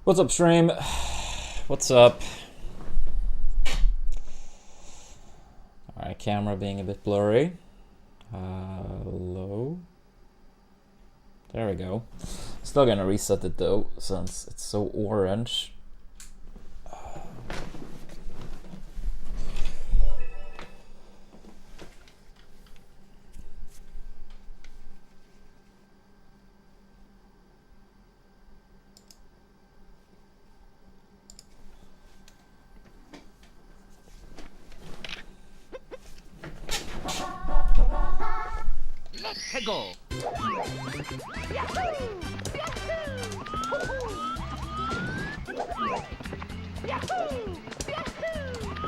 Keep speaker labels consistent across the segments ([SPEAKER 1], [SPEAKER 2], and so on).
[SPEAKER 1] What's up, stream? What's up? Alright, camera being a bit blurry. Hello? There we go. Still gonna reset it though, since it's so orange.
[SPEAKER 2] Let's go.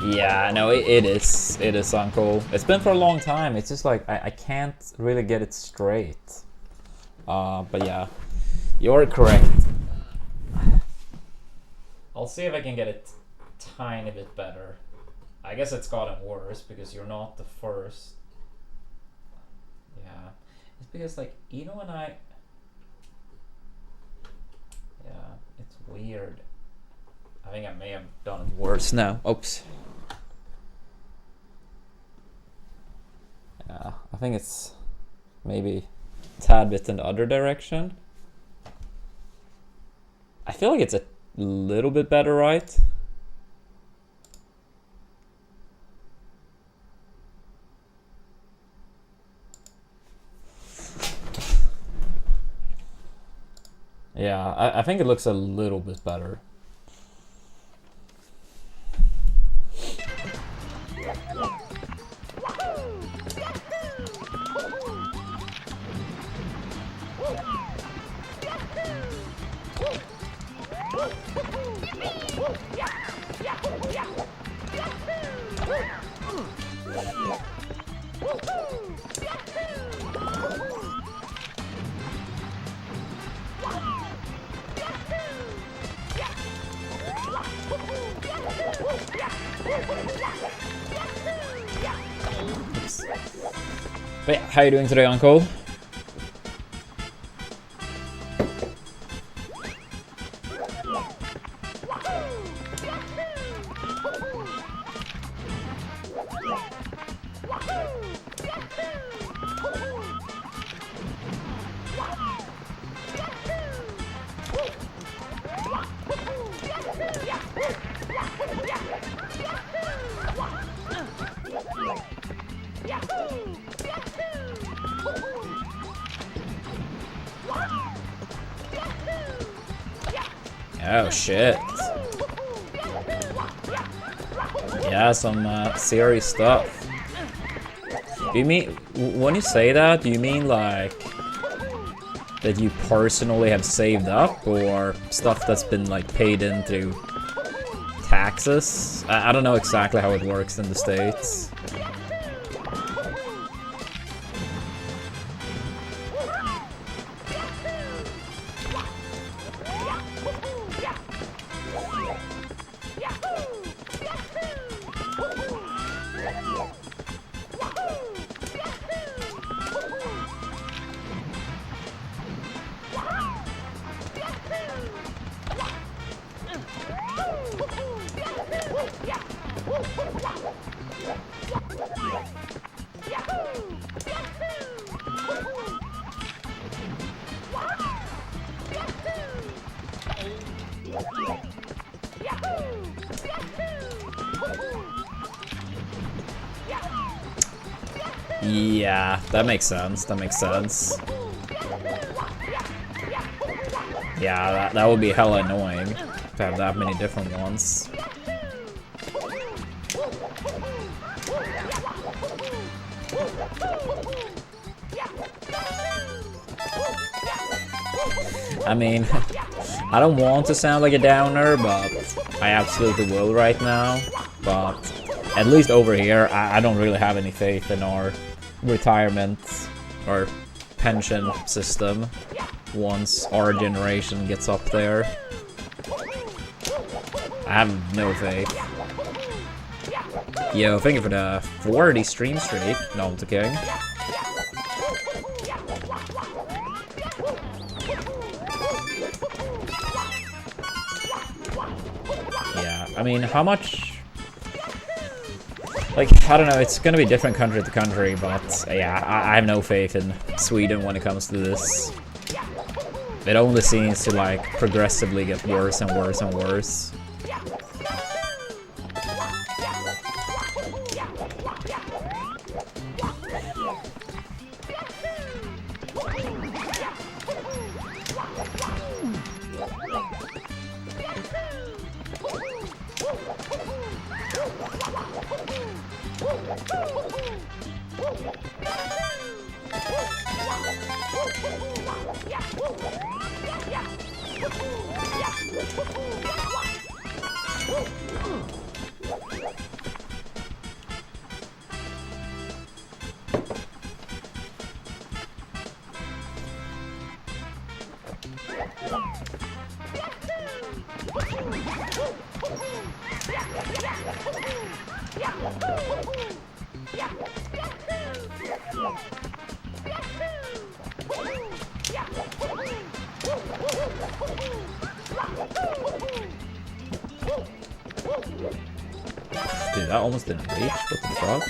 [SPEAKER 1] Yeah, no, it is. It is, Uncle. It's been for a long time. It's just like I can't really get it straight. But yeah, you're correct. I'll see if I can get it tiny bit better. I guess it's gotten worse because you're not the first. Yeah, it's because like even when yeah, it's weird. I think I may have done it worse now. Oops. Yeah, I think it's maybe a tad bit in the other direction. I feel like it's a little bit better, right? Yeah, I think it looks a little bit better. But how you doing today, Uncle? Oh shit. Yeah, some serious stuff. Do you mean, when you say that, do you mean like that you personally have saved up, or stuff that's been like paid into taxes? I don't know exactly how it works in the States. Yeah, that makes sense. That makes sense. Yeah, that would be hella annoying to have that many different ones. I mean, I don't want to sound like a downer, but I absolutely will right now. But at least over here, I don't really have any faith in our retirement or pension system once our generation gets up there. I have no faith. Yo, thank you for the 40 stream streak. No, I'm kidding. I mean, how much... Like, I don't know, it's gonna be different country to country, but yeah, I have no faith in Sweden when it comes to this. It only seems to, like, progressively get worse and worse and worse. Dude, that almost didn't reach. What the fuck?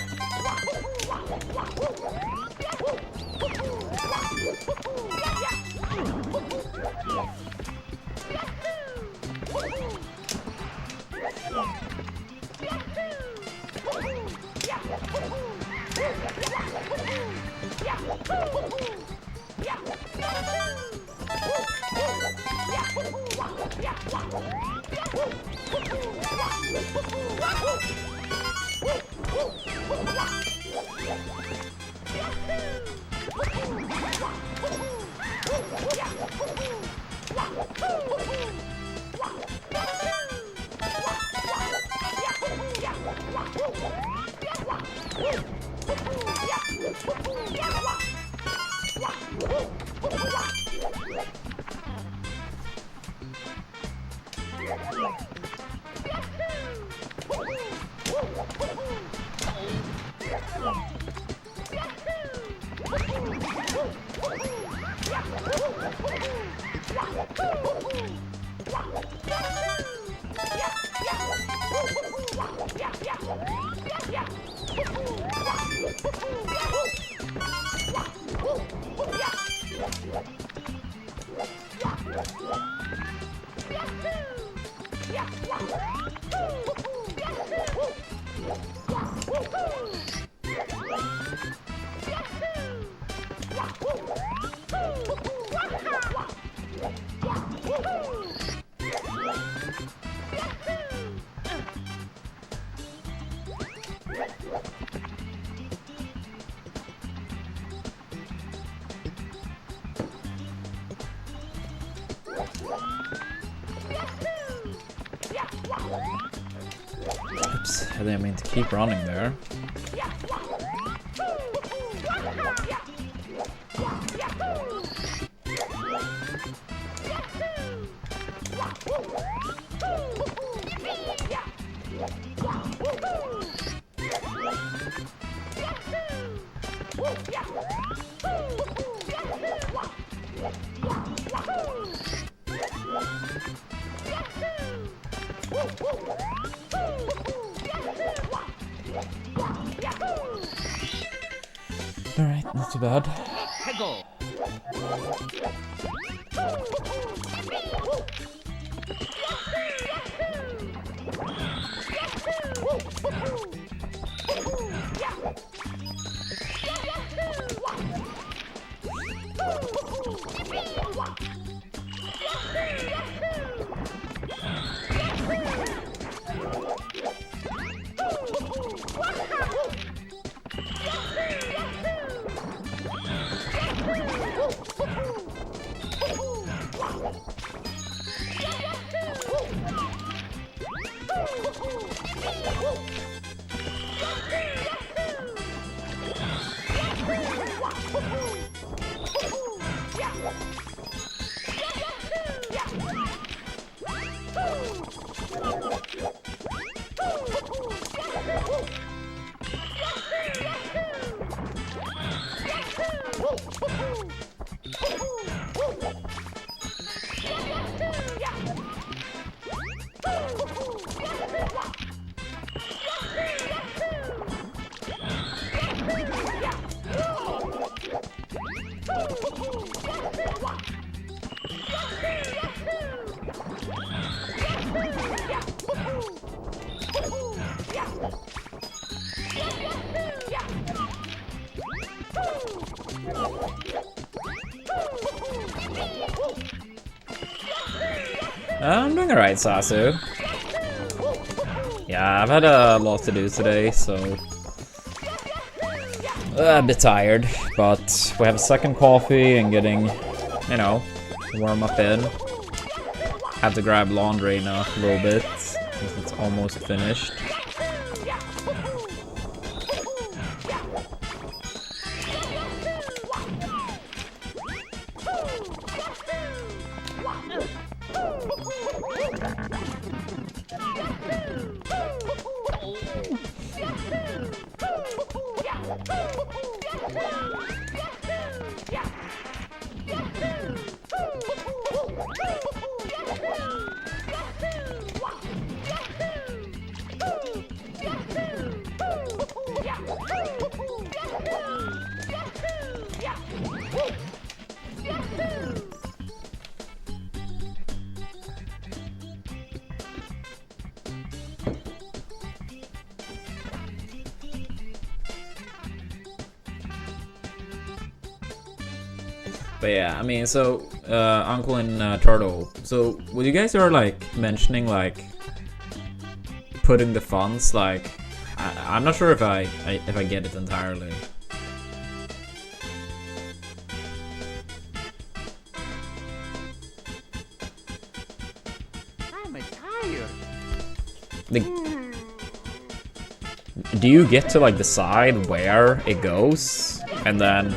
[SPEAKER 1] Oops, I didn't mean to keep running there. Alright, not too bad. I'm doing alright, Sasu. Yeah, I've had a lot to do today, so... a bit tired, but we have a second coffee and getting, you know, warm up in. Have to grab laundry in a little bit, since it's almost finished. But yeah, I mean, so, Uncle and Turtle, so what you guys are, like, mentioning, like, putting the funds, like, I'm not sure if I get it entirely.
[SPEAKER 2] I'm tired.
[SPEAKER 1] Like, do you get to, like, decide where it goes, and then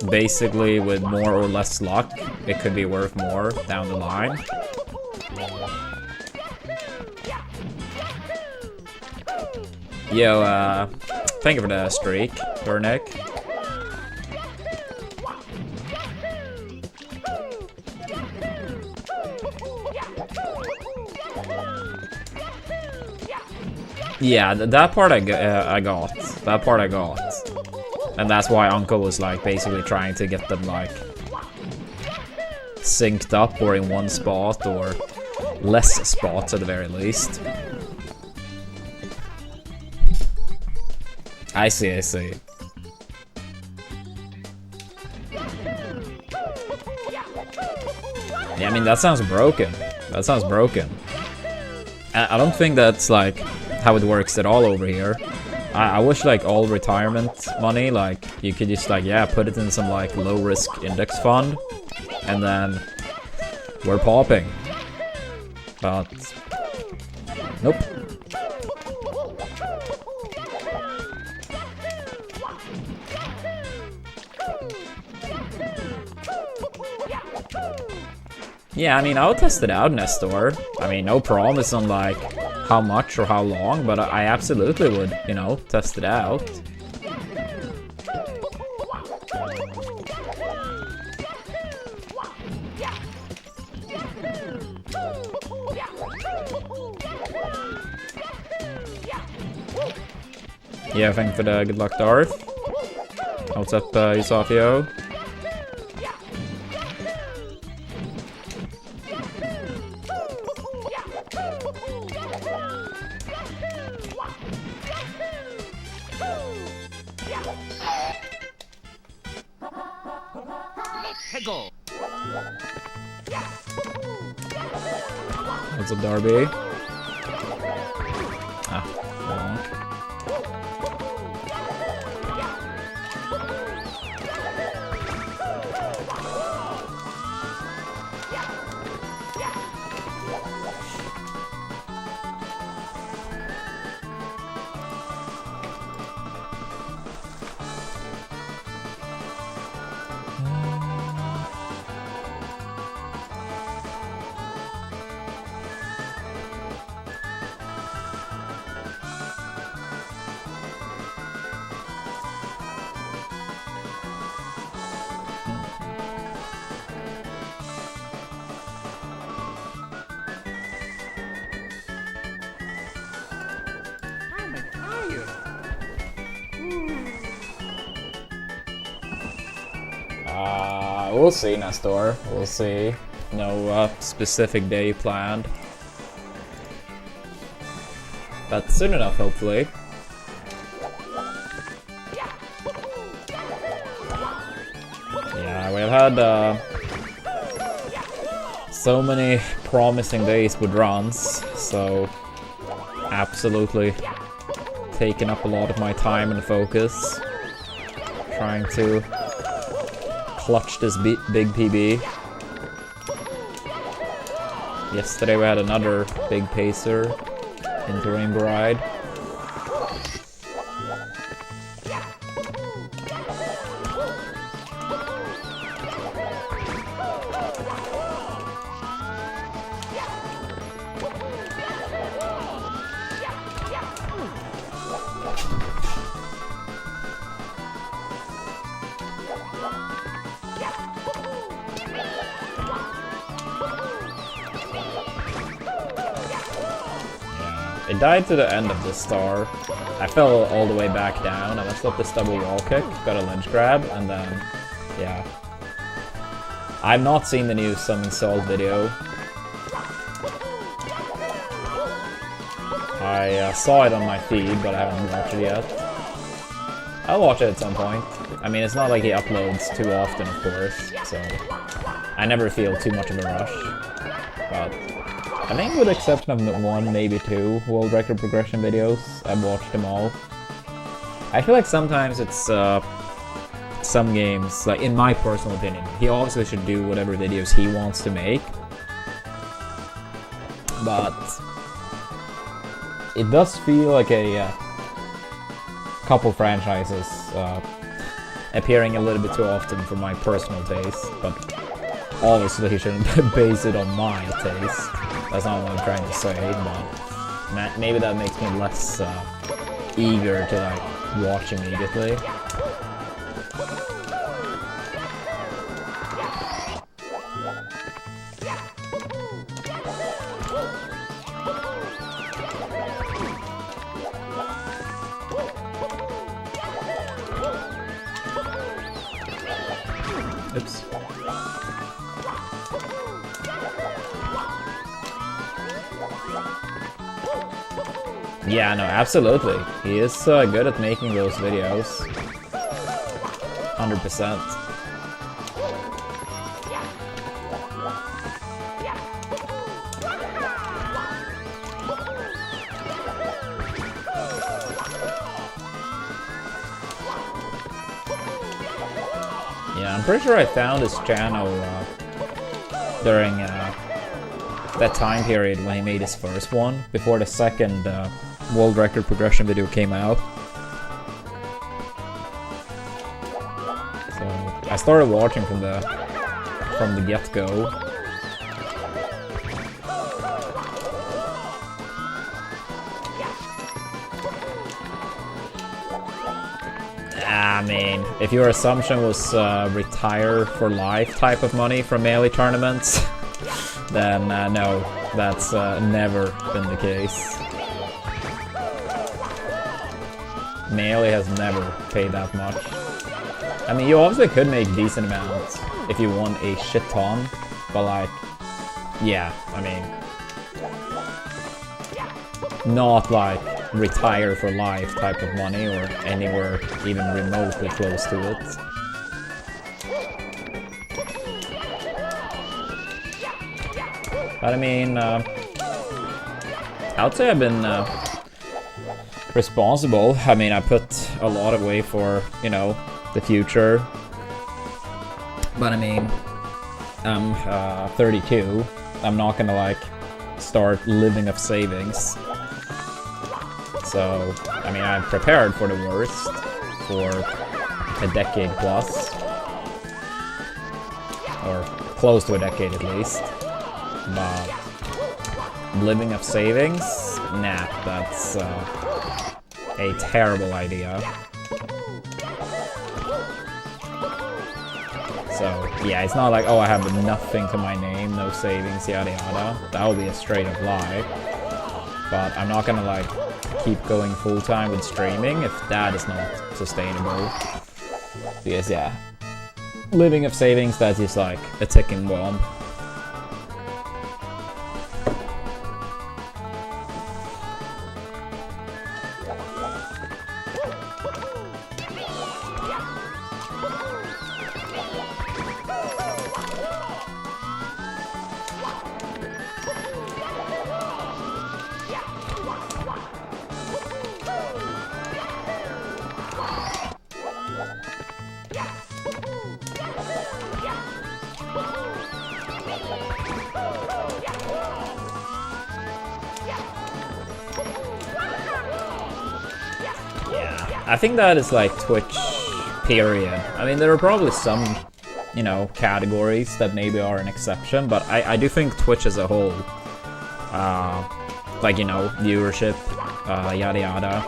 [SPEAKER 1] basically with more or less luck it could be worth more down the line? Yo, thank you for the streak, Burnick. Yeah, that part I got. That part I got. And that's why Uncle was like basically trying to get them like synced up or in one spot or less spots at the very least. I see, I see. Yeah, I mean, that sounds broken. That sounds broken. I don't think that's like how it works at all over here. I wish like all retirement money, like you could just like, yeah, put it in some like low risk index fund and then we're popping. But nope. Yeah, I mean, I'll test it out, Nestor. I mean, no promise on like how much or how long, but I absolutely would, you know, test it out. Yeah, thanks for the good luck, Darth. What's up, Yusafio?
[SPEAKER 2] Go.
[SPEAKER 1] What's up, Darby? Ah, wrong. We'll see, Nestor. We'll see. No specific day planned. But soon enough, hopefully. Yeah, we've had So many promising days with runs, so absolutely taking up a lot of my time and focus. Trying to clutch this big PB. Yesterday we had another big pacer into Rainbow Ride. It died to the end of the star. I fell all the way back down. I messed up this double wall kick, got a ledge grab, and then, yeah. I've not seen the new Summon Salt video. I saw it on my feed, but I haven't watched it yet. I'll watch it at some point. I mean, it's not like he uploads too often, of course, so I never feel too much of a rush. But I think with the exception of one, maybe two world record progression videos, I've watched them all. I feel like sometimes it's some games, like in my personal opinion, he obviously should do whatever videos he wants to make. But it does feel like a couple franchises appearing a little bit too often for my personal taste, but obviously he shouldn't base it on my taste. That's not what I'm trying to say, but maybe that makes me less eager to like watch immediately. Oops. Yeah, no, absolutely. He is good at making those videos. 100%. Yeah, I'm pretty sure I found his channel during that time period when he made his first one, before the second world record progression video came out. So I started watching from the get-go. I mean, if your assumption was retire for life type of money from melee tournaments, then no, that's never been the case. Melee has never paid that much. I mean, you obviously could make decent amounts if you won a shit ton, but like, yeah, I mean, not like retire for life type of money or anywhere even remotely close to it. But I mean, I would say I've been responsible. I mean, I put a lot away for, you know, the future. But I mean, I'm 32. I'm not gonna like start living off savings. So, I mean, I'm prepared for the worst for a decade plus. Or close to a decade at least. But living off savings? Nah, that's a terrible idea. So, yeah, it's not like, oh, I have nothing to my name, no savings, yada yada. That would be a straight up lie. But I'm not gonna like keep going full time with streaming if that is not sustainable. Because yeah, living off savings, that's just like a ticking bomb. I think that is like Twitch, period. I mean, there are probably some, you know, categories that maybe are an exception, but I do think Twitch as a whole, like, you know, viewership, yada yada.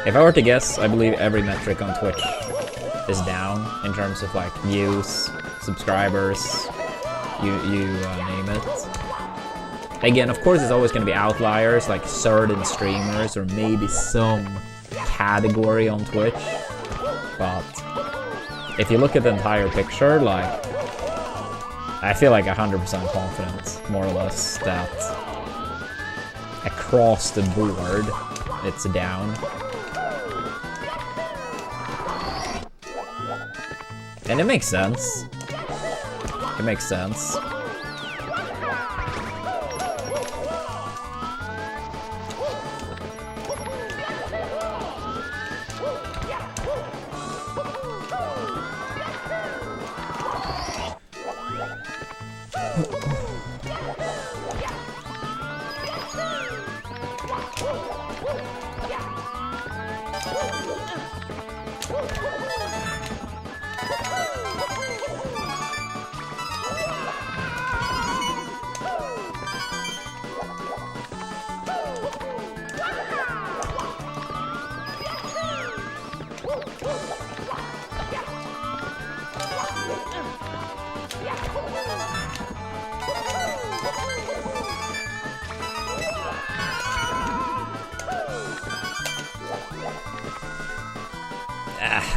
[SPEAKER 1] If I were to guess, I believe every metric on Twitch is down in terms of like views, subscribers, you name it. Again, of course, it's always going to be outliers, like certain streamers or maybe some category on Twitch. But if you look at the entire picture, like, I feel like 100% confident, more or less, that across the board, it's down. And it makes sense. It makes sense.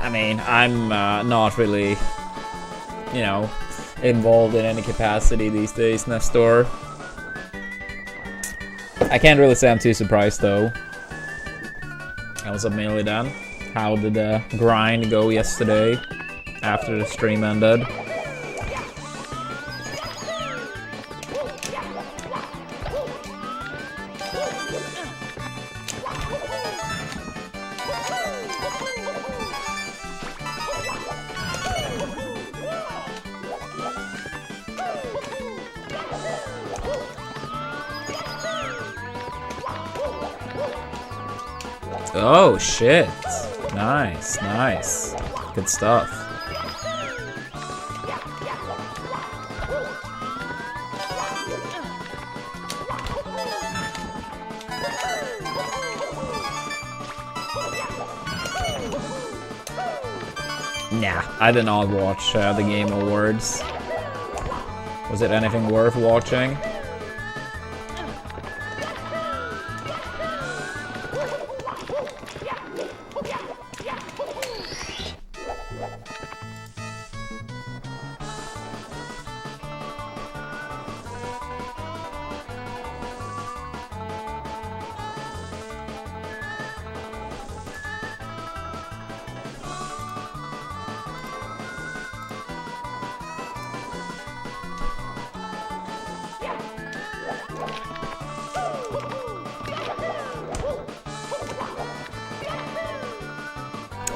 [SPEAKER 1] I mean, I'm not really, you know, involved in any capacity these days, Nestor. I can't really say I'm too surprised, though. What's up, Melee Dan? How did the grind go yesterday after the stream ended? Oh shit. Nice, nice. Good stuff. Nah, I did not watch the Game Awards. Was it anything worth watching?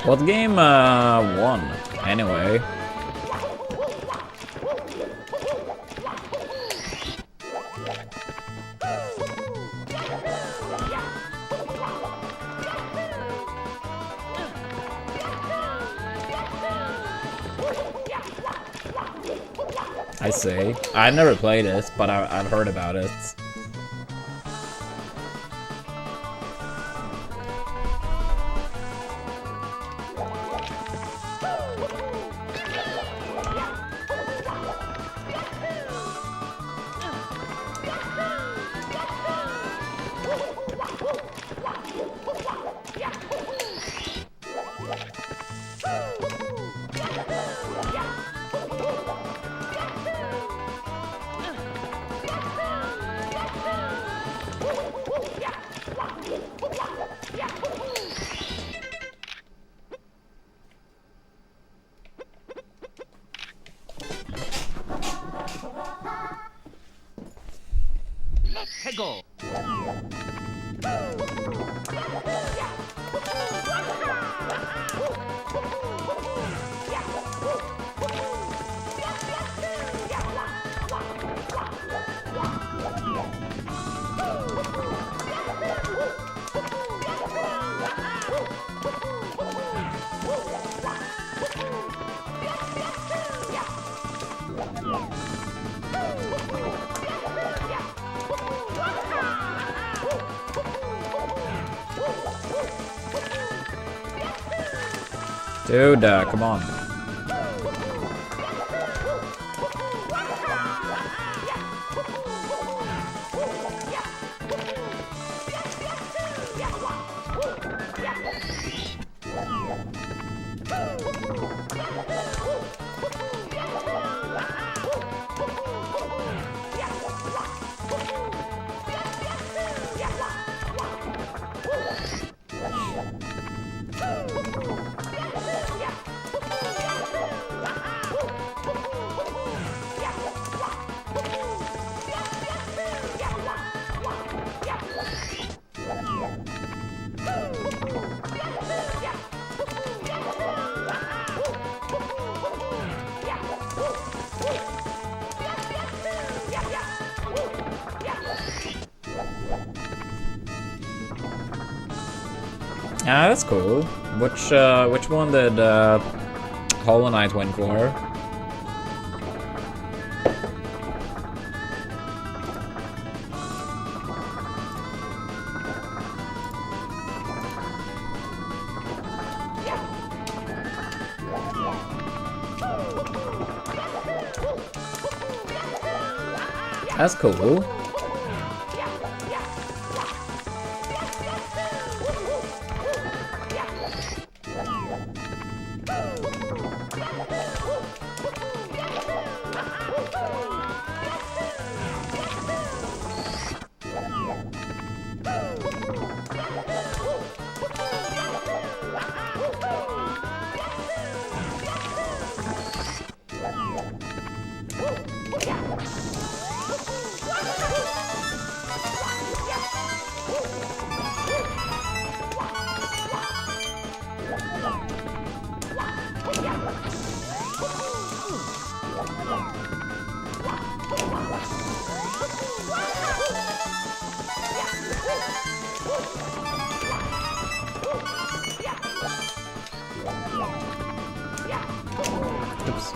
[SPEAKER 1] What game won, anyway? I see. I've never played it, but I've heard about it. Dude, come on. Ah, that's cool. Which one did Hollow Knight win for? That's cool. Oops.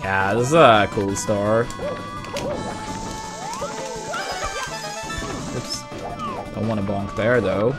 [SPEAKER 1] Yeah, this is a cool star. Oops. Don't want to bonk there though.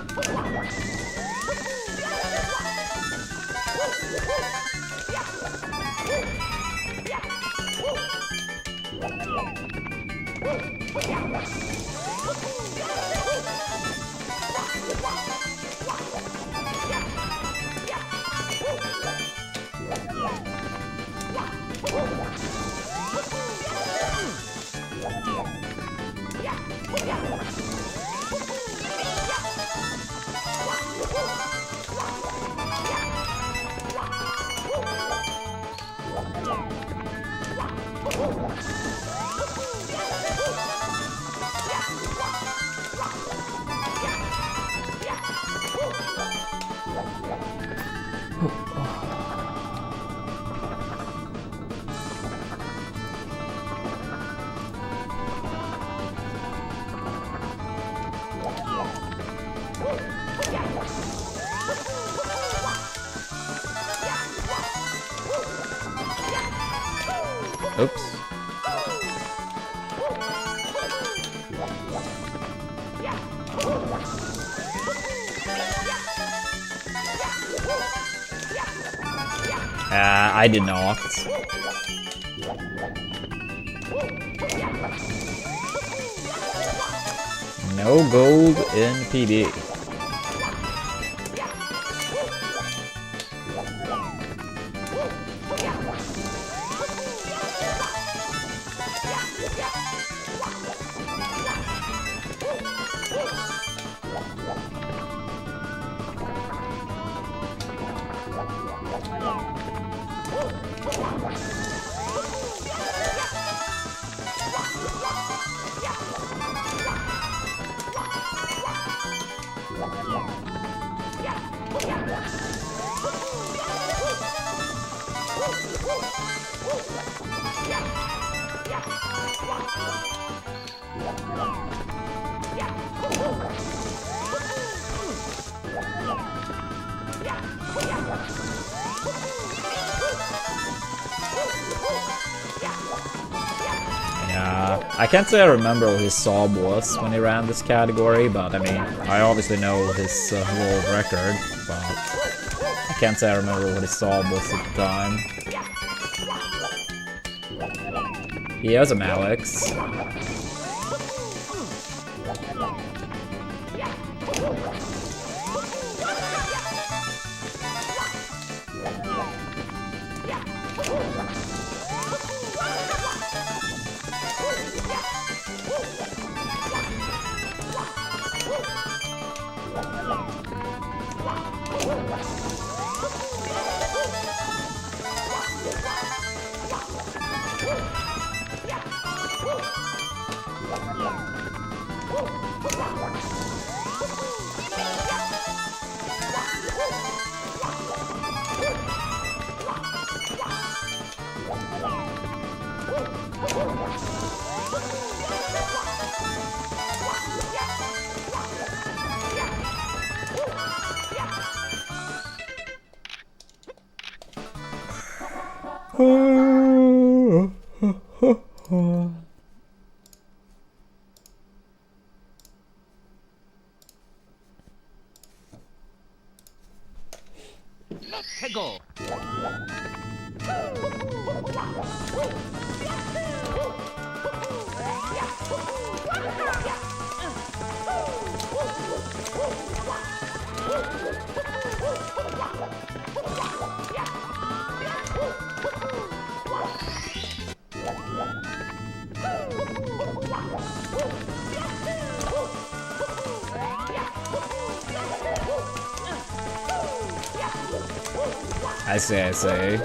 [SPEAKER 1] Oops. I did not. No gold in PB. I can't say I remember what his sob was when he ran this category, but I mean, I obviously know his world record, but I can't say I remember what his sob was at the time. He has a Malix.
[SPEAKER 2] Let's go.
[SPEAKER 1] I see.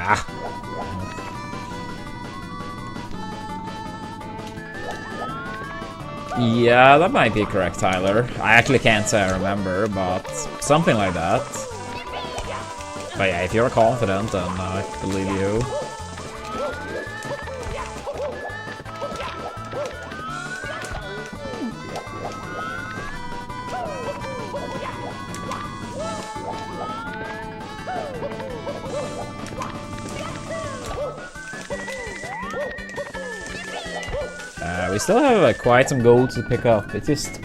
[SPEAKER 1] Ah. Yeah, that might be correct, Tyler. I actually can't say I remember, but something like that. But yeah, if you're confident, then I believe you. We still have quite some gold to pick up. It's just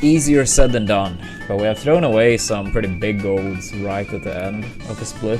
[SPEAKER 1] easier said than done. But we have thrown away some pretty big golds right at the end of the split.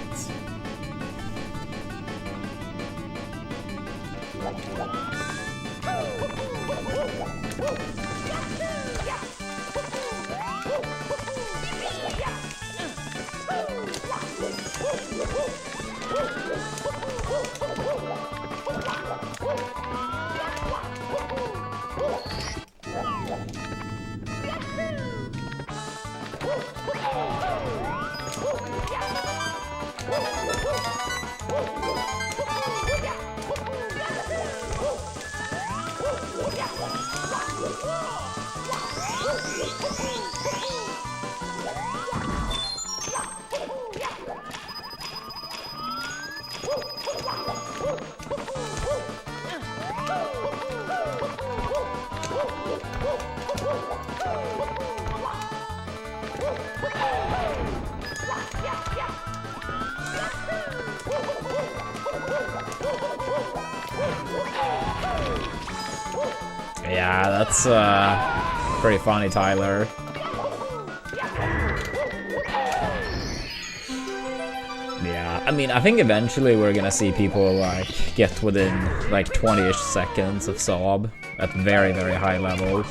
[SPEAKER 1] Yeah, that's pretty funny, Tyler. Yeah, I mean, I think eventually we're gonna see people like get within like 20-ish seconds of Sob at very, very high level.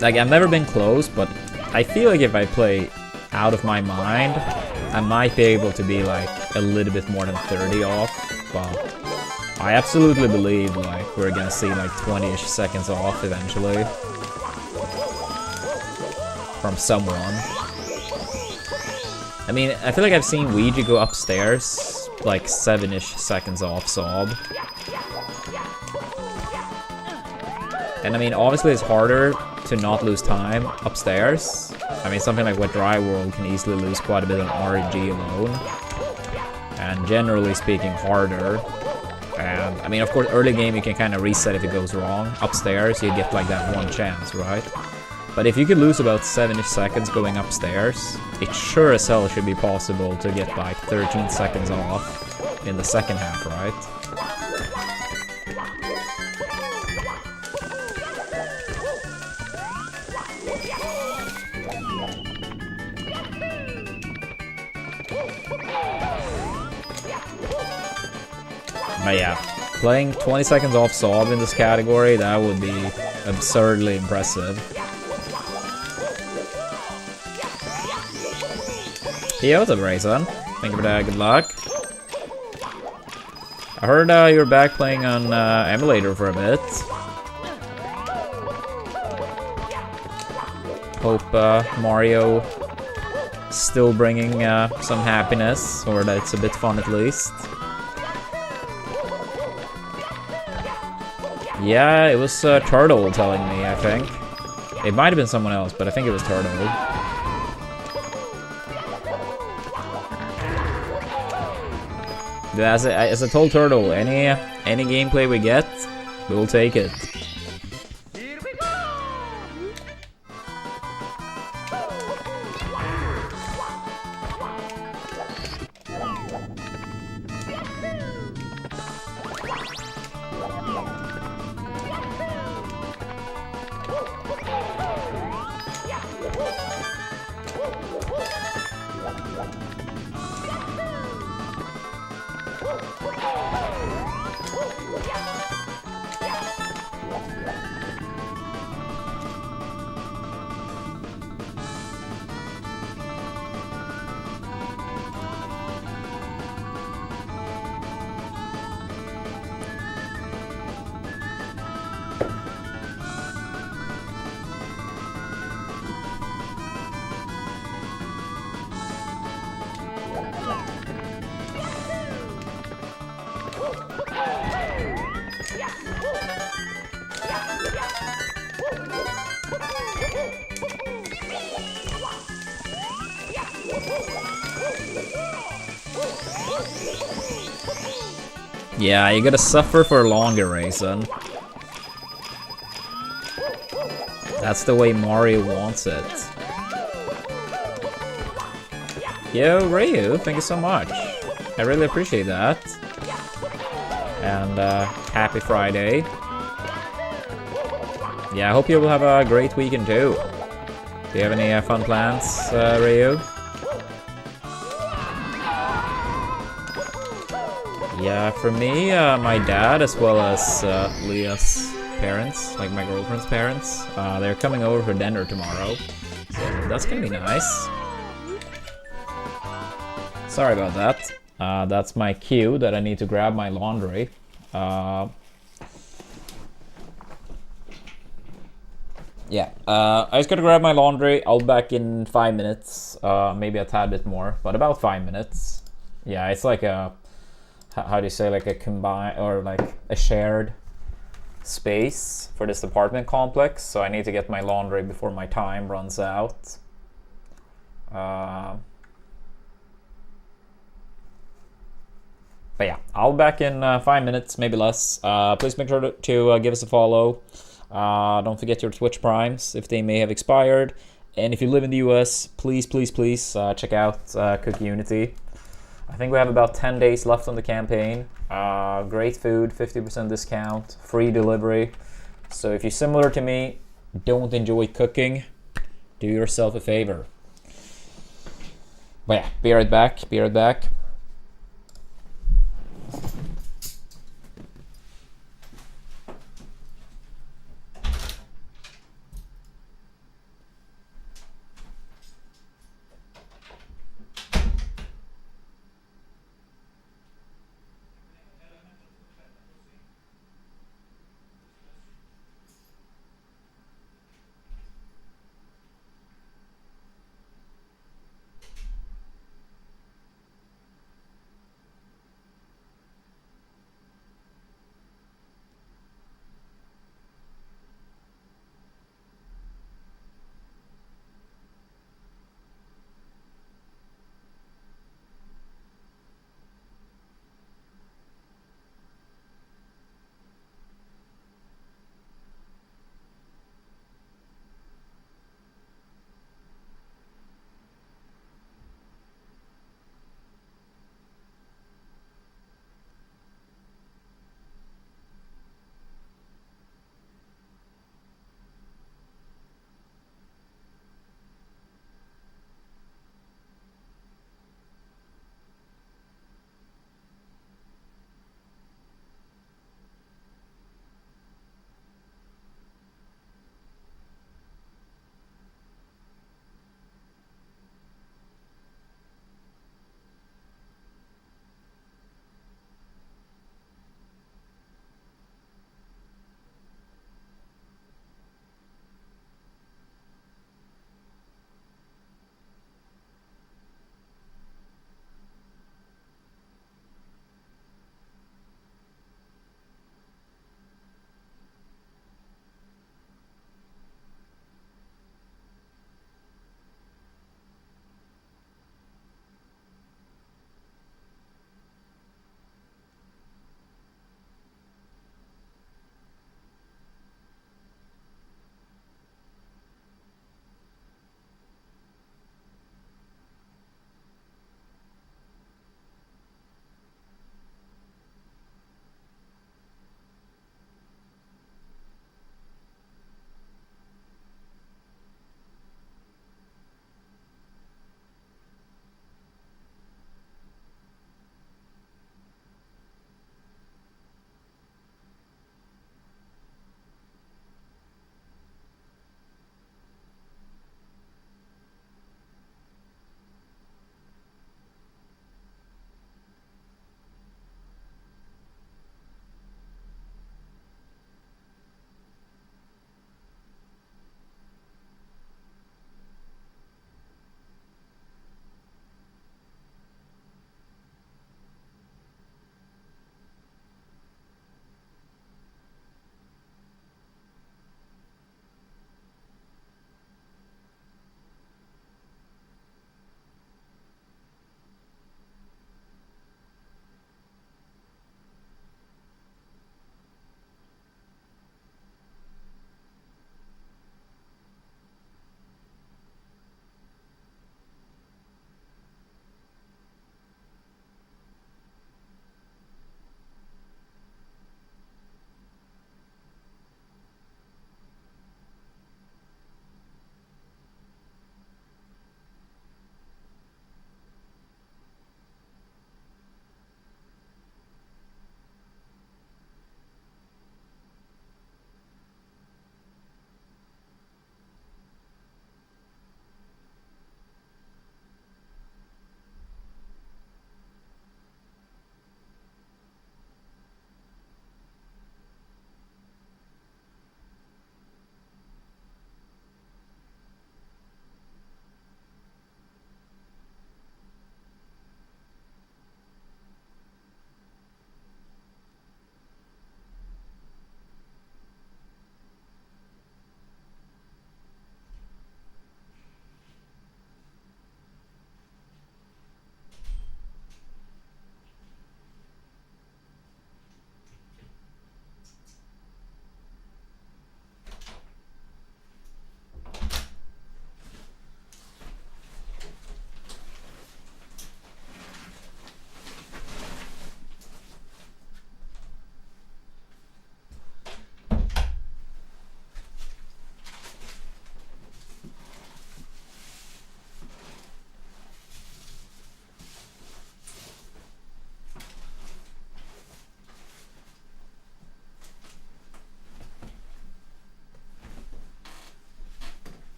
[SPEAKER 1] Like, I've never been close, but I feel like if I play out of my mind, I might be able to be like a little bit more than 30 off. but I absolutely believe like we're gonna see like 20-ish seconds off eventually from someone. I mean, I feel like I've seen Ouija go upstairs like 7-ish seconds off Sob. And I mean, obviously it's harder to not lose time upstairs. I mean, something like Wet Dry World can easily lose quite a bit on RNG alone. And generally speaking, harder. And I mean, of course, early game you can kind of reset if it goes wrong. Upstairs, you get like that one chance, right? But if you could lose about 7-ish seconds going upstairs, it sure as hell should be possible to get like 13 seconds off in the second half, right? But yeah, playing 20 seconds off Sob in this category, that would be absurdly impressive. Yo, what's up, Rayson? Thank you for that, good luck. I heard you were back playing on emulator for a bit. Hope Mario still bringing some happiness, or that it's a bit fun at least. Yeah, it was Turtle telling me, I think. It might have been someone else, but I think it was Turtle. As I told Turtle, any gameplay we get, we'll take it.
[SPEAKER 2] Here we go!
[SPEAKER 1] Yeah, you gotta suffer for longer, Raisin. That's the way Mario wants it. Yo, Ryu, thank you so much. I really appreciate that. And happy Friday. Yeah, I hope you will have a great weekend too. Do you have any fun plans, Ryu? Yeah, for me, my dad as well as Leah's parents, like my girlfriend's parents, they're coming over for dinner tomorrow. So that's gonna be nice. Sorry about that. That's my cue that I need to grab my laundry. Yeah, I just gotta grab my laundry. I'll be back in 5 minutes, maybe a tad bit more, but about 5 minutes. Yeah, it's like a, how do you say, like a combined, or like a shared space for this apartment complex, so I need to get my laundry before my time runs out. But yeah, I'll be back in 5 minutes, maybe less. Please make sure to give us a follow. Don't forget your Twitch primes if they may have expired. And if you live in the US, please check out Cook Unity. I think we have about 10 days left on the campaign. Great food, 50% discount, free delivery. So if you're similar to me, don't enjoy cooking, do yourself a favor. But yeah, be right back.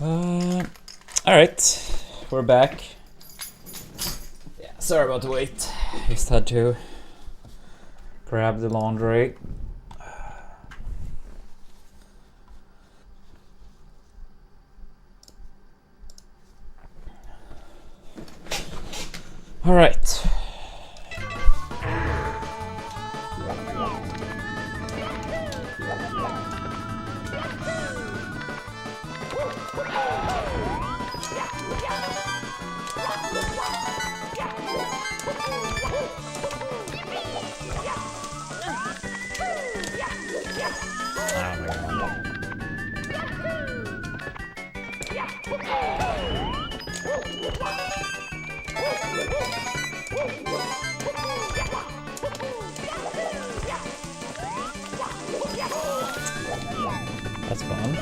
[SPEAKER 1] Alright, we're back. Yeah, sorry about the wait. Just had to grab the laundry. Alright. That's fun.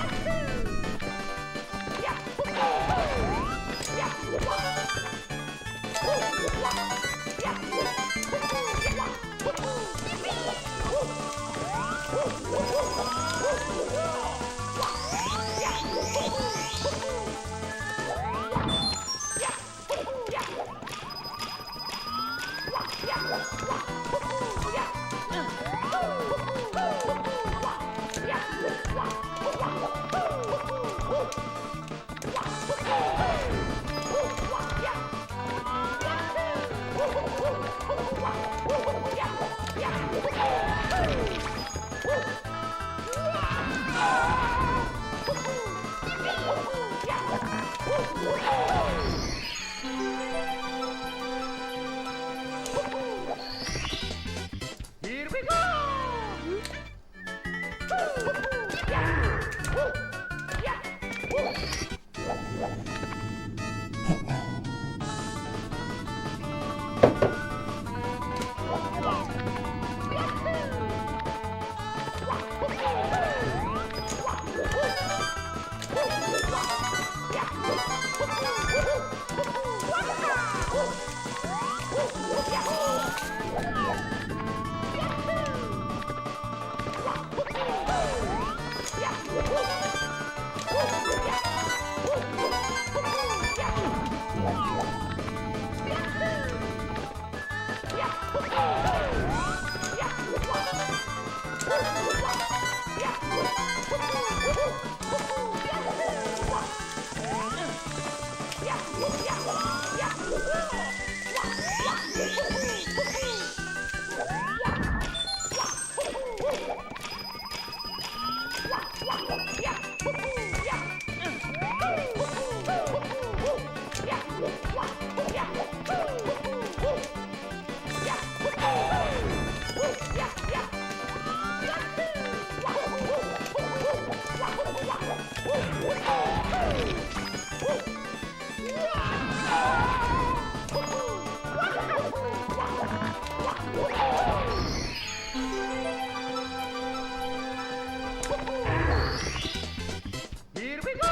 [SPEAKER 2] Here we go! Here we go!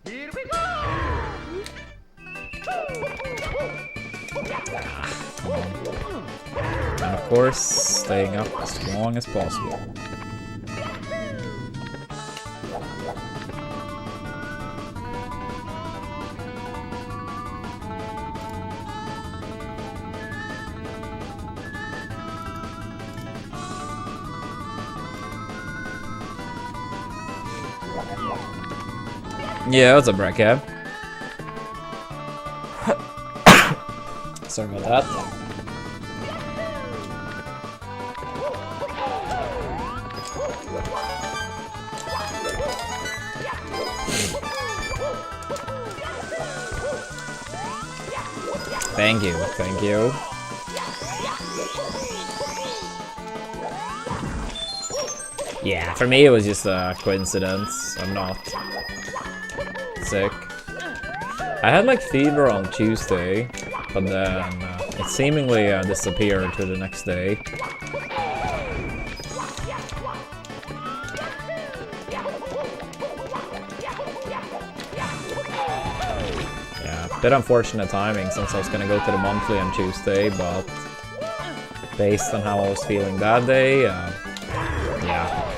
[SPEAKER 2] Here we go!
[SPEAKER 1] And of course, staying up as long as possible. Yeah, what's up, Brecca? Sorry about that. Thank you, thank you. Yeah, for me it was just a coincidence. I'm not sick. I had like fever on Tuesday, but then it seemingly disappeared to the next day. Yeah, bit unfortunate timing since I was gonna go to the monthly on Tuesday, but based on how I was feeling that day, yeah,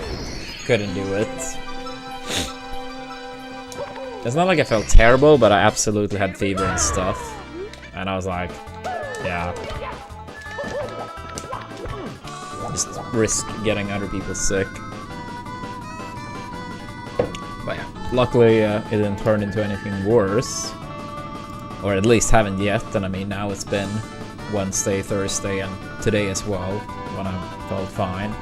[SPEAKER 1] couldn't do it. It's not like I felt terrible, but I absolutely had fever and stuff. And I was like, yeah. Just risk getting other people sick. But yeah, luckily it didn't turn into anything worse. Or at least haven't yet. And I mean, now it's been Wednesday, Thursday, and today as well, when I felt fine.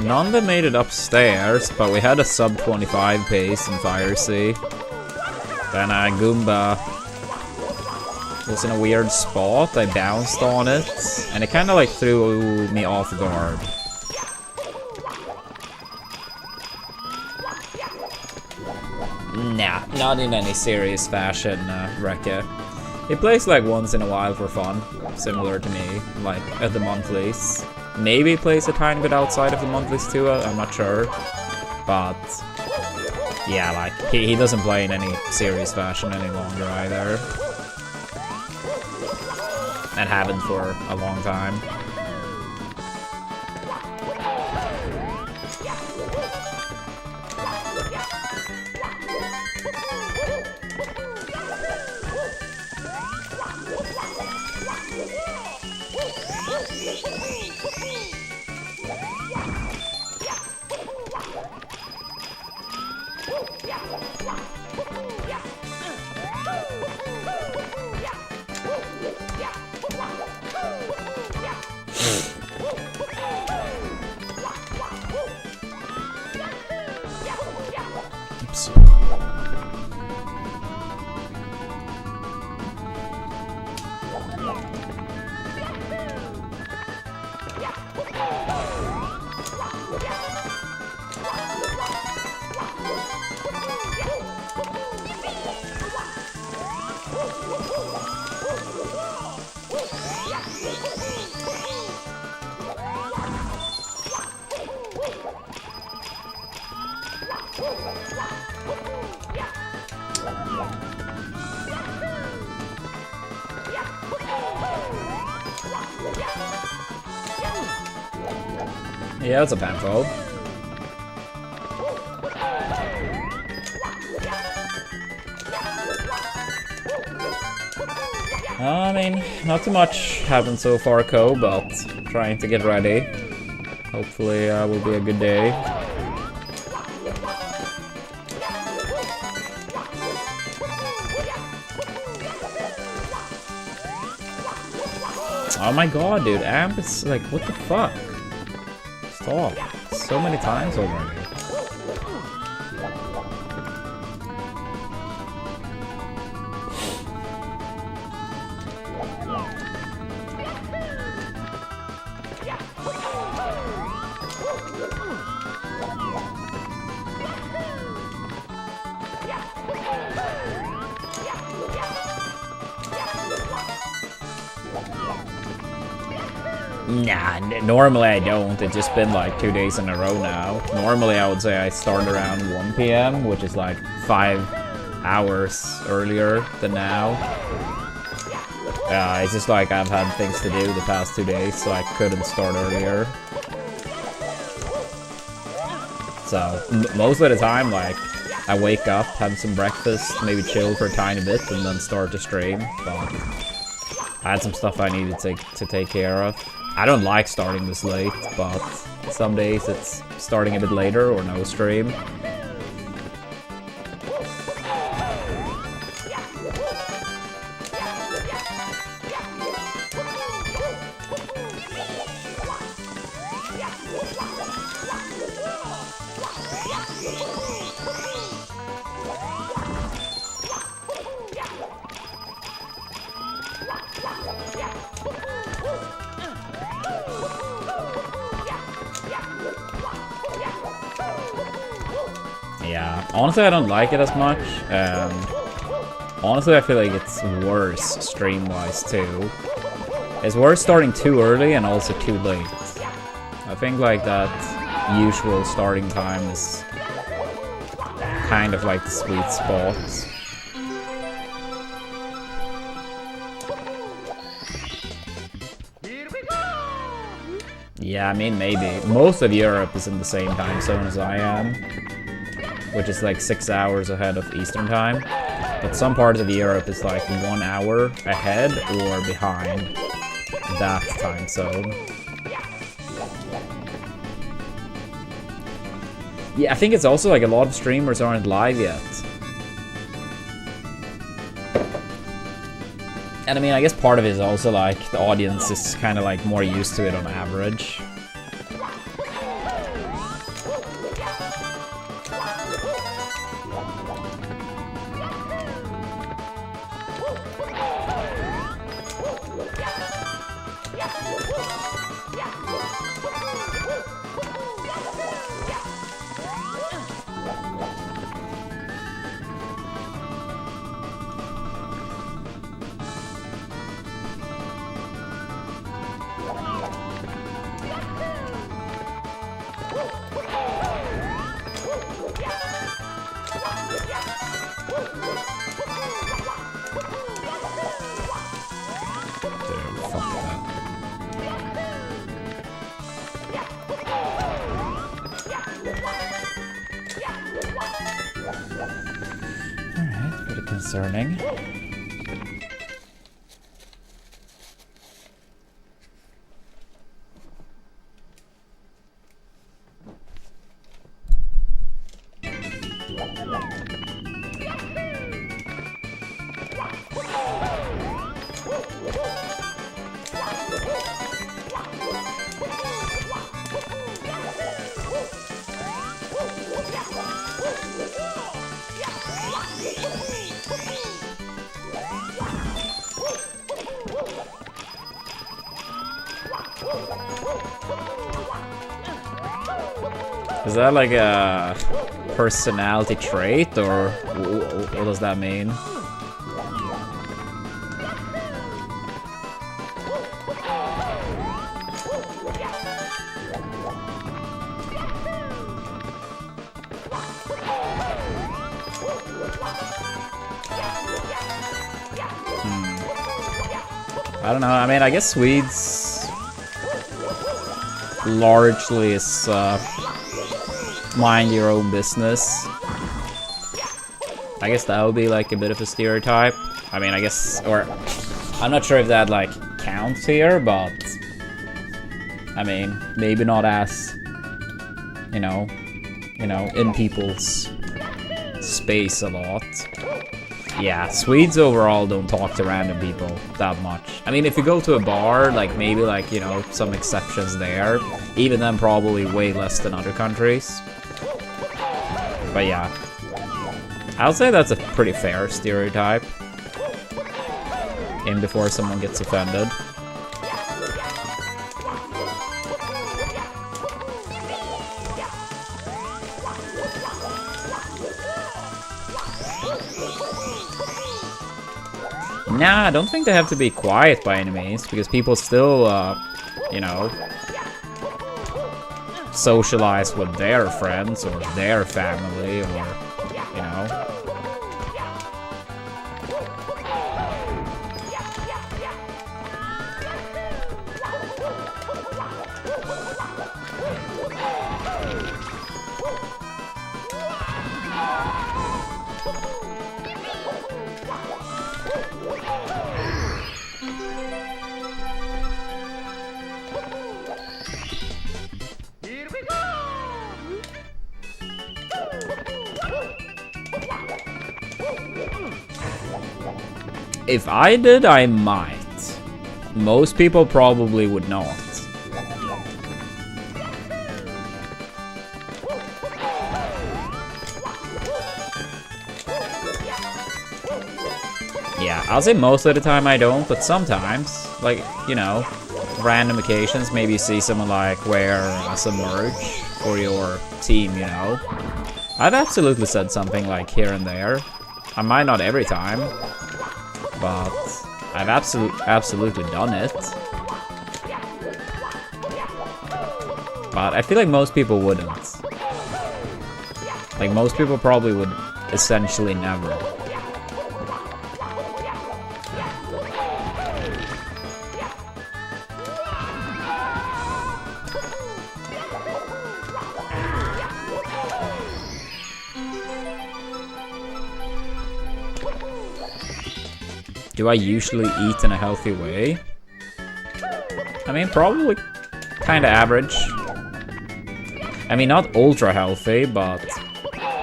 [SPEAKER 1] None that made it upstairs, but we had a sub 25 pace in Fire Sea. Then Goomba was in a weird spot. I bounced on it, and it kind of like threw me off guard. Nah, not in any serious fashion, Rekka. He plays like once in a while for fun, similar to me, like at the monthlies. Maybe he plays a tiny bit outside of the monthlies too, I'm not sure. But yeah, like he doesn't play in any serious fashion any longer either. And haven't for a long time. Oops. Yeah, that's a Pantho. I mean, not too much happened so far, Co, but trying to get ready. Hopefully, will be a good day. Oh my god, dude, Amp is like, what the fuck? Stop. So many times already. Nah, normally I don't. It's just been like 2 days in a row now. Normally I would say I start around 1 p.m., which is like 5 hours earlier than now. It's just like I've had things to do the past 2 days, so I couldn't start earlier. So, most of the time, like, I wake up, have some breakfast, maybe chill for a tiny bit, and then start to stream. But I had some stuff I needed to take care of. I don't like starting this late, but some days it's starting a bit later or no stream. Yeah, honestly I don't like it as much. Honestly I feel like it's worse stream-wise too. It's worse starting too early and also too late. I think like that usual starting time is kind of like the sweet spot. Yeah, I mean maybe. Most of Europe is in the same time zone as I am, which is like 6 hours ahead of Eastern time. But some parts of Europe is like 1 hour ahead or behind that time zone. Yeah, I think it's also like a lot of streamers aren't live yet. And I mean, I guess part of it is also like the audience is kind of like more used to it on average. Alright, pretty concerning. Is that like a personality trait, or what does that mean? I don't know. I mean, I guess Swedes largely is mind your own business. I guess that would be like a bit of a stereotype. I mean, I guess, or I'm not sure if that like counts here, but I mean, maybe not as, you know, in people's space a lot. Yeah, Swedes overall don't talk to random people that much. I mean, if you go to a bar, like maybe like, you know, some exceptions there. Even then probably way less than other countries. But yeah, I would say that's a pretty fair stereotype. In before someone gets offended. Nah, I don't think they have to be quiet by any means, because people still, you know, socialize with their friends or their family or, you know.
[SPEAKER 2] Here we go!
[SPEAKER 1] If I did, I might. Most people probably would not. Yeah, I'll say most of the time I don't, but sometimes, like, you know, random occasions, maybe you see someone like wear some merch for your team, you know. I've absolutely said something like here and there. I might not every time, but I've absolutely done it. But I feel like most people wouldn't. Like, most people probably would essentially never. Do I usually eat in a healthy way? I mean, probably kind of average. I mean, not ultra healthy, but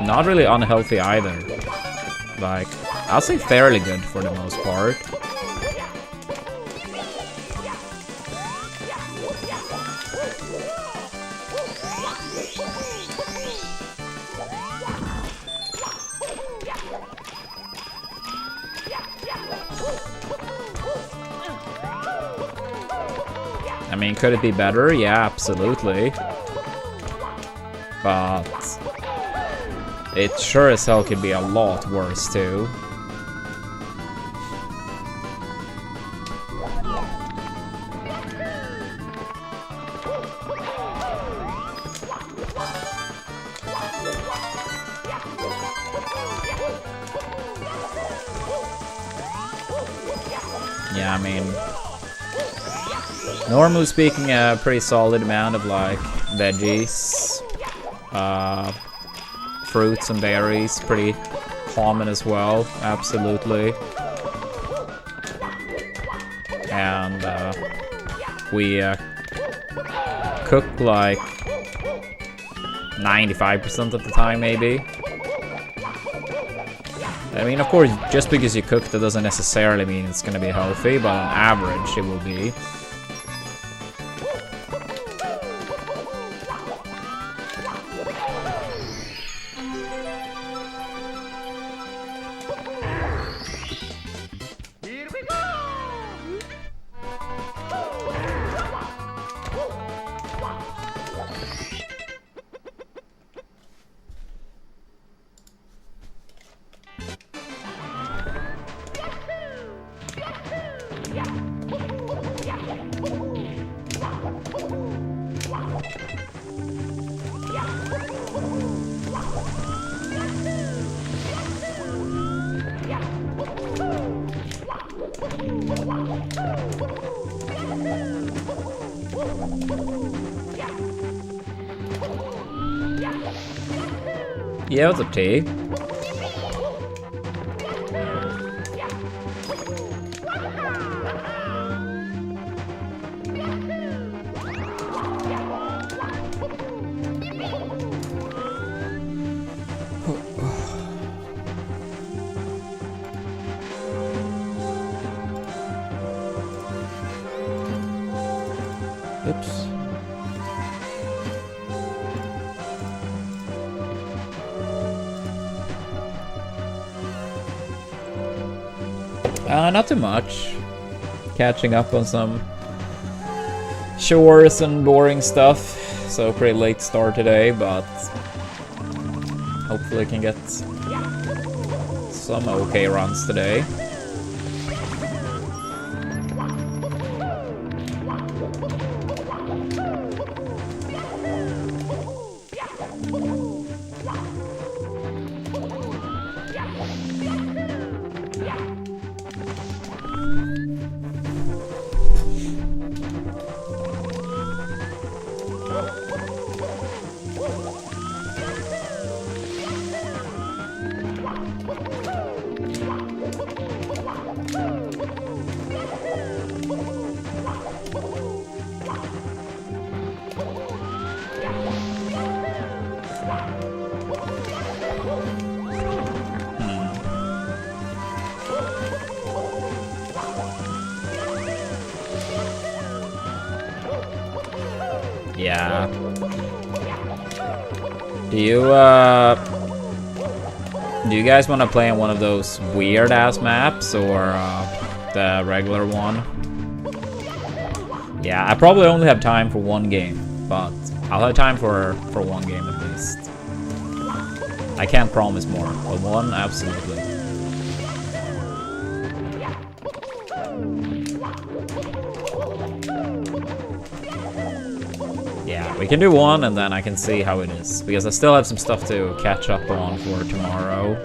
[SPEAKER 1] not really unhealthy either. Like, I'll say fairly good for the most part. I mean, could it be better? Yeah, absolutely. But it sure as hell could be a lot worse too. Yeah, I mean, normally speaking, a pretty solid amount of like veggies, fruits and berries, pretty common as well, absolutely. And we cook like 95% of the time, maybe. I mean, of course, just because you cook, that doesn't necessarily mean it's gonna be healthy, but on average, it will be.
[SPEAKER 2] Here we go!
[SPEAKER 1] Yeah, what's up, T? Oops. Not too much. Catching up on some chores and boring stuff. So pretty late start today, but hopefully can get some okay runs today. Yeah. Do you guys want to play on one of those weird-ass maps, or the regular one? Yeah, I probably only have time for one game, but I'll have time for one game at least. I can't promise more, but one, absolutely. Yeah, we can do one and then I can see how it is, because I still have some stuff to catch up on for tomorrow.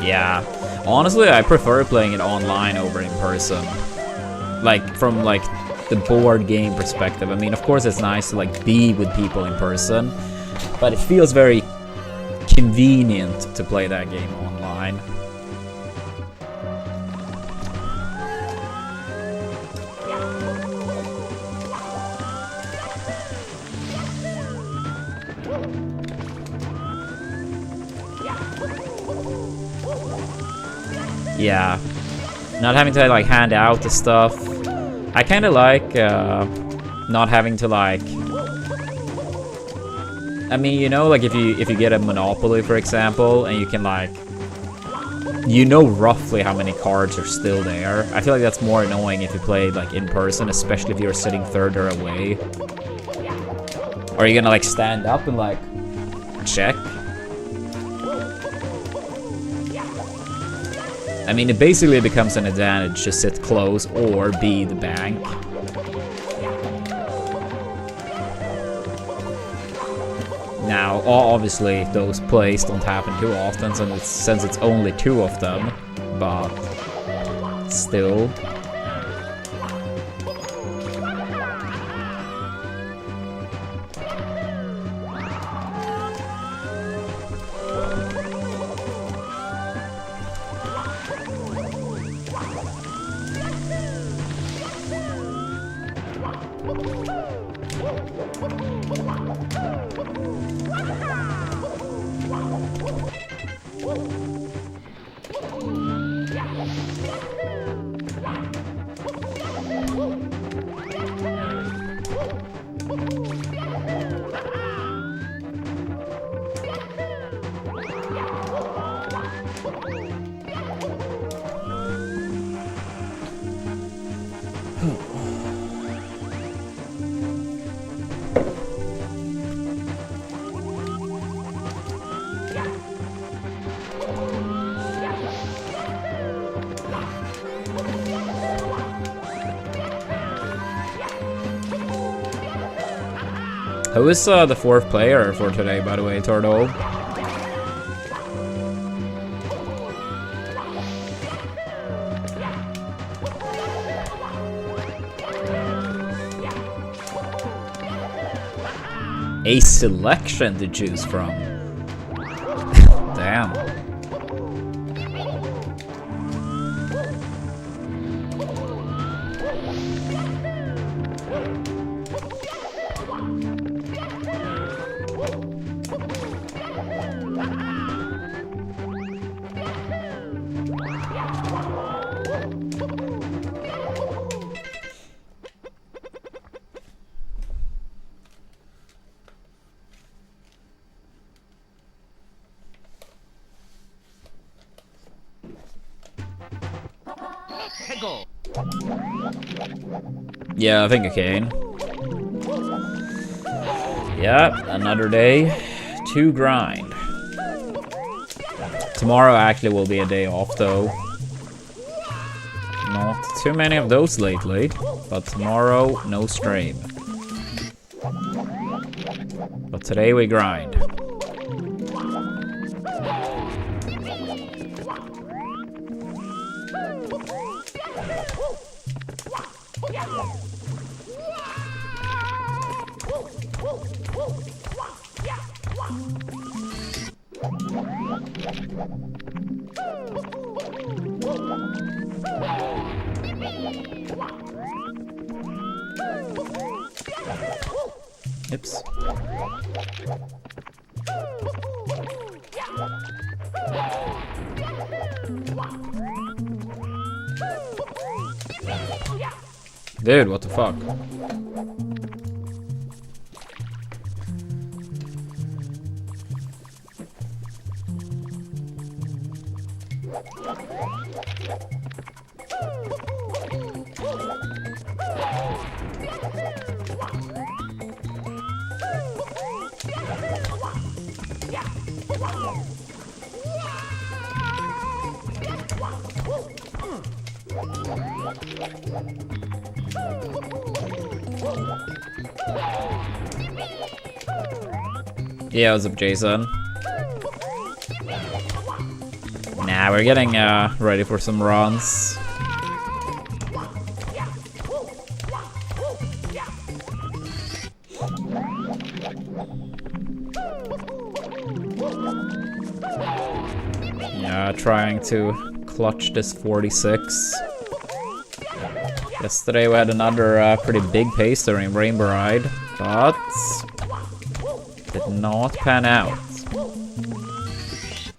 [SPEAKER 1] Yeah, honestly, I prefer playing it online over in person. Like, from like the board game perspective. I mean, of course it's nice to like be with people in person, but it feels very convenient to play that game online. Yeah, not having to like hand out the stuff. I kind of like not having to like. I mean, you know, like if you get a Monopoly, for example, and you can like, you know roughly how many cards are still there. I feel like that's more annoying if you play like in person, especially if you're sitting further away. Are you gonna like stand up and like check? I mean, it basically becomes an advantage to sit close or be the bank. Now, obviously, those plays don't happen too often, since it's only 2 of them, but still. Who is the 4th player for today, by the way, Tordo? A selection to choose from. Damn. Yeah, I think I can. Yeah, another day to grind. Tomorrow actually will be a day off though. Not too many of those lately, but tomorrow no stream. But today we grind. Oops. Dude, what the fuck? Yeah, what's up, Jason? Nah, we're getting ready for some runs. Yeah, trying to clutch this 46. Yesterday we had another pretty big pace during Rainbow Ride, but did not pan out. Oops.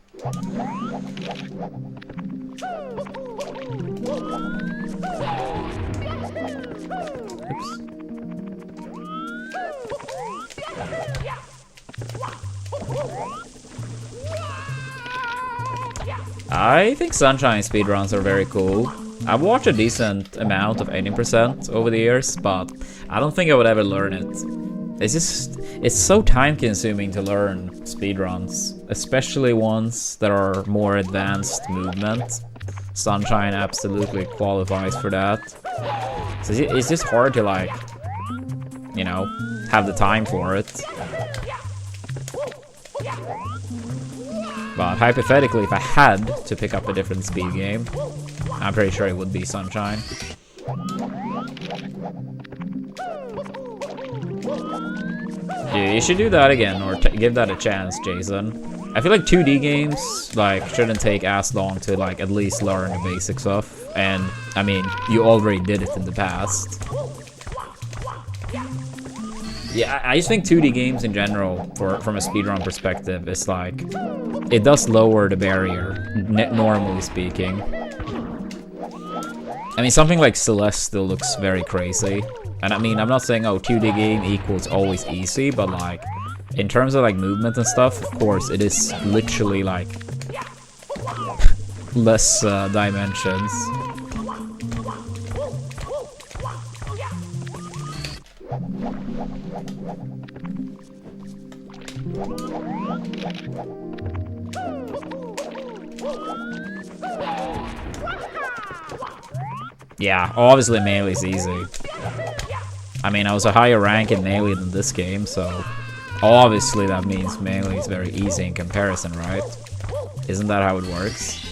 [SPEAKER 1] I think Sunshine speedruns are very cool. I've watched a decent amount of 80% over the years, but I don't think I would ever learn it. It's so time consuming to learn speedruns, especially ones that are more advanced movement. Sunshine absolutely qualifies for that. So it's just hard to, like, you know, have the time for it. But hypothetically, if I had to pick up a different speed game, I'm pretty sure it would be Sunshine. Yeah, you should do that again, or give that a chance, Jason. I feel like 2D games, like, shouldn't take as long to, like, at least learn the basics of. And, I mean, you already did it in the past. Yeah, I just think 2D games in general, from a speedrun perspective, is like, it does lower the barrier, normally speaking. I mean, something like Celeste still looks very crazy. And I mean, I'm not saying, oh, 2D game equals always easy, but like, in terms of like movement and stuff, of course, it is literally like, less dimensions. Yeah, obviously melee's easy. I mean, I was a higher rank in melee than this game, so obviously that means melee is very easy in comparison, right? Isn't that how it works?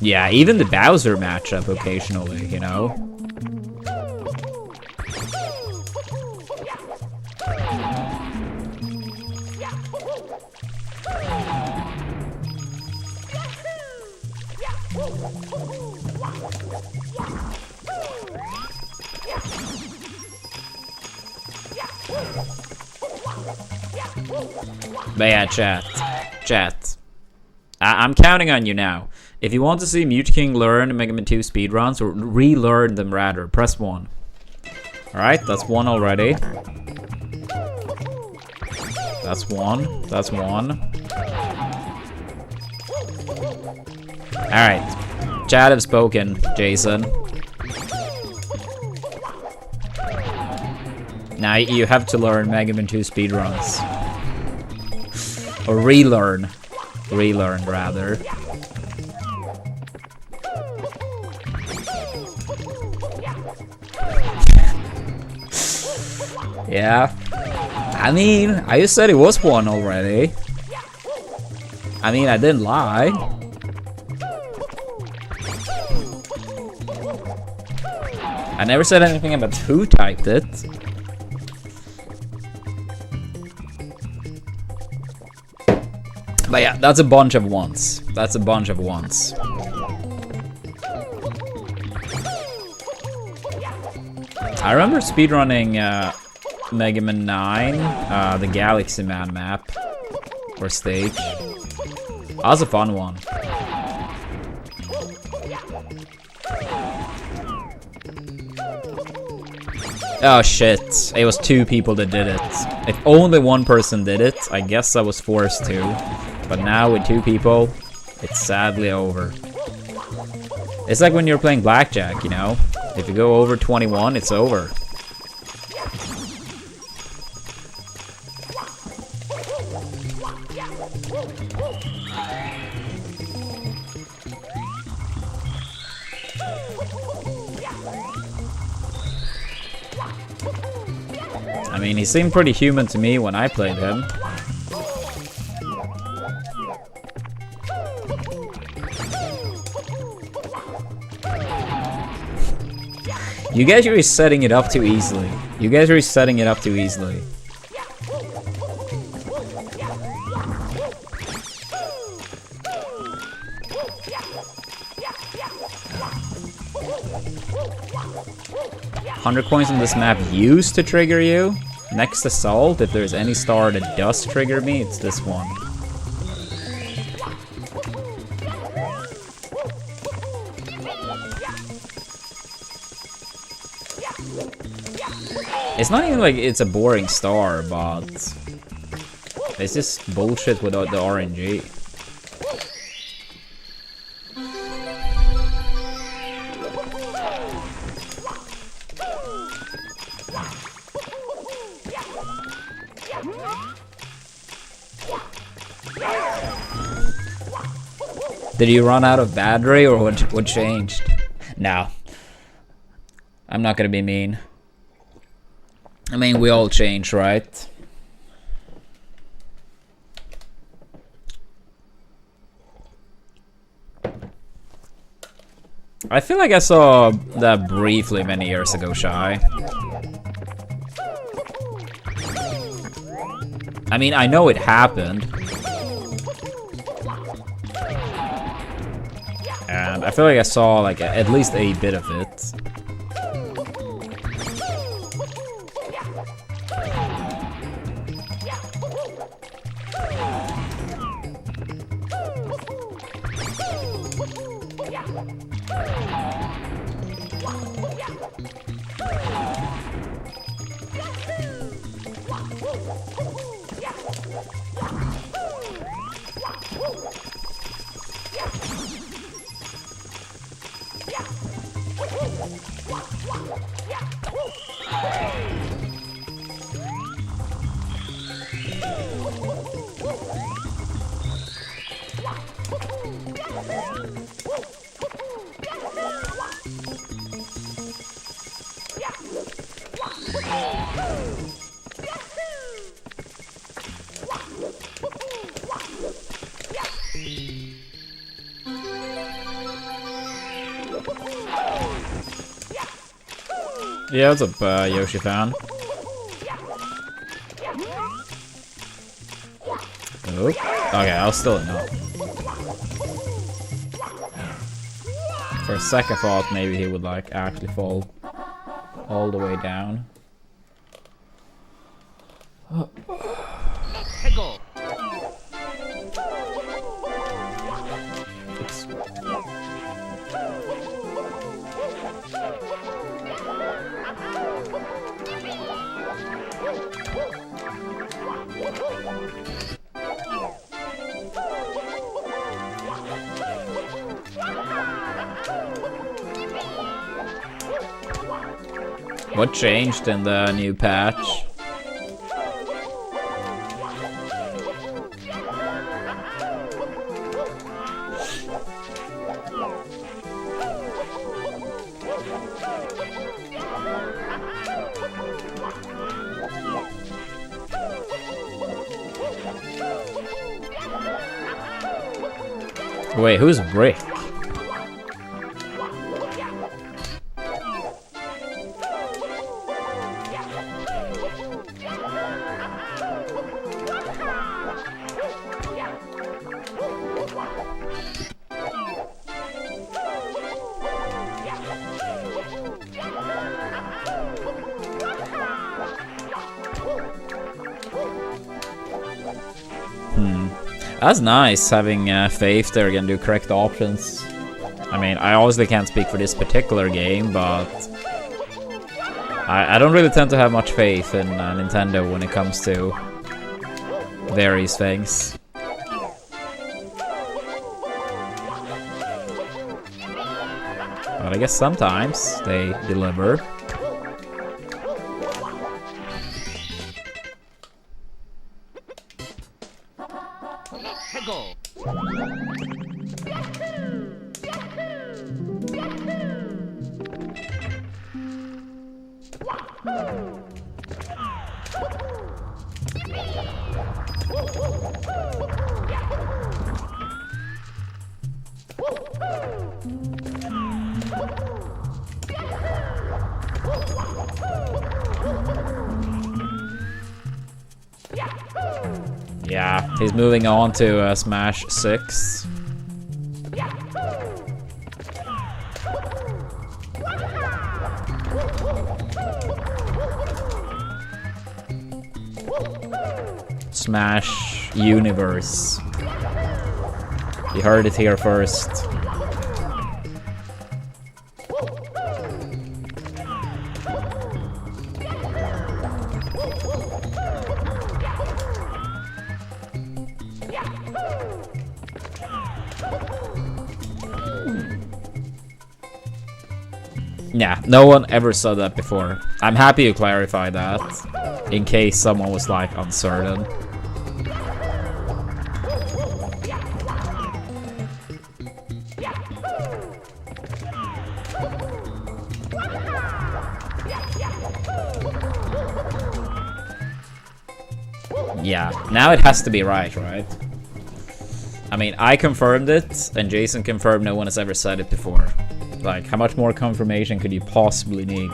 [SPEAKER 1] Yeah, even the Bowser matchup occasionally, you know? But yeah, chat. I'm counting on you now. If you want to see Mute King learn Mega Man 2 speedruns, or relearn them rather, press 1. Alright, that's 1 already. That's 1. That's 1. Alright. Chat have spoken, Jason. Now you have to learn Mega Man 2 speedruns. Or relearn. Relearn, rather. Yeah. I mean, I just said it was 1 already. I mean, I didn't lie. I never said anything about who typed it. But yeah, that's a bunch of ones. That's a bunch of ones. I remember speedrunning Mega Man 9, the Galaxy Man map or stage. That was a fun one. Oh shit, it was 2 people that did it. If only one person did it, I guess I was forced to. But now with 2 people, it's sadly over. It's like when you're playing blackjack, you know? If you go over 21, it's over. I mean, he seemed pretty human to me when I played him. You guys are setting it up too easily. You guys are setting it up too easily. $100 coins on this map used to trigger you. Next assault, if there's any star that does trigger me, it's this one. It's not even like it's a boring star, but it's just bullshit without the RNG. Did you run out of battery or what changed? No. I'm not gonna be mean. I mean, we all change, right? I feel like I saw that briefly many years ago, Shy. I mean, I know it happened. And I feel like I saw like at least a bit of it. Yeah, what's up, Yoshi fan? Oh, okay, I was still in no. For a sec I thought maybe he would like actually fall all the way down. Oops. What changed in the new patch? Wait, who's Brick? That's nice, having faith they're gonna do correct options. I mean, I obviously can't speak for this particular game, but I don't really tend to have much faith in Nintendo when it comes to various things. But I guess sometimes they deliver.
[SPEAKER 2] Go.
[SPEAKER 1] Yeah, he's moving on to Smash 6. Smash Universe. You heard it here first. Yeah, no one ever said that before. I'm happy you clarified that, in case someone was like uncertain. Yeah, now it has to be right? I mean, I confirmed it, and Jason confirmed no one has ever said it before. Like, how much more confirmation could you possibly need?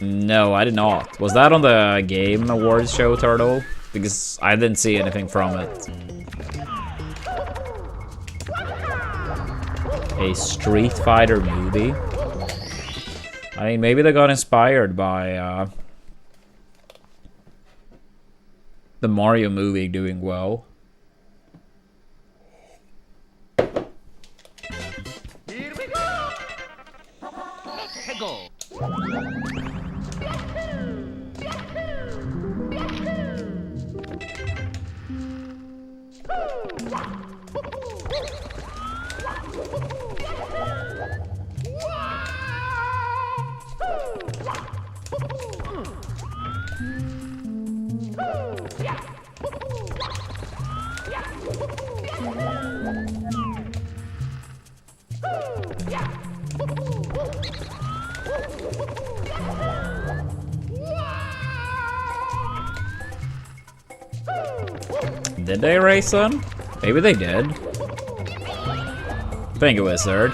[SPEAKER 1] No, I did not. Was that on the Game Awards show, Turtle? Because I didn't see anything from it. A Street Fighter movie? I mean, maybe they got inspired by the Mario movie doing well.
[SPEAKER 2] Here we go. Go.
[SPEAKER 1] Did they race them? Maybe they did. Thank you, Wizard.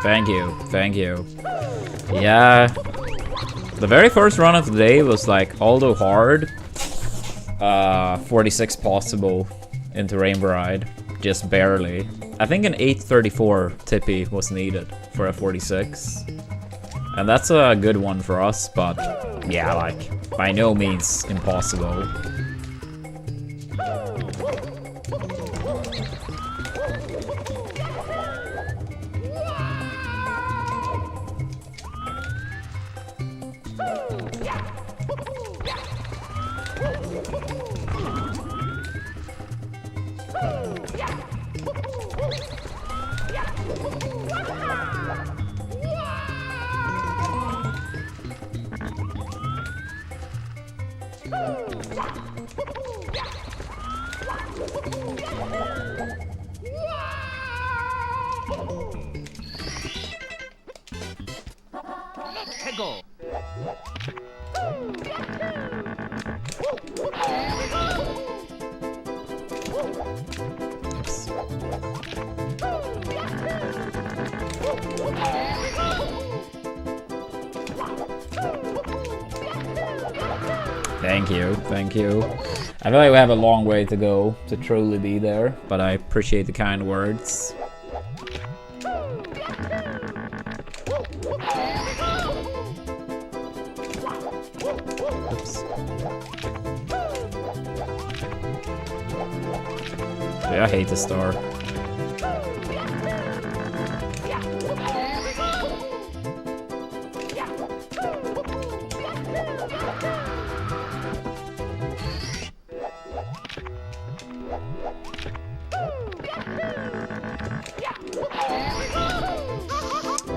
[SPEAKER 1] Thank you, thank you. Yeah. The very first run of the day was like, although hard, 46 possible into Rainbow Ride. Just barely. I think an 834 tippy was needed for a 46. And that's a good one for us, but yeah, like, by no means impossible.
[SPEAKER 2] Go.
[SPEAKER 1] Thank you, thank you. I feel like we have a long way to go to truly be there, but I appreciate the kind words. Oops. Yeah, I hate the star.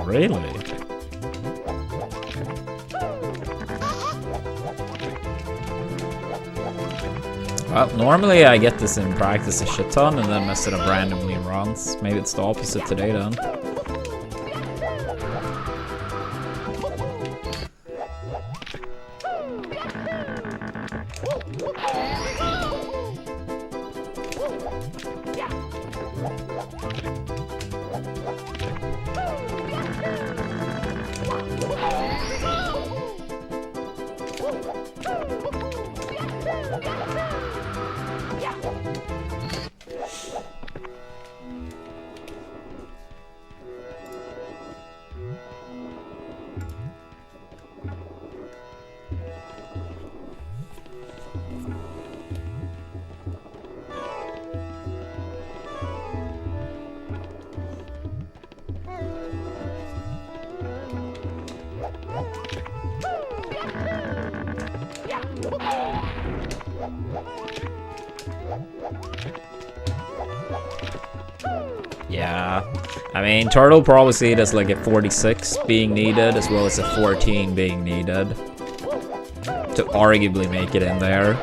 [SPEAKER 1] Really? Well, normally I get this in practice a shit ton and then mess it up randomly in runs. Maybe it's the opposite today then. Yeah, I mean, Turtle probably see it as like a 46 being needed as well as a 14 being needed to arguably make it in there.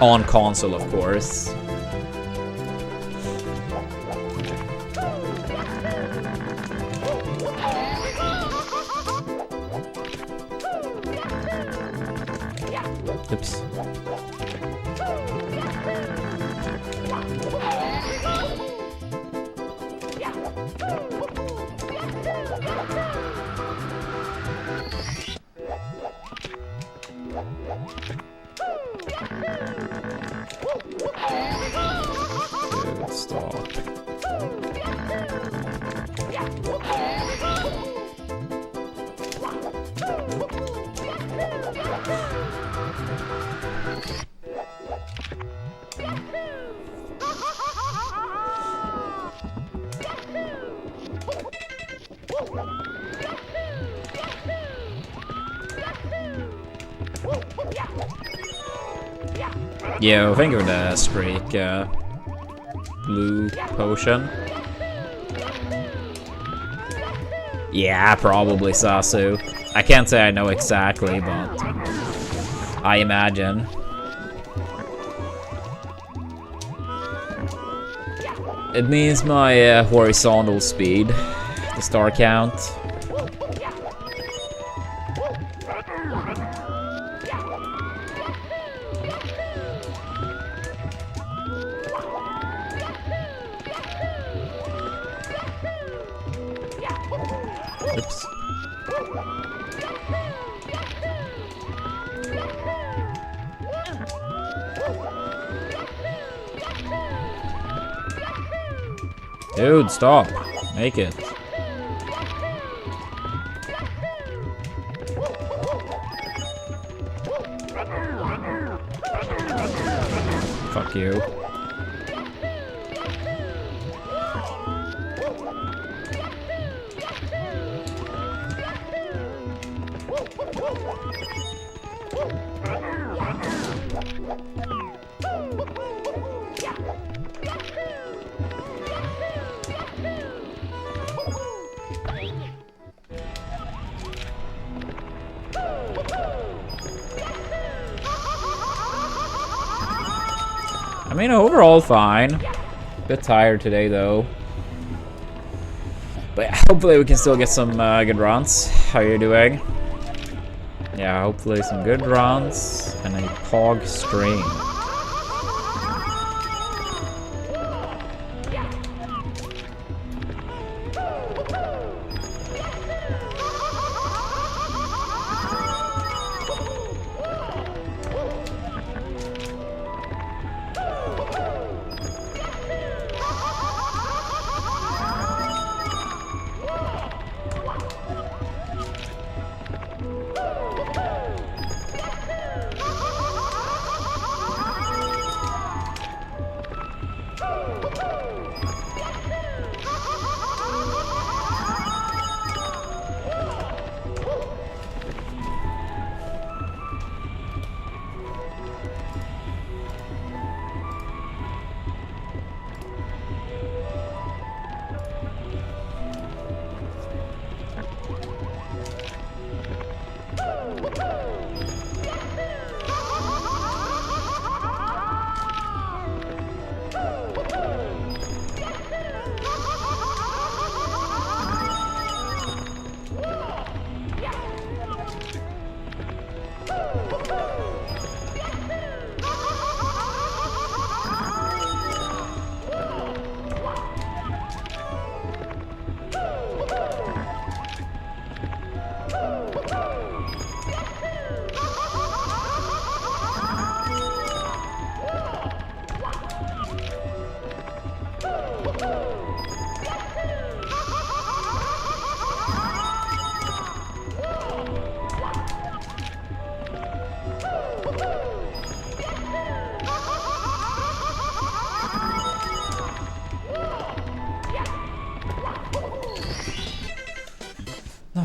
[SPEAKER 1] On console, of course. Oops. Good stop. Yo, thank you for the streak, blue potion. Yeah, probably Sasu. I can't say I know exactly, but I imagine. It means my horizontal speed, the star count. Oops. Dude, stop. Make it. Fuck you. I mean, overall fine. Bit tired today though. But hopefully we can still get some good runs. How are you doing? Yeah, hopefully some good runs and a pog stream.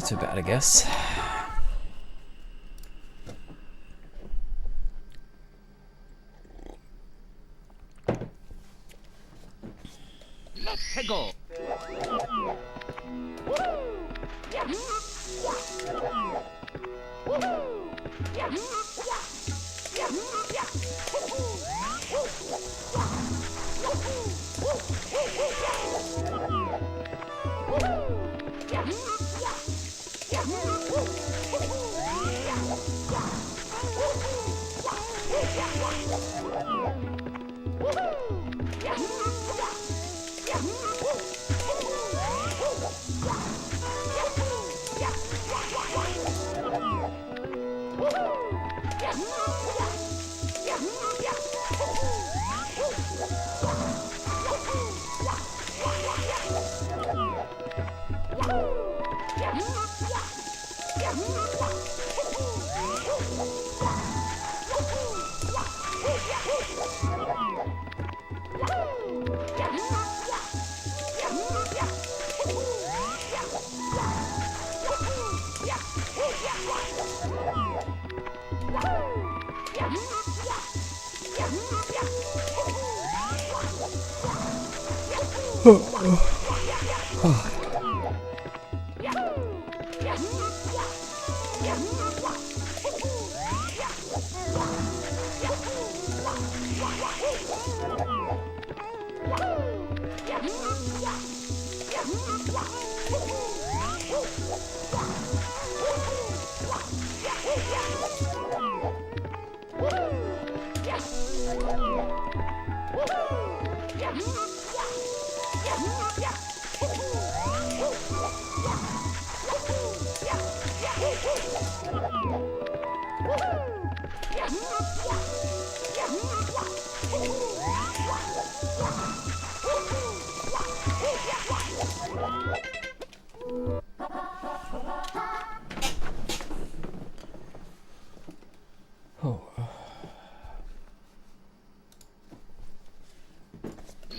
[SPEAKER 1] too bad, I guess.
[SPEAKER 2] Let's go.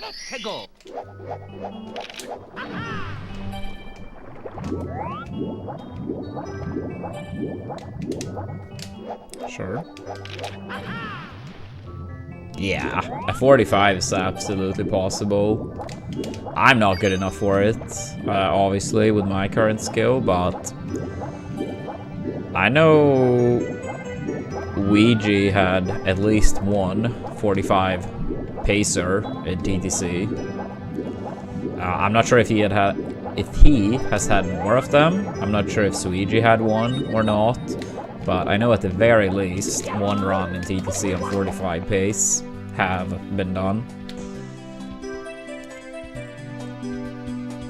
[SPEAKER 2] Let's go.
[SPEAKER 1] Sure. Yeah, a 45 is absolutely possible. I'm not good enough for it, obviously, with my current skill, but I know Ouija had at least one 45 pacer in TTC. I'm not sure if he has had more of them. I'm not sure if Suigi had one or not, but I know at the very least one run in TTC on 45 pace have been done.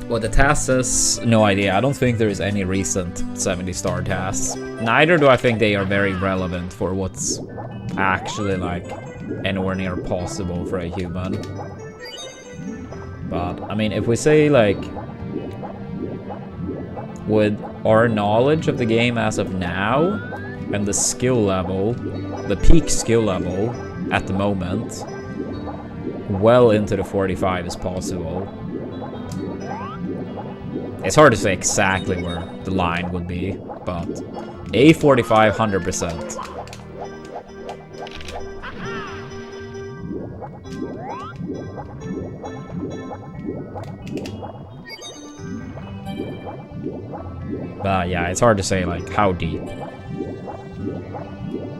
[SPEAKER 1] What the task is, no idea. I don't think there is any recent 70-star tasks. Neither do I think they are very relevant for what's actually like anywhere near possible for a human. But I mean, if we say like, with our knowledge of the game as of now and the skill level, the peak skill level at the moment, well into the 45 is possible. It's hard to say exactly where the line would be, but a 45 100%. But yeah, it's hard to say like how deep.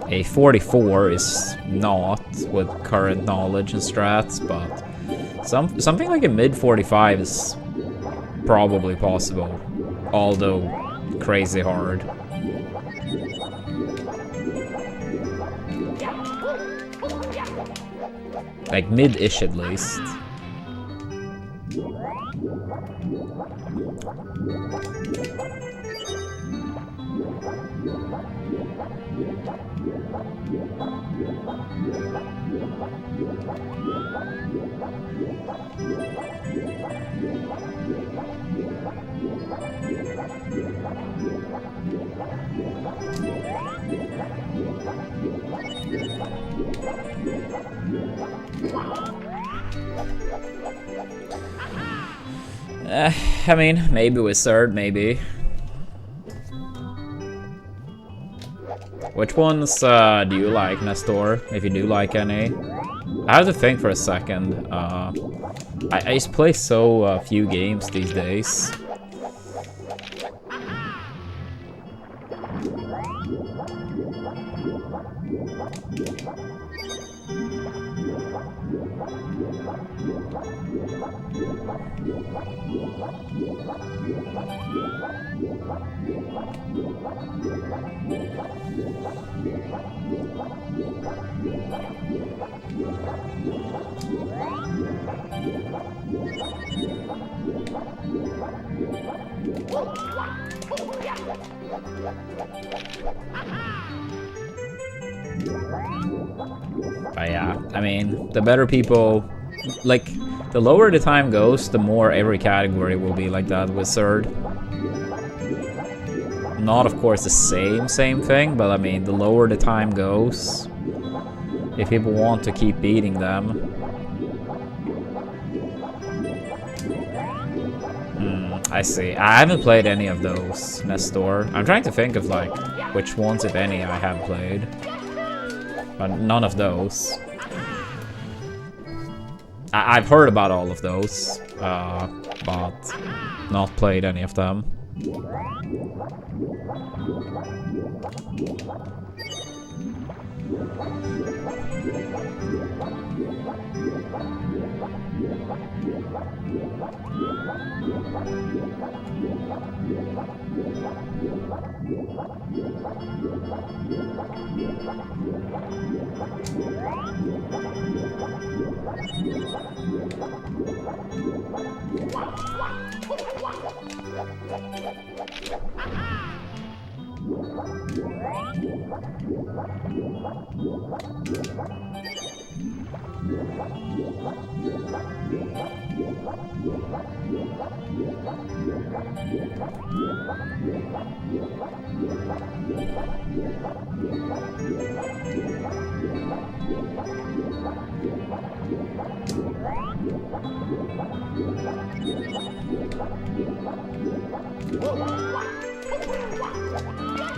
[SPEAKER 1] A 44 is not with current knowledge and strats, but something like a mid 45 is probably possible, although crazy hard. Like mid-ish at least. I mean, maybe with third, maybe. Which ones do you like, Nestor? If you do like any? I have to think for a second. I just play so few games these days. But yeah, I mean, the better people, like, the lower the time goes, the more every category will be like that wizard. Not, of course, the same thing, but I mean, the lower the time goes, if people want to keep beating them. I see. I haven't played any of those, Nestor. I'm trying to think of, like, which ones, if any, I have played. But none of those. I've heard about all of those, but not played any of them.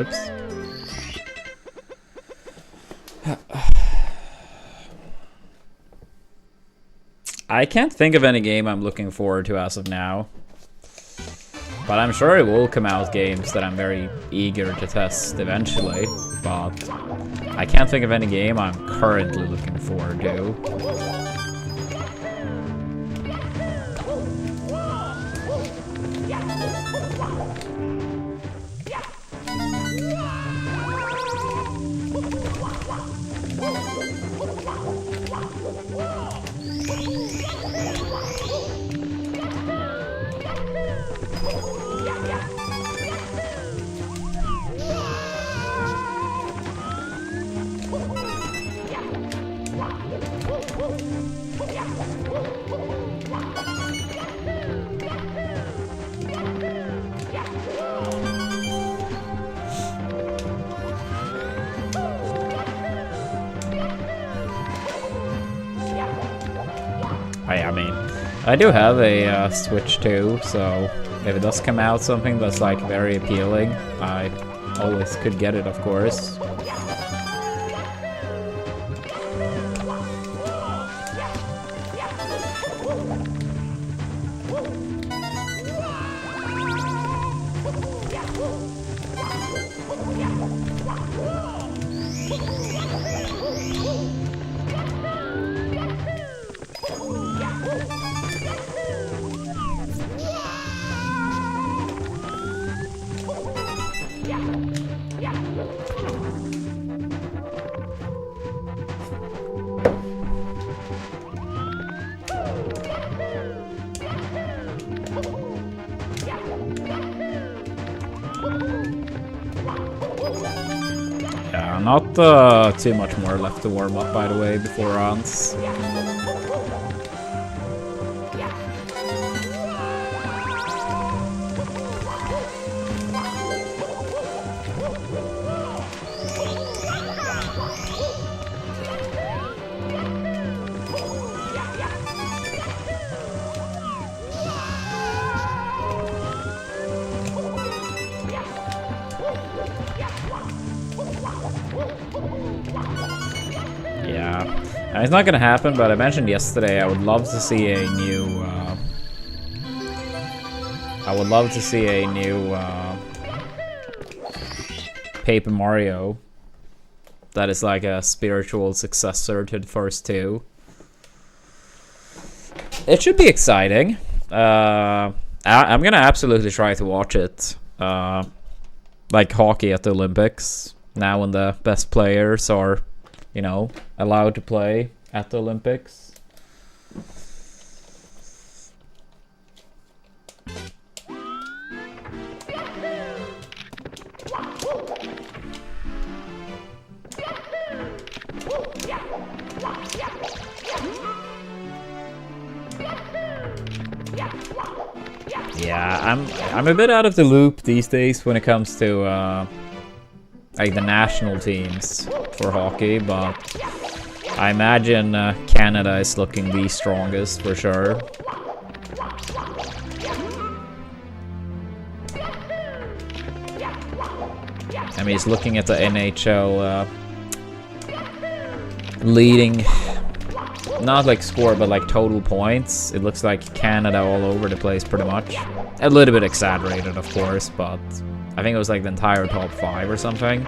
[SPEAKER 1] Oops. I can't think of any game I'm looking forward to as of now. But I'm sure it will come out games that I'm very eager to test eventually. But I can't think of any game I'm currently looking forward to. I mean, I do have a Switch too, so if it does come out something that's like very appealing, I always could get it, of course. Not too much more left to warm up, by the way, before rounds. Now, it's not gonna happen, but I mentioned yesterday I would love to see a new. I would love to see a new Paper Mario that is like a spiritual successor to the first two. It should be exciting. I'm gonna absolutely try to watch it. Like hockey at the Olympics. Now when the best players are, you know, allowed to play at the Olympics. Yeah, I'm a bit out of the loop these days when it comes to like the national teams for hockey, but I imagine Canada is looking the strongest for sure. I mean, it's looking at the NHL leading, not like score, but like total points. It looks like Canada all over the place pretty much. A little bit exaggerated, of course, but I think it was like the entire top 5 or something.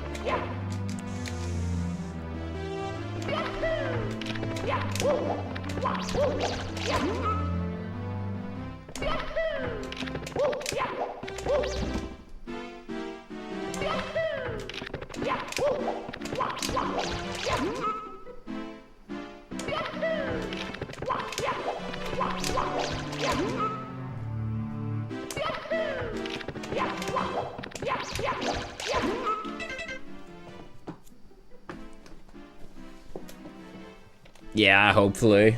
[SPEAKER 1] Yeah, hopefully.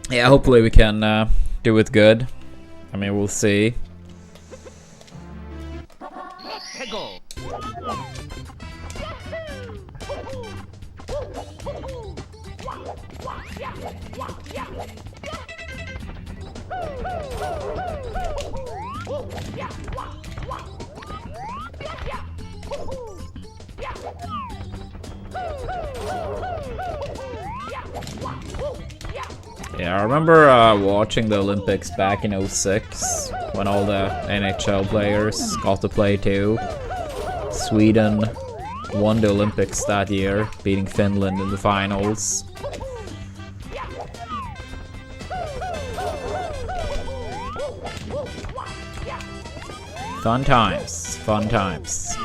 [SPEAKER 1] Yeah, hopefully we can do it good. I mean, we'll see.
[SPEAKER 2] Go.
[SPEAKER 1] Yeah, I remember watching the Olympics back in 06 when all the NHL players got to play too. Sweden won the Olympics that year, beating Finland in the finals. Fun times, fun times.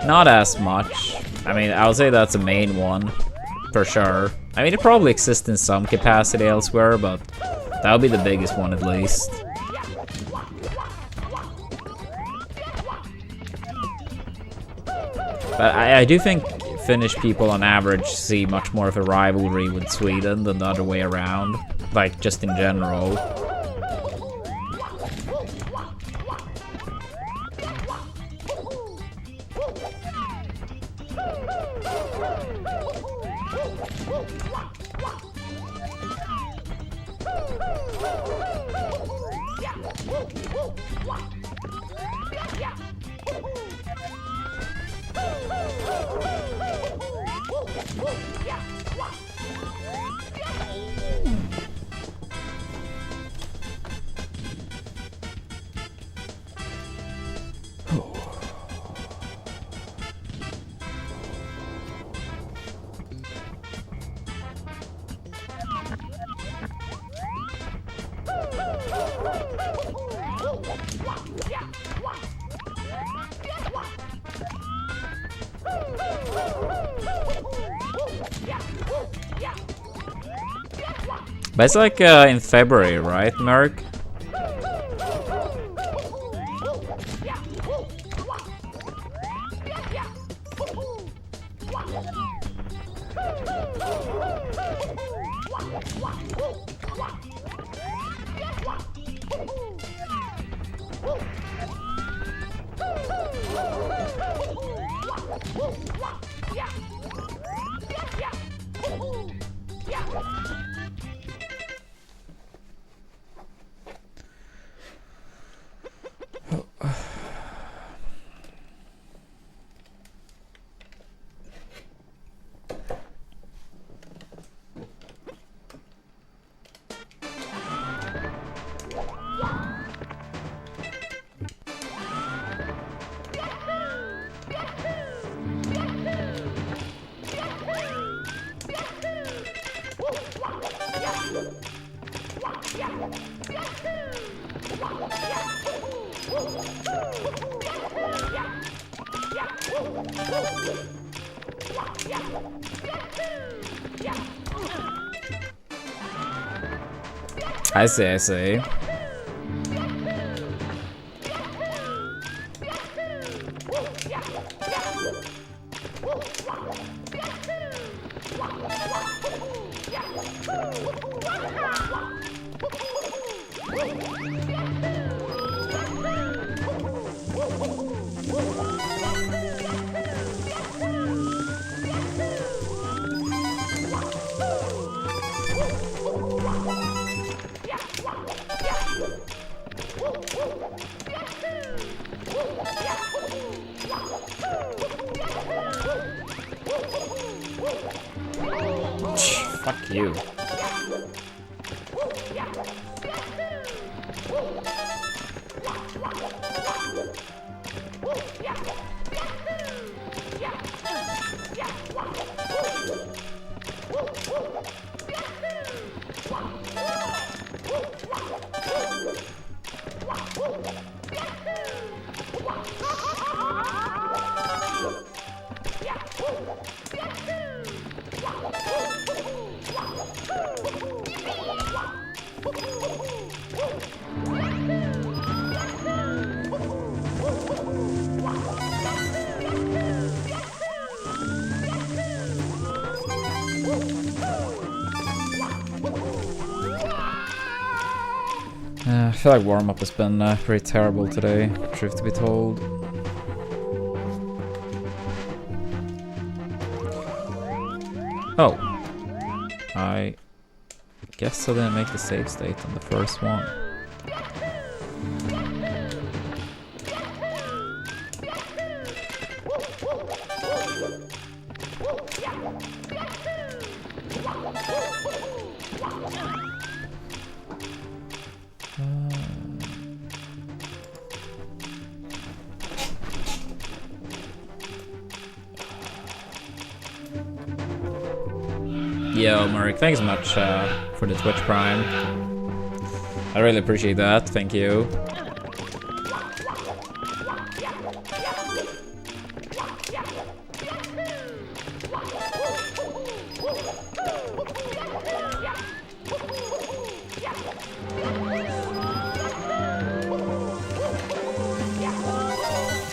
[SPEAKER 1] Not as much. I mean, I would say that's the main one, for sure. I mean, it probably exists in some capacity elsewhere, but that would be the biggest one at least. But I do think Finnish people on average see much more of a rivalry with Sweden than the other way around. Like, just in general. But it's like in February, right, Merc? I see, I see. Fuck you. I feel like warm-up has been pretty terrible today, truth to be told. Oh. I guess I didn't make the save state on the first one. Yo, Marek, thanks so much for the Twitch Prime. I really appreciate that, thank you.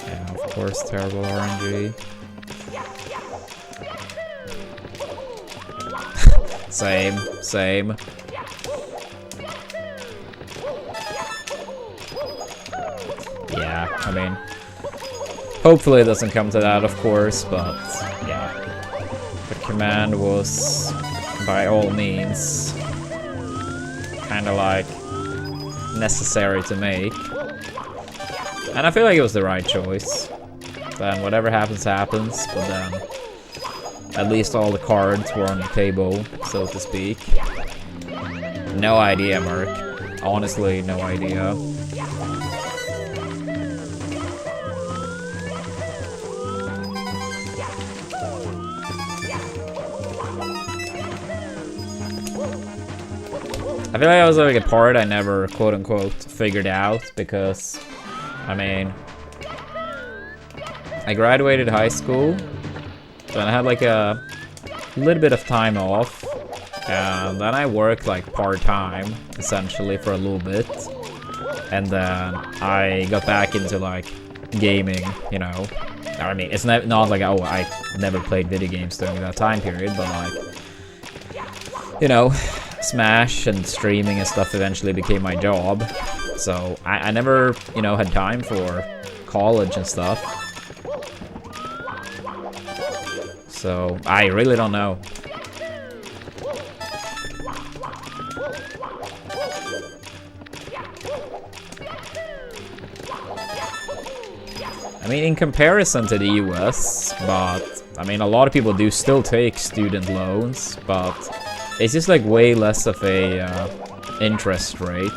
[SPEAKER 1] Yeah, of course, terrible RNG. Same, same. Yeah, I mean, hopefully it doesn't come to that, of course, but yeah. The command was, by all means, kind of like necessary to make. And I feel like it was the right choice. Then whatever happens, happens, but then at least all the cards were on the table, so to speak. No idea, Merc. Honestly, no idea. I feel like that was like a part I never quote-unquote figured out, because, I mean, I graduated high school, and I had like a little bit of time off, And then I worked like part-time, essentially, for a little bit. And then I got back into like gaming, you know. I mean, it's not like, oh, I never played video games during that time period, but like, you know, Smash and streaming and stuff eventually became my job. So I never, you know, had time for college and stuff. So I really don't know. I mean, in comparison to the US, but I mean, a lot of people do still take student loans, but it's just like way less of a interest rate.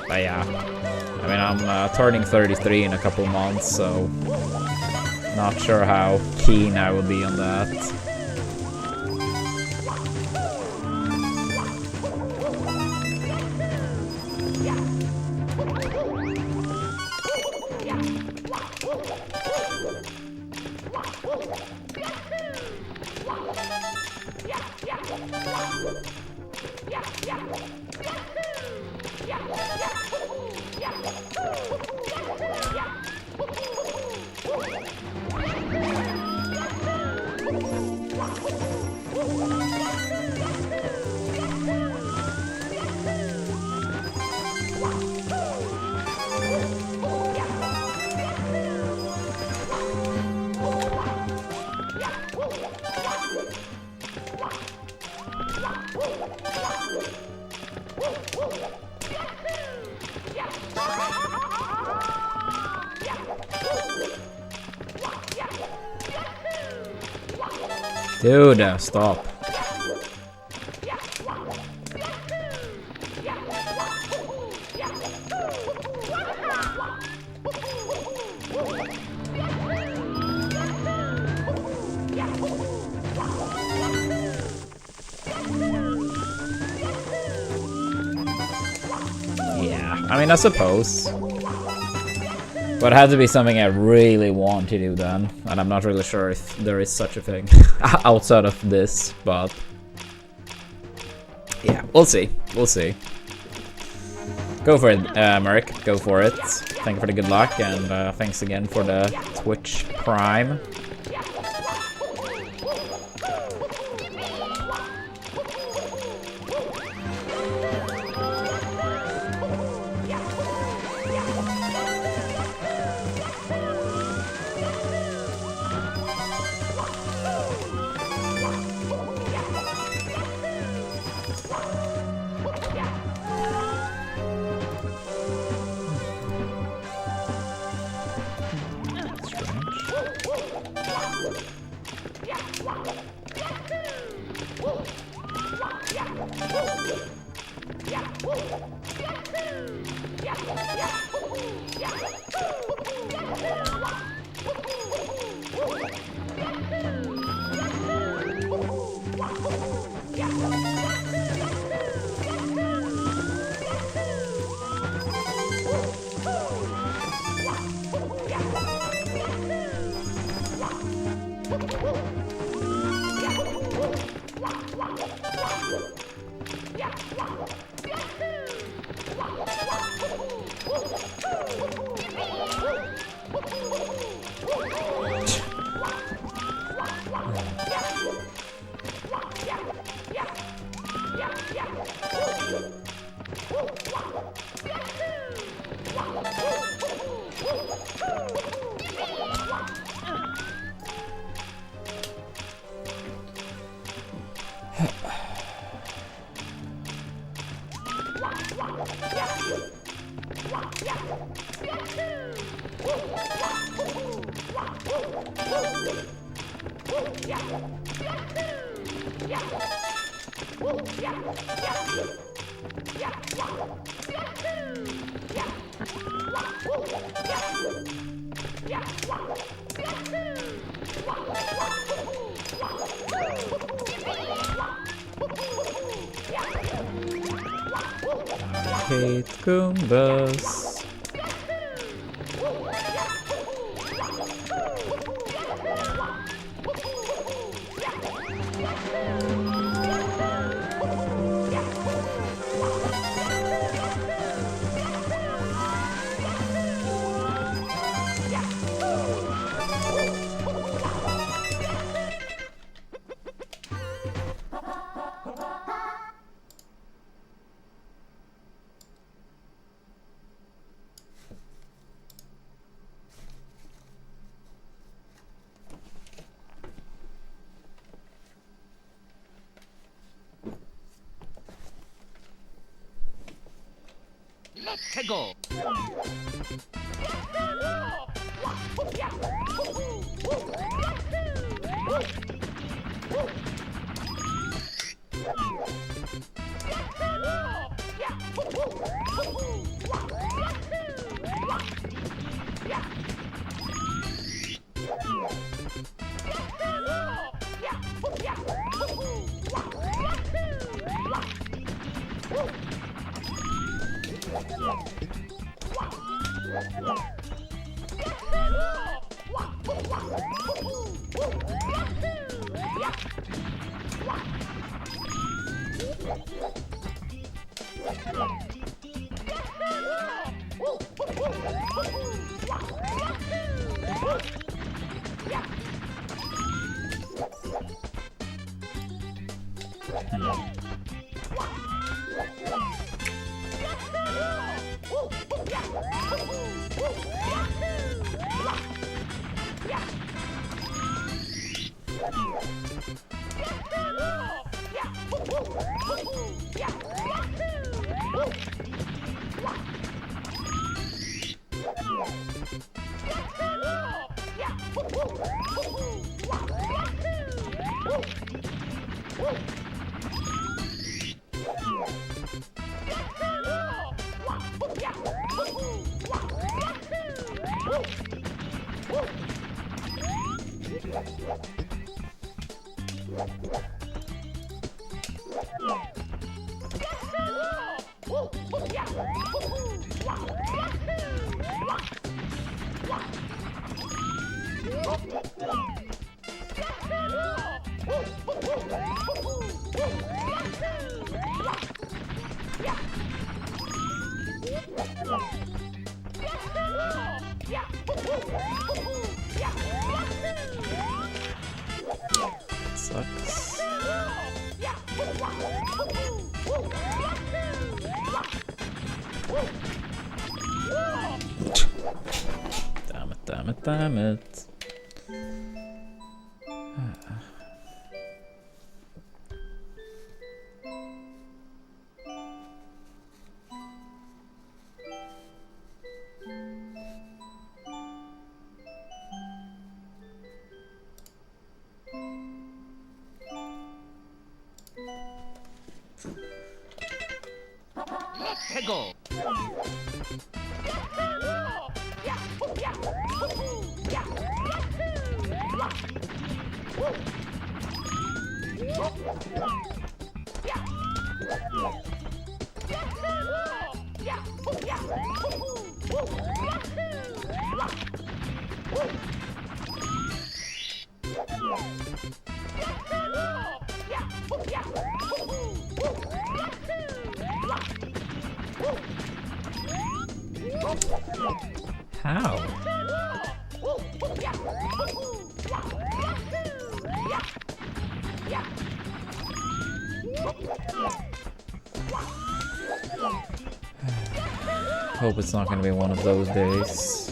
[SPEAKER 1] But yeah, I mean, I'm turning 33 in a couple months, so not sure how keen I will be on that. Dude, stop. Yeah, I mean, I suppose. But it had to be something I really want to do then, and I'm not really sure if there is such a thing outside of this, but yeah, we'll see. We'll see. Go for it, Merrick. Go for it. Thank you for the good luck, and thanks again for the Twitch Prime. I hate Goombas.
[SPEAKER 2] 해고.
[SPEAKER 1] Sucks. Damn it, damn it, damn it.
[SPEAKER 2] 해고.
[SPEAKER 1] How? Hope it's not gonna be one of those days.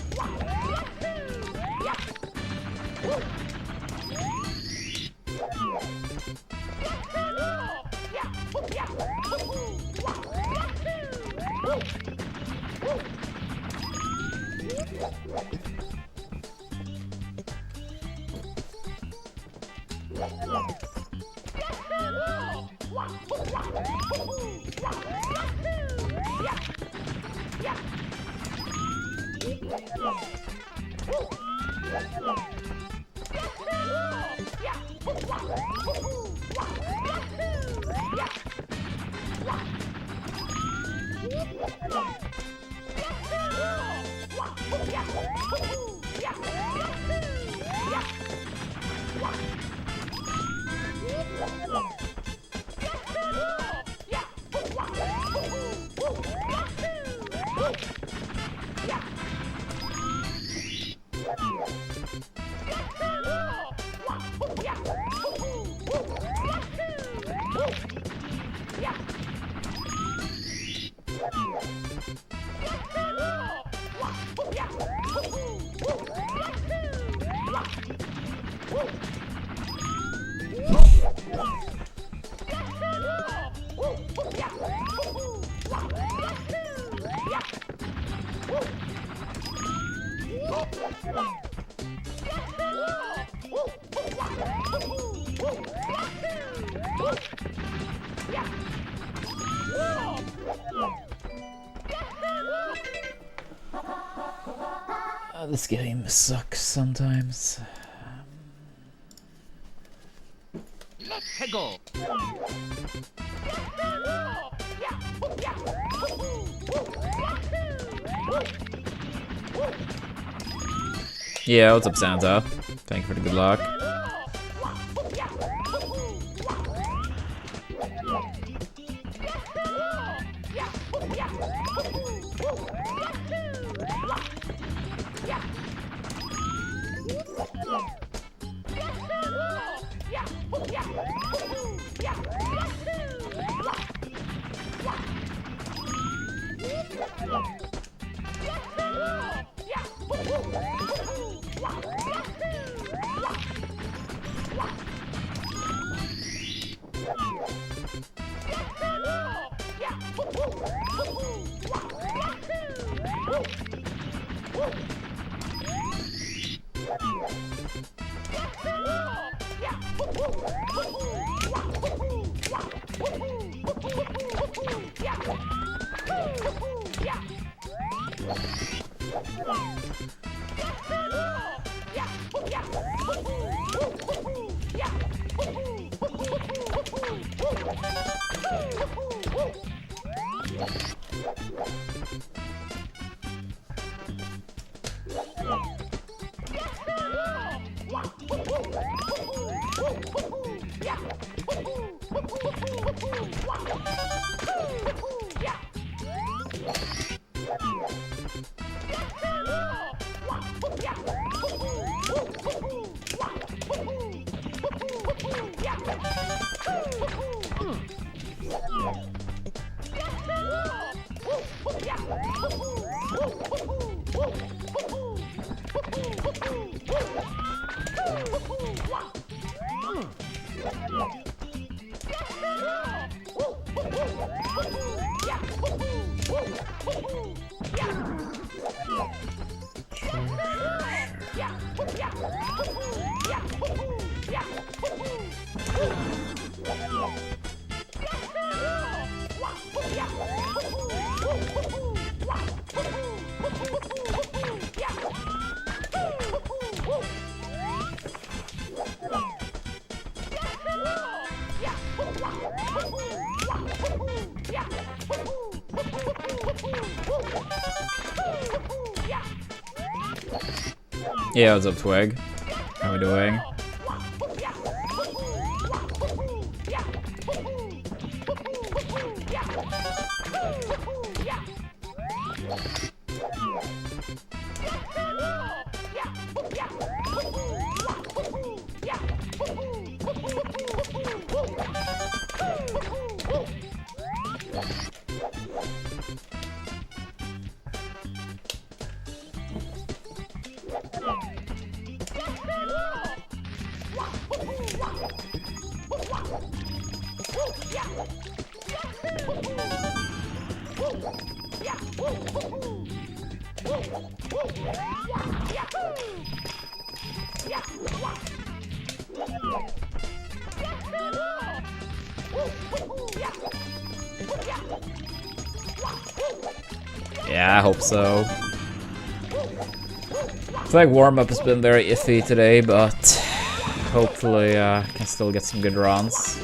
[SPEAKER 1] This game sucks sometimes.
[SPEAKER 2] Let's go.
[SPEAKER 1] Yeah, what's up, Santa? Thank you for the good luck. Yeah, what's up, Twig? How we doing? Yeah, I hope so. I feel like warm-up has been very iffy today, but hopefully I can still get some good runs.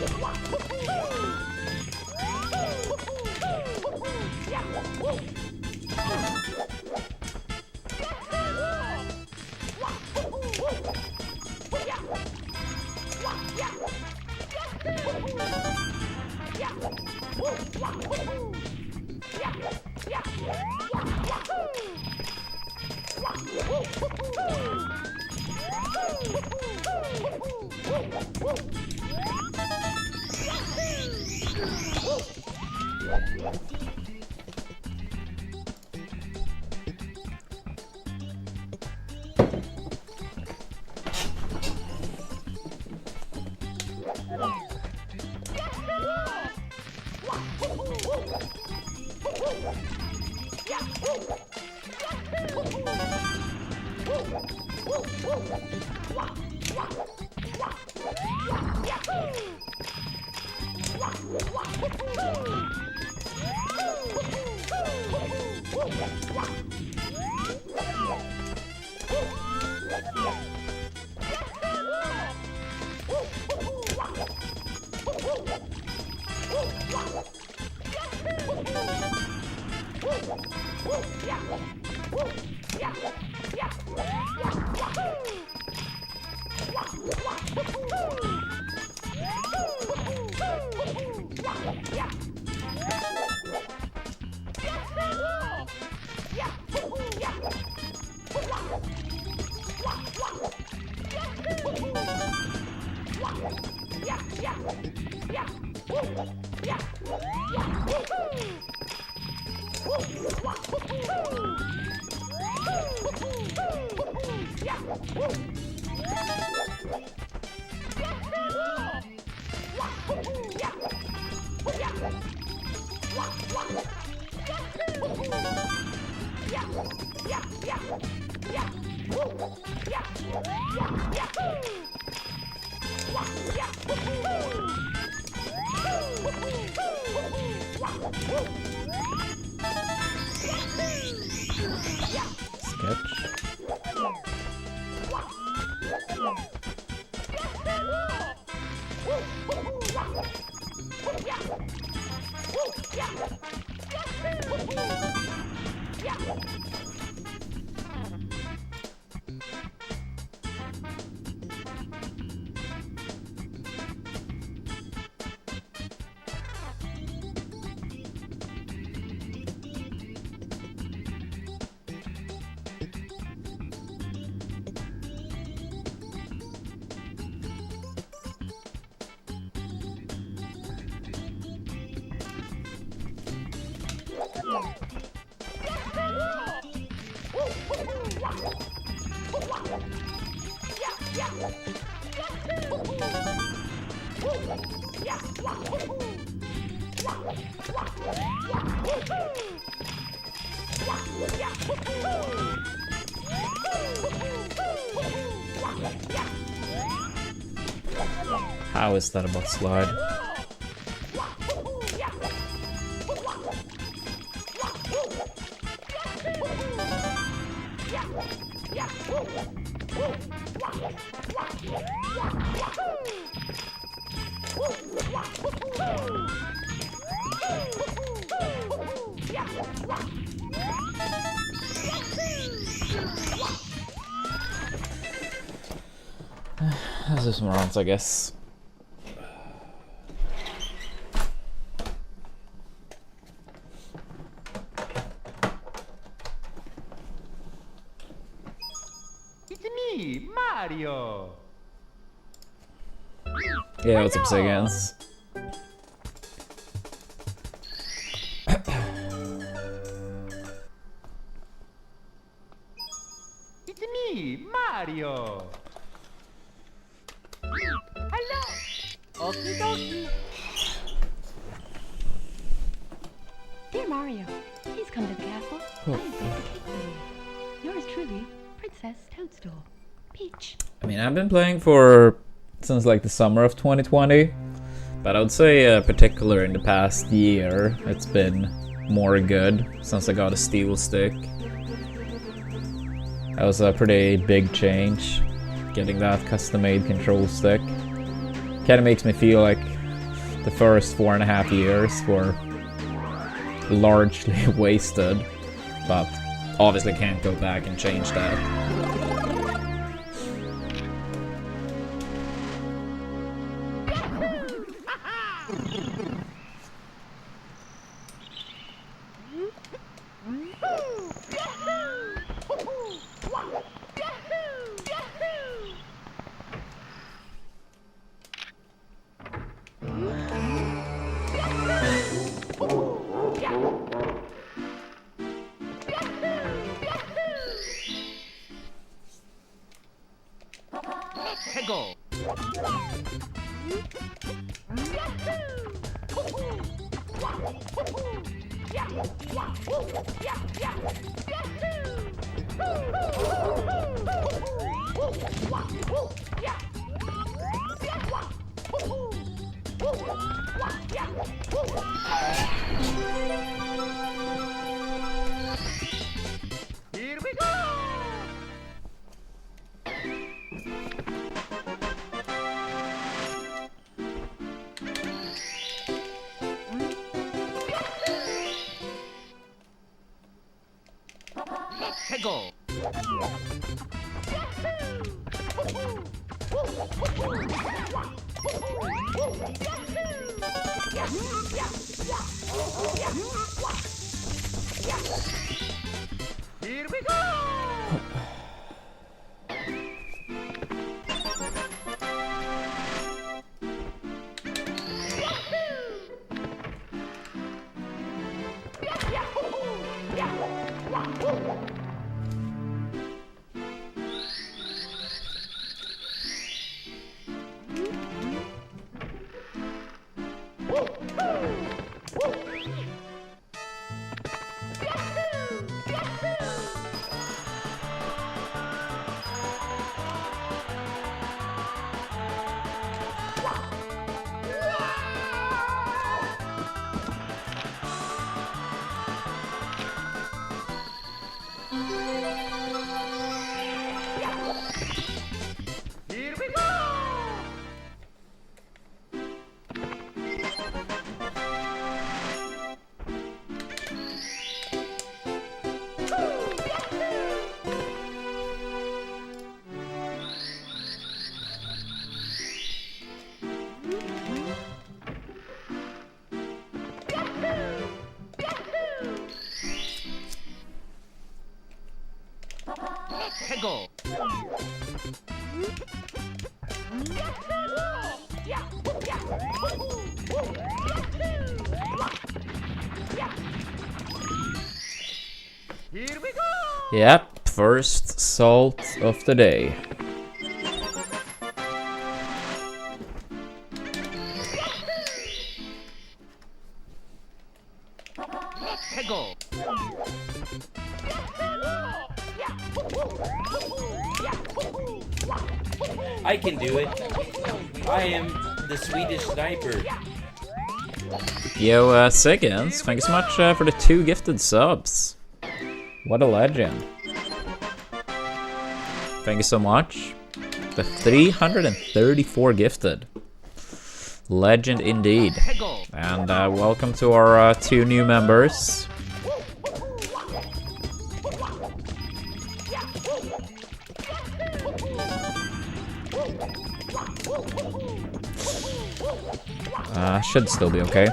[SPEAKER 1] Sketch. How is that about slide? This is some rounds, I guess.
[SPEAKER 2] It's me, Mario.
[SPEAKER 1] Yeah, what's up, Sigans?
[SPEAKER 2] It's me, Mario. Hello. Okie dokie.
[SPEAKER 3] Dear Mario, please come to the castle. I have baked a cake for you. Yours truly, Princess Toadstool. Peach.
[SPEAKER 1] I mean, I've been playing for since like the summer of 2020, but I would say particular in the past year, it's been more good since I got a steel stick. That was a pretty big change, getting that custom-made control stick. Kinda makes me feel like the first 4.5 years were largely wasted, but obviously can't go back and change that.
[SPEAKER 2] Go. Here we go. Go. Here we go! Here we go! Go! Here we go!
[SPEAKER 1] Yep, first salt of the day.
[SPEAKER 2] Go!
[SPEAKER 4] I can do it. I am the Swedish sniper.
[SPEAKER 1] Yo, Seconds, thank you so much for the 2 gifted subs. What a legend. Thank you so much. The 334 gifted. Legend indeed. And welcome to our 2 new members. Should still be okay.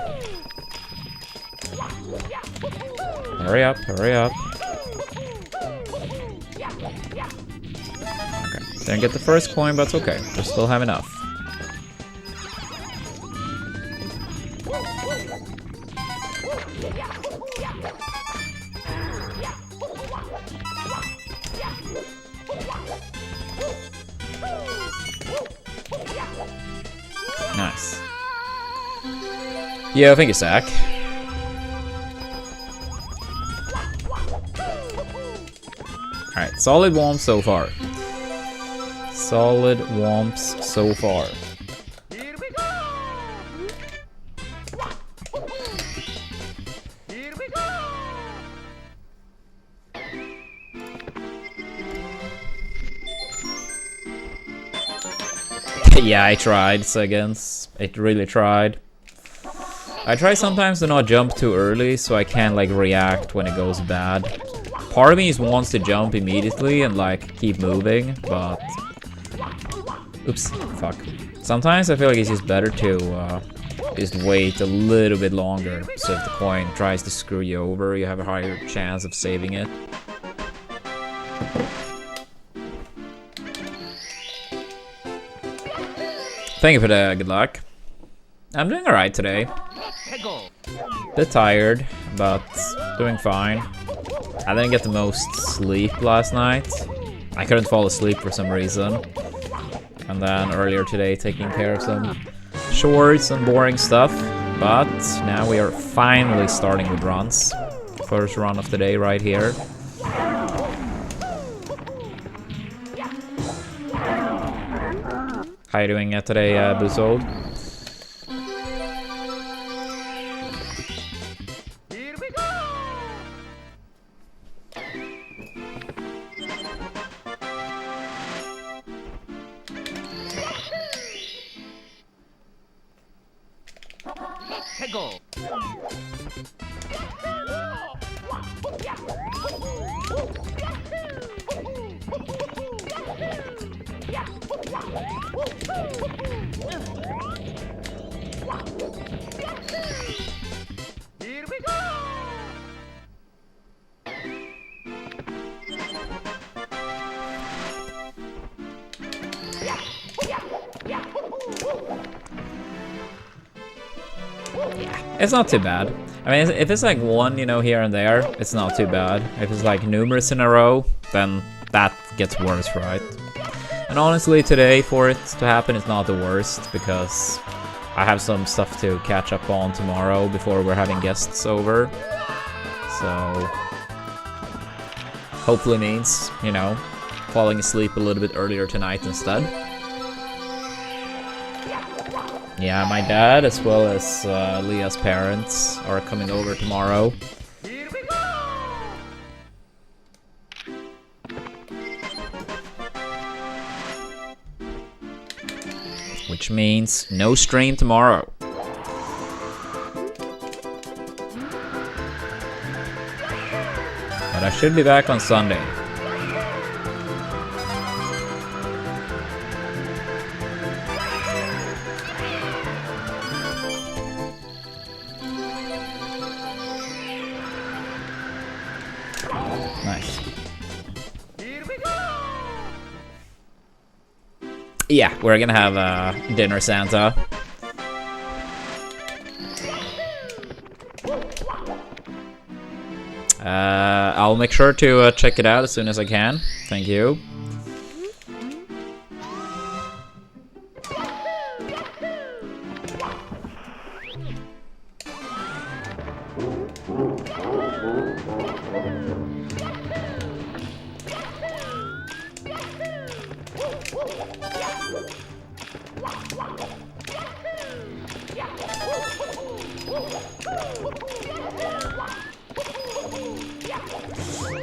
[SPEAKER 1] Hurry up, hurry up. Okay, didn't get the first coin, but it's okay. We still have enough. Nice. Yeah, thank you, Zach. Alright, solid womps so far. Solid womps so far.
[SPEAKER 2] Here we go! Here we go!
[SPEAKER 1] Yeah, I tried, Seconds. It really tried. I try sometimes to not jump too early so I can like react when it goes bad. Part of me just wants to jump immediately and like keep moving, but oops, fuck. Sometimes I feel like it's just better to just wait a little bit longer, so if the coin tries to screw you over, you have a higher chance of saving it. Thank you for the good luck. I'm doing alright today. Bit tired, but doing fine. I didn't get the most sleep last night. I couldn't fall asleep for some reason. And then earlier today taking care of some shorts and boring stuff. But now we are finally starting with runs. First run of the day right here. How you doing today, Buzold?
[SPEAKER 2] Here we go! Go! Here we go!
[SPEAKER 1] It's not too bad. I mean, if it's like one, you know, here and there, it's not too bad. If it's like numerous in a row, then that gets worse, right? And honestly, today, for it to happen, it's not the worst, because I have some stuff to catch up on tomorrow before we're having guests over. So, hopefully means, you know, falling asleep a little bit earlier tonight instead. Yeah, my dad as well as Leah's parents are coming over tomorrow.
[SPEAKER 2] Here we go!
[SPEAKER 1] Which means no stream tomorrow. But I should be back on Sunday. Nice.
[SPEAKER 2] Here we go!
[SPEAKER 1] Yeah, we're gonna have dinner Santa. I'll make sure to check it out as soon as I can. Thank you.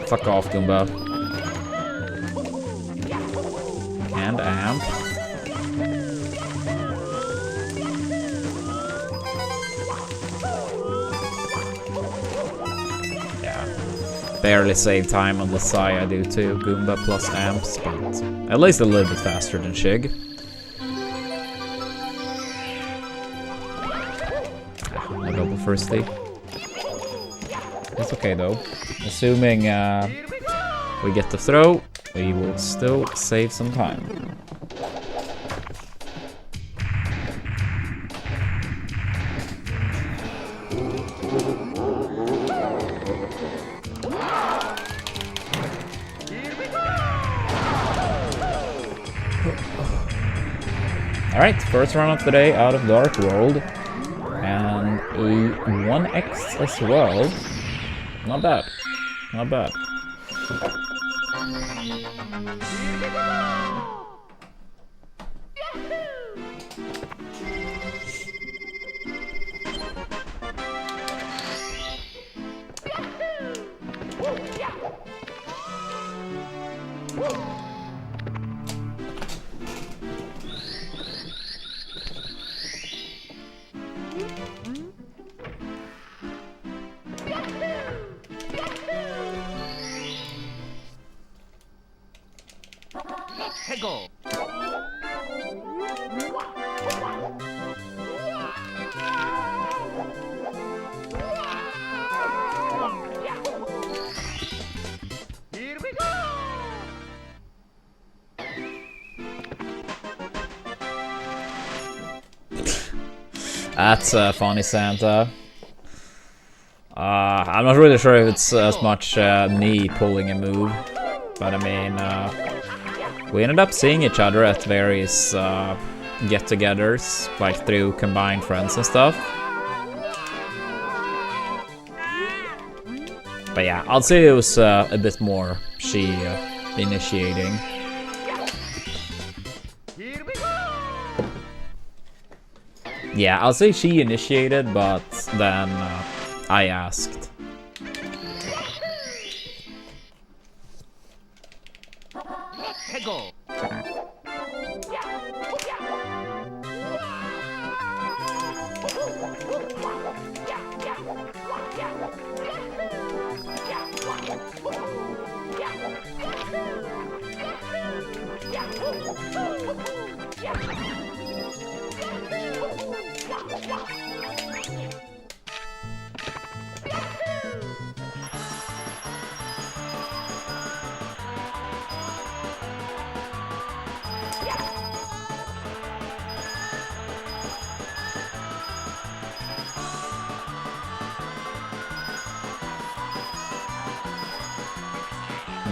[SPEAKER 1] Fuck off, Goomba. And amp. Yeah. Barely save time on Lasaya due to Goomba plus amps, but at least a little bit faster than Shig. A double firsty. It's okay though. Assuming we get the throw, we will still save some time. Alright, first run of the day out of Dark World. And a 1x as well. Not bad. Not bad.
[SPEAKER 2] Go! Here we go!
[SPEAKER 1] That's funny, Santa. I'm not really sure if it's as much me pulling a move, but I mean, we ended up seeing each other at various get-togethers, like through combined friends and stuff. But yeah, I'll say it was a bit more she initiating.
[SPEAKER 2] Here we go!
[SPEAKER 1] Yeah, I'll say she initiated, but then I asked.
[SPEAKER 2] Go!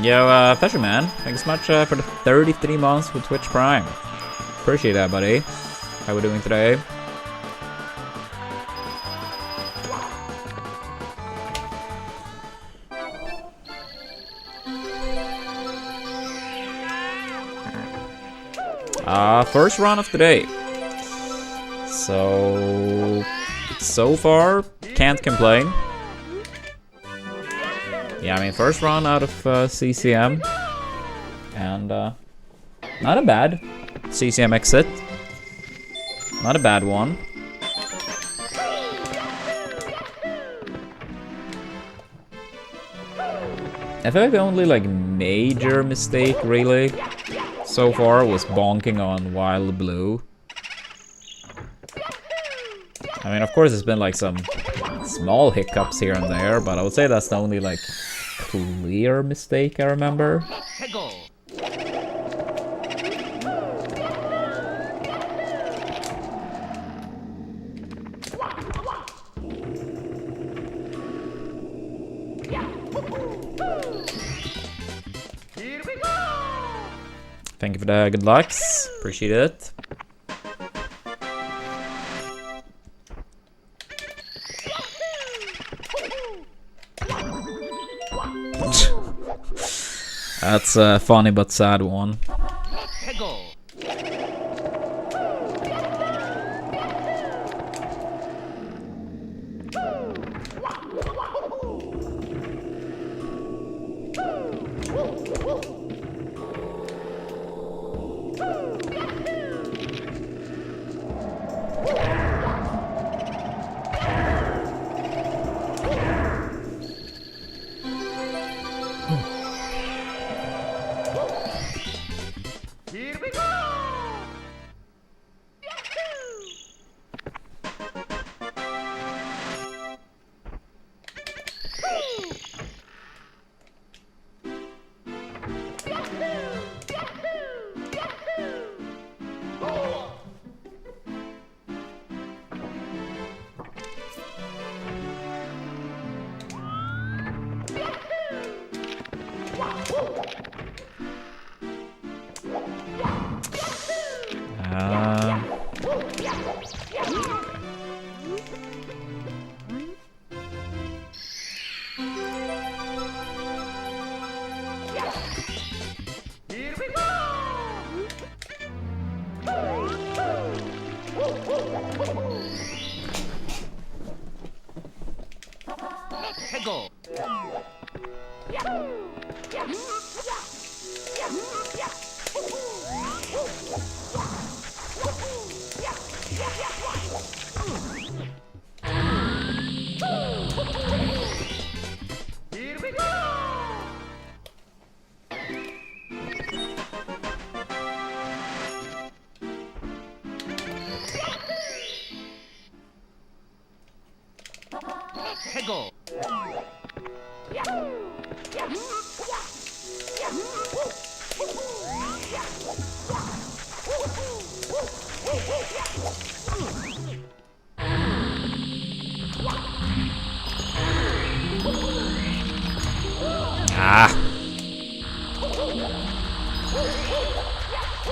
[SPEAKER 1] Yo, Fisherman, thanks so much for the 33 months with Twitch Prime. Appreciate that, buddy. How we doing today? First run of the day. So far, can't complain. Yeah, I mean, first run out of CCM. And, not a bad CCM exit. Not a bad one. I feel like the only, like, major mistake, really, so far was bonking on Wild Blue. I mean, of course, there's been, like, some small hiccups here and there, but I would say that's the only, like, clear mistake I remember. Thank you for the good lucks. Appreciate it. That's a funny but sad one.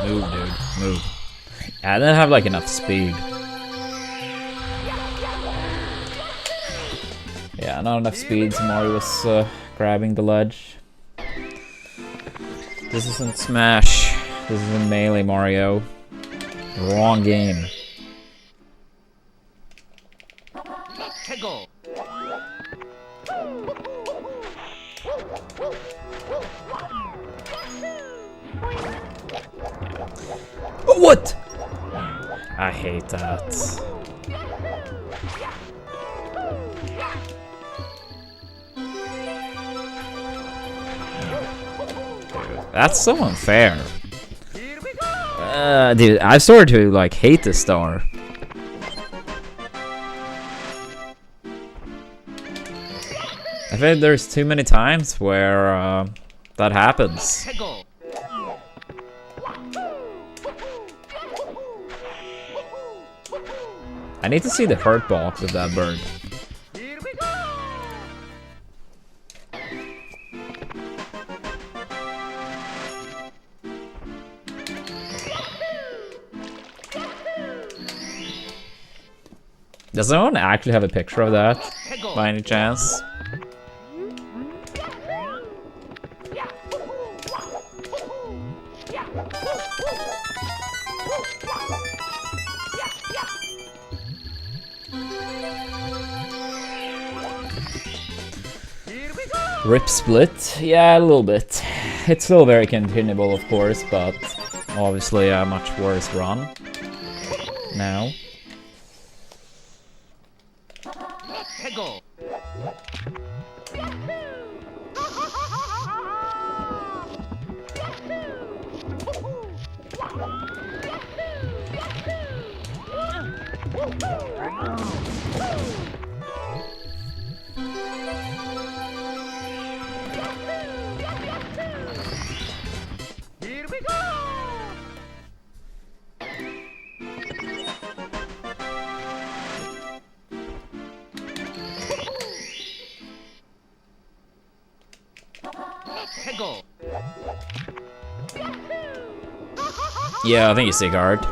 [SPEAKER 1] Move, dude. Move. I didn't have, like, enough speed. Yeah, not enough speed, so Mario was grabbing the ledge. This isn't Smash. This isn't Melee Mario. Wrong game. What? I hate that. Dude, that's so unfair. Dude, I started to like hate this star. I think there's too many times where that happens. I need to see the hurt box of that bird. Does anyone actually have a picture of that, by any chance? Rip split? Yeah, a little bit. It's still very continuable, of course, but obviously a much worse run now.
[SPEAKER 2] Go. Here we go. Go.
[SPEAKER 1] Yeah, I think it's Sigurd.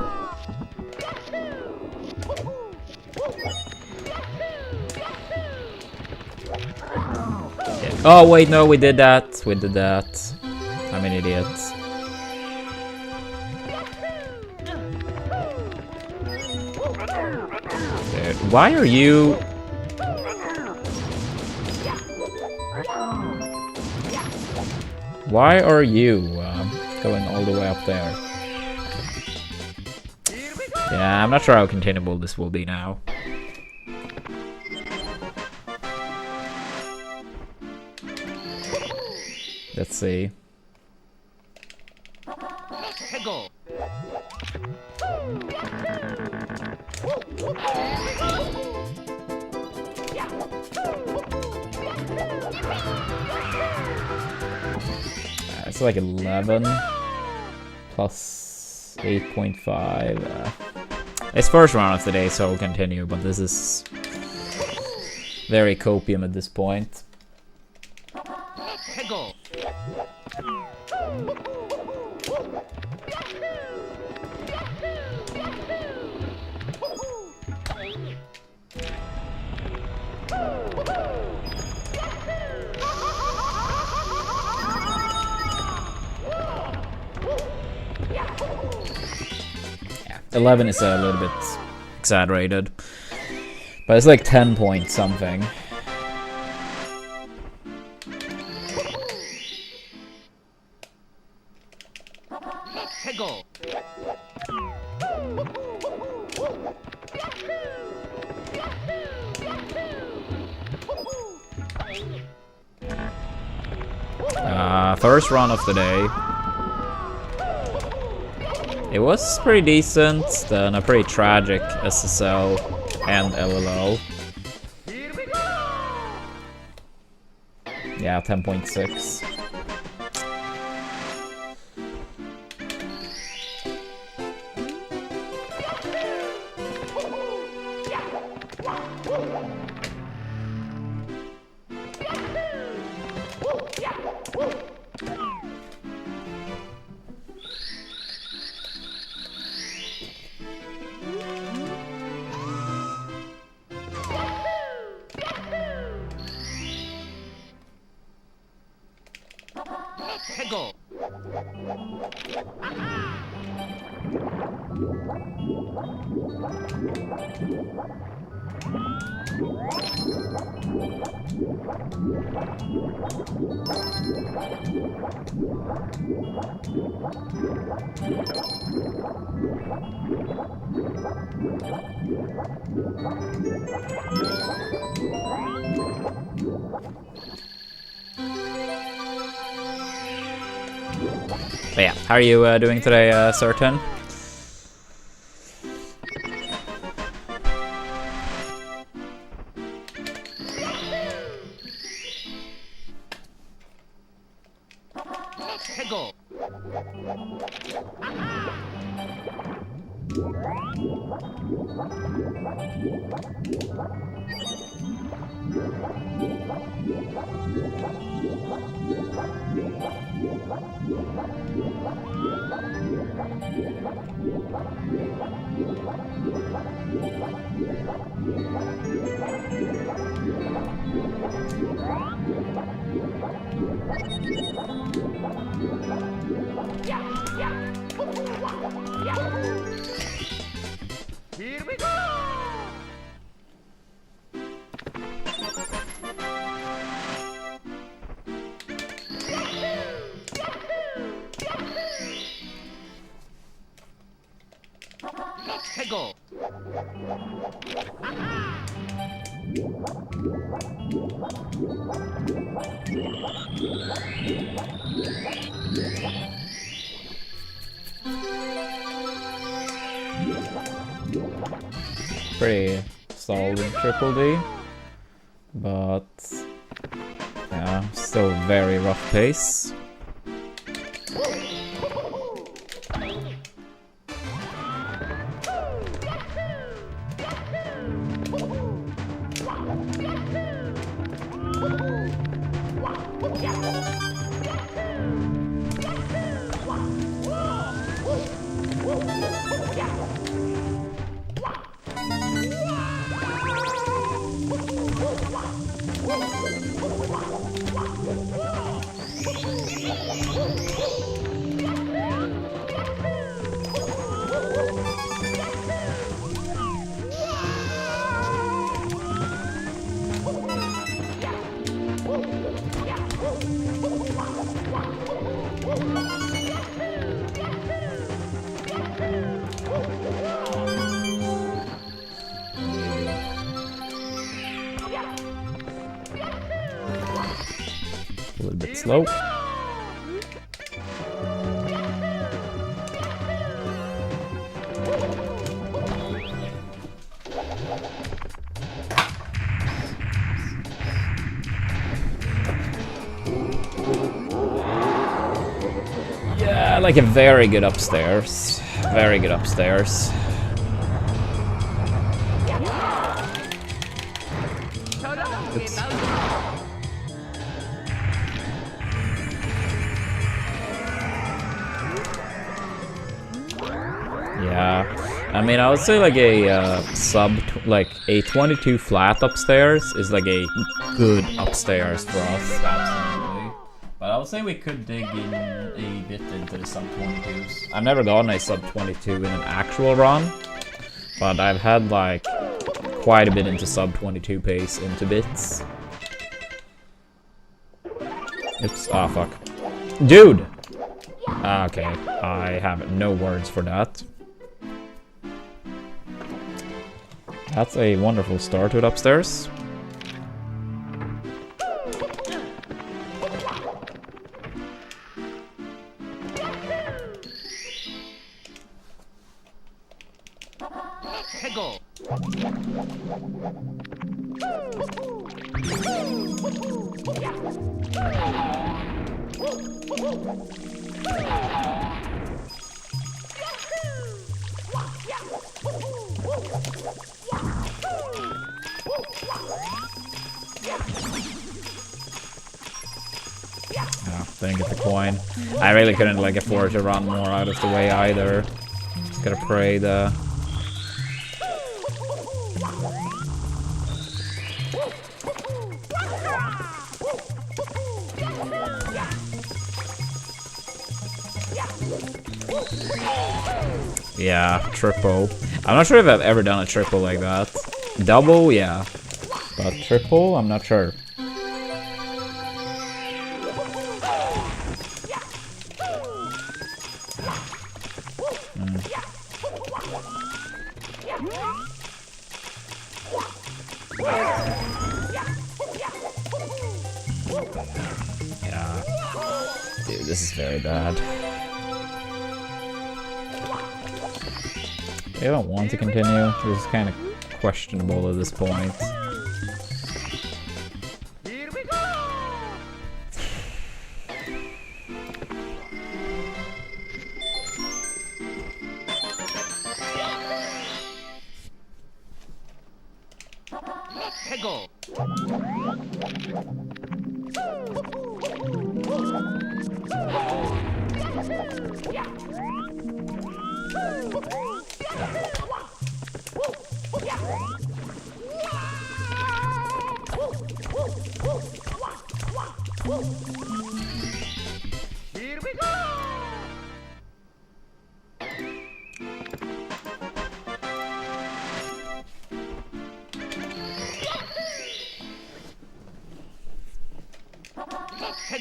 [SPEAKER 1] Yeah. Oh wait, no, we did that. We did that. I'm an idiot. Dude, why are you... Why are you going all the way up there? Yeah, I'm not sure how continuable this will be now. Let's see.
[SPEAKER 2] Go.
[SPEAKER 1] It's like 11 plus 8.5. It's first round of the day, so we'll continue, but this is very copium at this point.
[SPEAKER 2] Go.
[SPEAKER 1] Yeah, 11 is a little bit exaggerated, but it's like 10 point something.
[SPEAKER 2] Go.
[SPEAKER 1] First run of the day. It was pretty decent, then a pretty tragic SSL and LLO.
[SPEAKER 2] Here we go.
[SPEAKER 1] Yeah, 10.6.
[SPEAKER 2] Go.
[SPEAKER 1] But yeah, how are you doing today, Certain?
[SPEAKER 2] Go. Here we go! 해고!
[SPEAKER 1] Pretty solid triple D, but yeah, still very rough pace. A little bit slow. Yeah, like a very good upstairs. Very good upstairs. Yeah, I mean, I would say like a like a 22 flat upstairs is like a good upstairs for us, absolutely. But I would say we could dig in a bit into the sub 22s. I've never gotten a sub 22 in an actual run, but I've had like quite a bit into sub 22 pace into bits. Oops, ah, fuck. Dude! Okay, I have no words for that. That's a wonderful start to it upstairs.
[SPEAKER 2] 해고!
[SPEAKER 1] Didn't get the coin. I really couldn't like afford to run more out of the way either. Just gotta pray the... Yeah, triple. I'm not sure if I've ever done a triple like that. Double, yeah. But triple, I'm not sure. Yeah. Dude, this is very bad. I don't want to continue. This is kind of questionable at this point.
[SPEAKER 2] Here we go! 해고!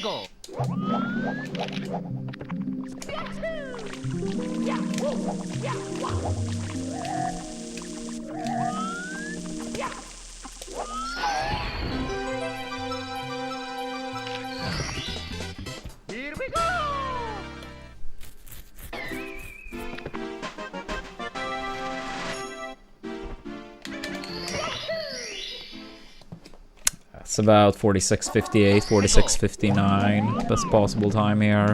[SPEAKER 2] Go. Here we go.
[SPEAKER 1] It's about 46:58, 46:59. Best possible time here.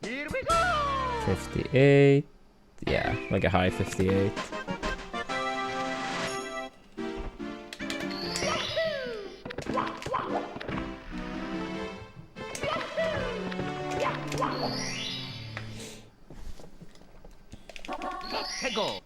[SPEAKER 2] Here we go.
[SPEAKER 1] 58. Yeah, like a high 58.
[SPEAKER 2] Go.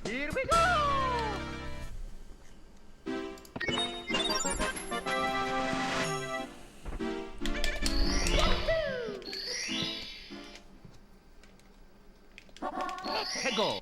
[SPEAKER 2] Here we go. Go.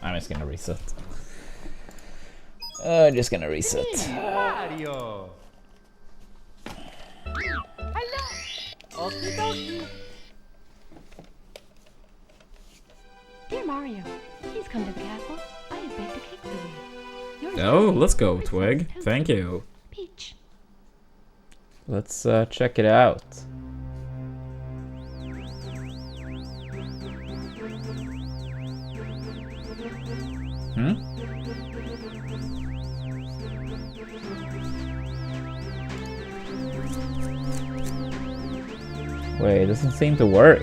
[SPEAKER 1] I'm just gonna reset. Just gonna reset.
[SPEAKER 2] Mario. Hello. Okie dokie.
[SPEAKER 3] Dear Mario, please come to the castle. I have baked a cake for you. Yours
[SPEAKER 1] Oh,
[SPEAKER 3] truly,
[SPEAKER 1] let's go,
[SPEAKER 3] Princess
[SPEAKER 1] Twig.
[SPEAKER 3] Toadstool.
[SPEAKER 1] Thank you.
[SPEAKER 3] Peach.
[SPEAKER 1] Let's check it out. Hmm? Wait, it doesn't seem to work.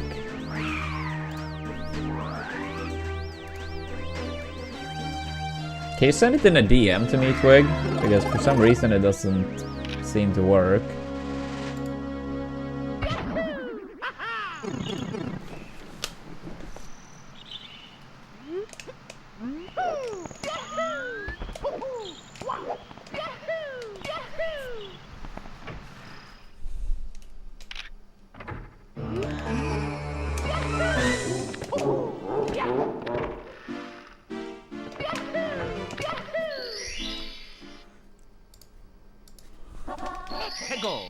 [SPEAKER 1] Can you send it in a DM to me, Twig? Because for some reason it doesn't seem to work.
[SPEAKER 2] Go.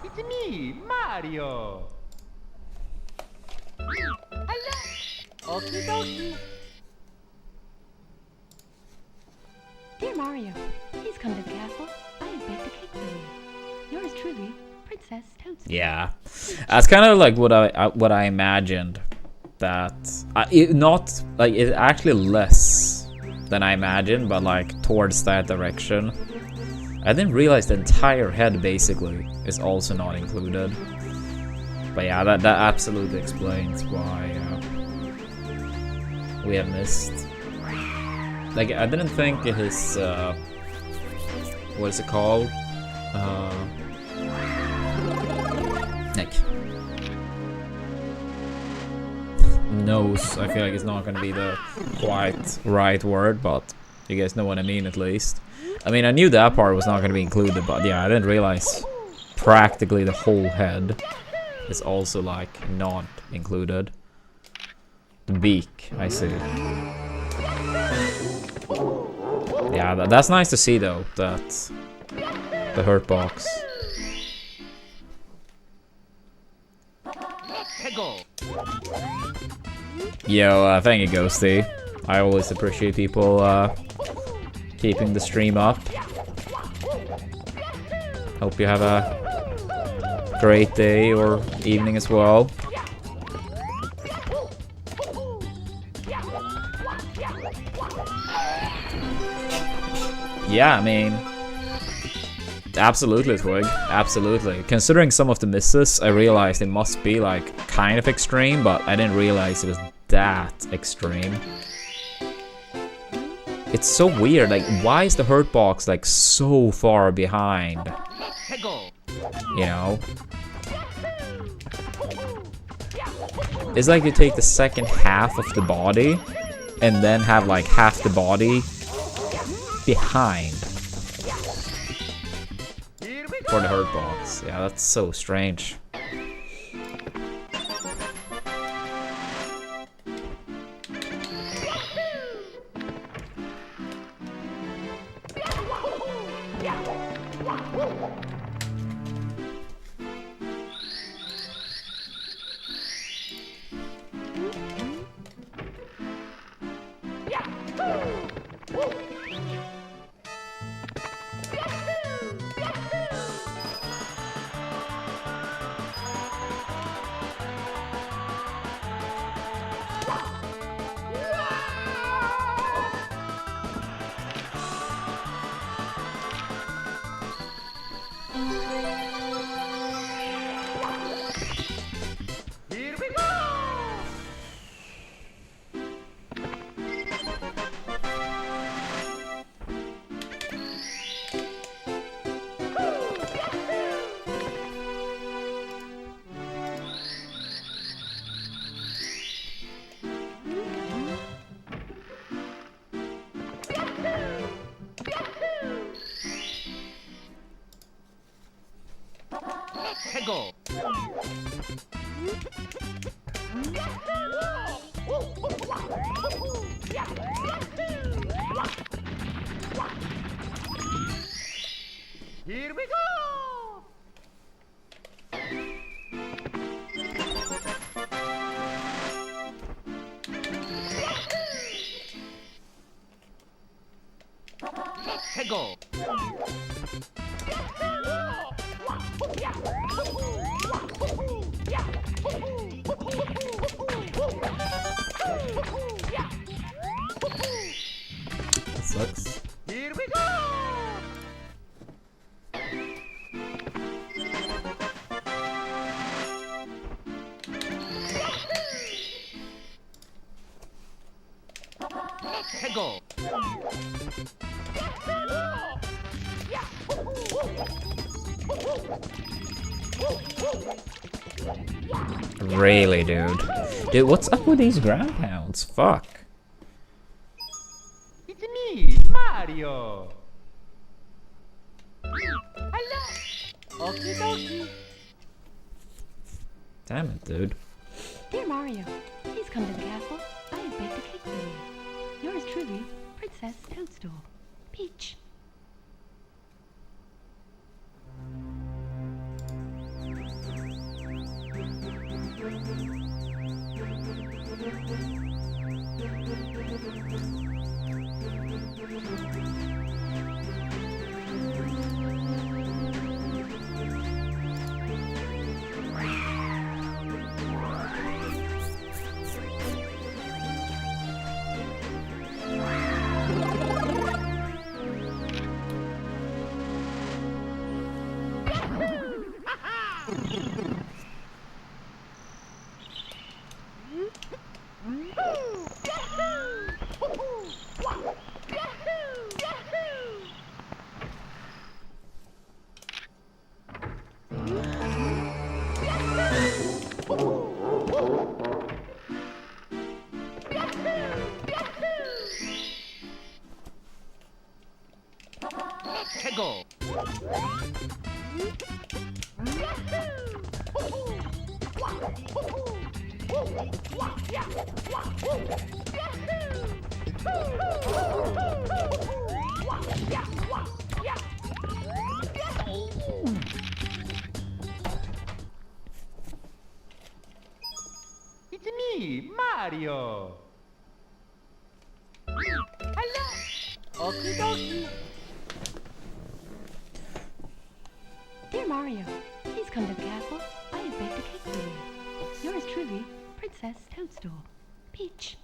[SPEAKER 2] It's me, Mario. Hello. Okie dokie.
[SPEAKER 3] Dear Mario, please come to the castle. I have baked a cake for you. Yours truly, Princess Toadstool.
[SPEAKER 1] Yeah, that's kind of like what I imagined. That not like it's actually less than I imagined, but like towards that direction. I didn't realize the entire head basically is also not included. But yeah, that absolutely explains why we have missed. Like I didn't think his what is it called? Like nose. I feel like it's not gonna be the quite right word, but you guys know what I mean at least. I mean, I knew that part was not gonna be included, but yeah, I didn't realize practically the whole head is also like not included. The beak, I see. Yeah, that's nice to see though, that the hurt box. Yo, thank you, Ghosty. I always appreciate people keeping the stream up. Hope you have a great day or evening as well. Yeah, I mean, absolutely, Twig. Absolutely. Considering some of the misses, I realized it must be like kind of extreme, but I didn't realize it was that extreme. It's so weird. Like, why is the hurt box like so far behind? You know? It's like you take the second half of the body and then have like half the body behind for the hurt box. Yeah, that's so strange.
[SPEAKER 2] Here we go! Go!
[SPEAKER 1] That sucks.
[SPEAKER 2] Here we go! Go!
[SPEAKER 1] Really, dude. Dude, what's up with these ground pounds? Fuck.
[SPEAKER 2] It's me, Mario! Hello! Okie dokie!
[SPEAKER 1] Damn it, dude.
[SPEAKER 3] Dear Mario, please come to the castle. I have baked a cake for you. Yours truly, Princess Toadstool. Peach.
[SPEAKER 2] Go! Mario. Hello. Okie dokie.
[SPEAKER 3] Dear Mario, please come to the castle. I have baked a cake for you. Yours truly, Princess Toadstool. Peach.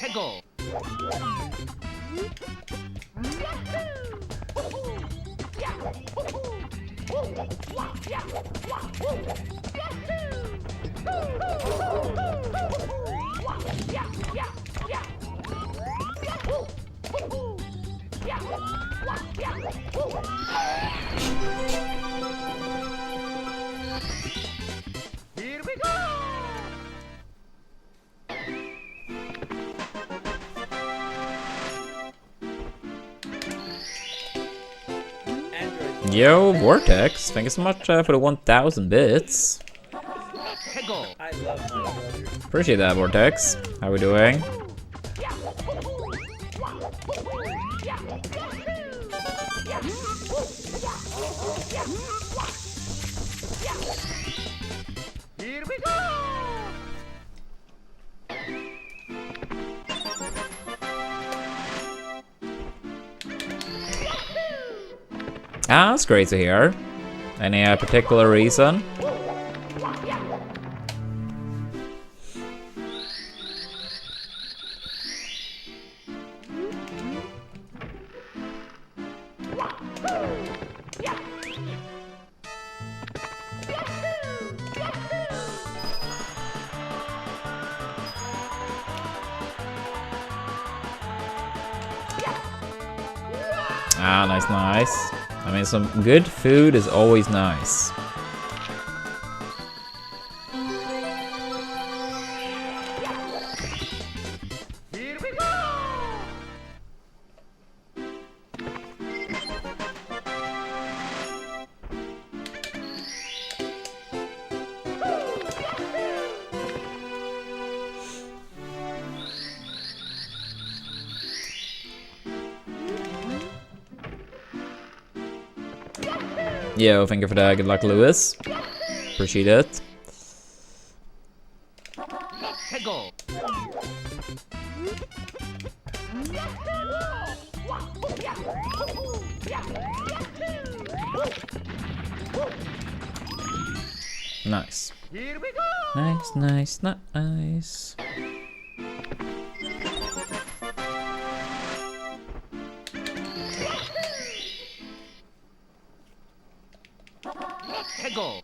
[SPEAKER 2] Tego. Here we go.
[SPEAKER 1] Yo, Vortex, thank you so much for the 1,000 bits.
[SPEAKER 2] Tego.
[SPEAKER 4] I love my brother.
[SPEAKER 1] Appreciate that, Vortex. How we doing?
[SPEAKER 2] Here we go.
[SPEAKER 1] Ah, that's great to hear. Any particular reason? Ah, nice, nice. I mean, some good food is always nice.
[SPEAKER 2] Here we go.
[SPEAKER 1] Yo, thank you for that. Good luck, Lewis. Appreciate it.
[SPEAKER 2] Tego.
[SPEAKER 1] Nice.
[SPEAKER 2] Here we go.
[SPEAKER 1] Nice, nice, nice.
[SPEAKER 2] Tego.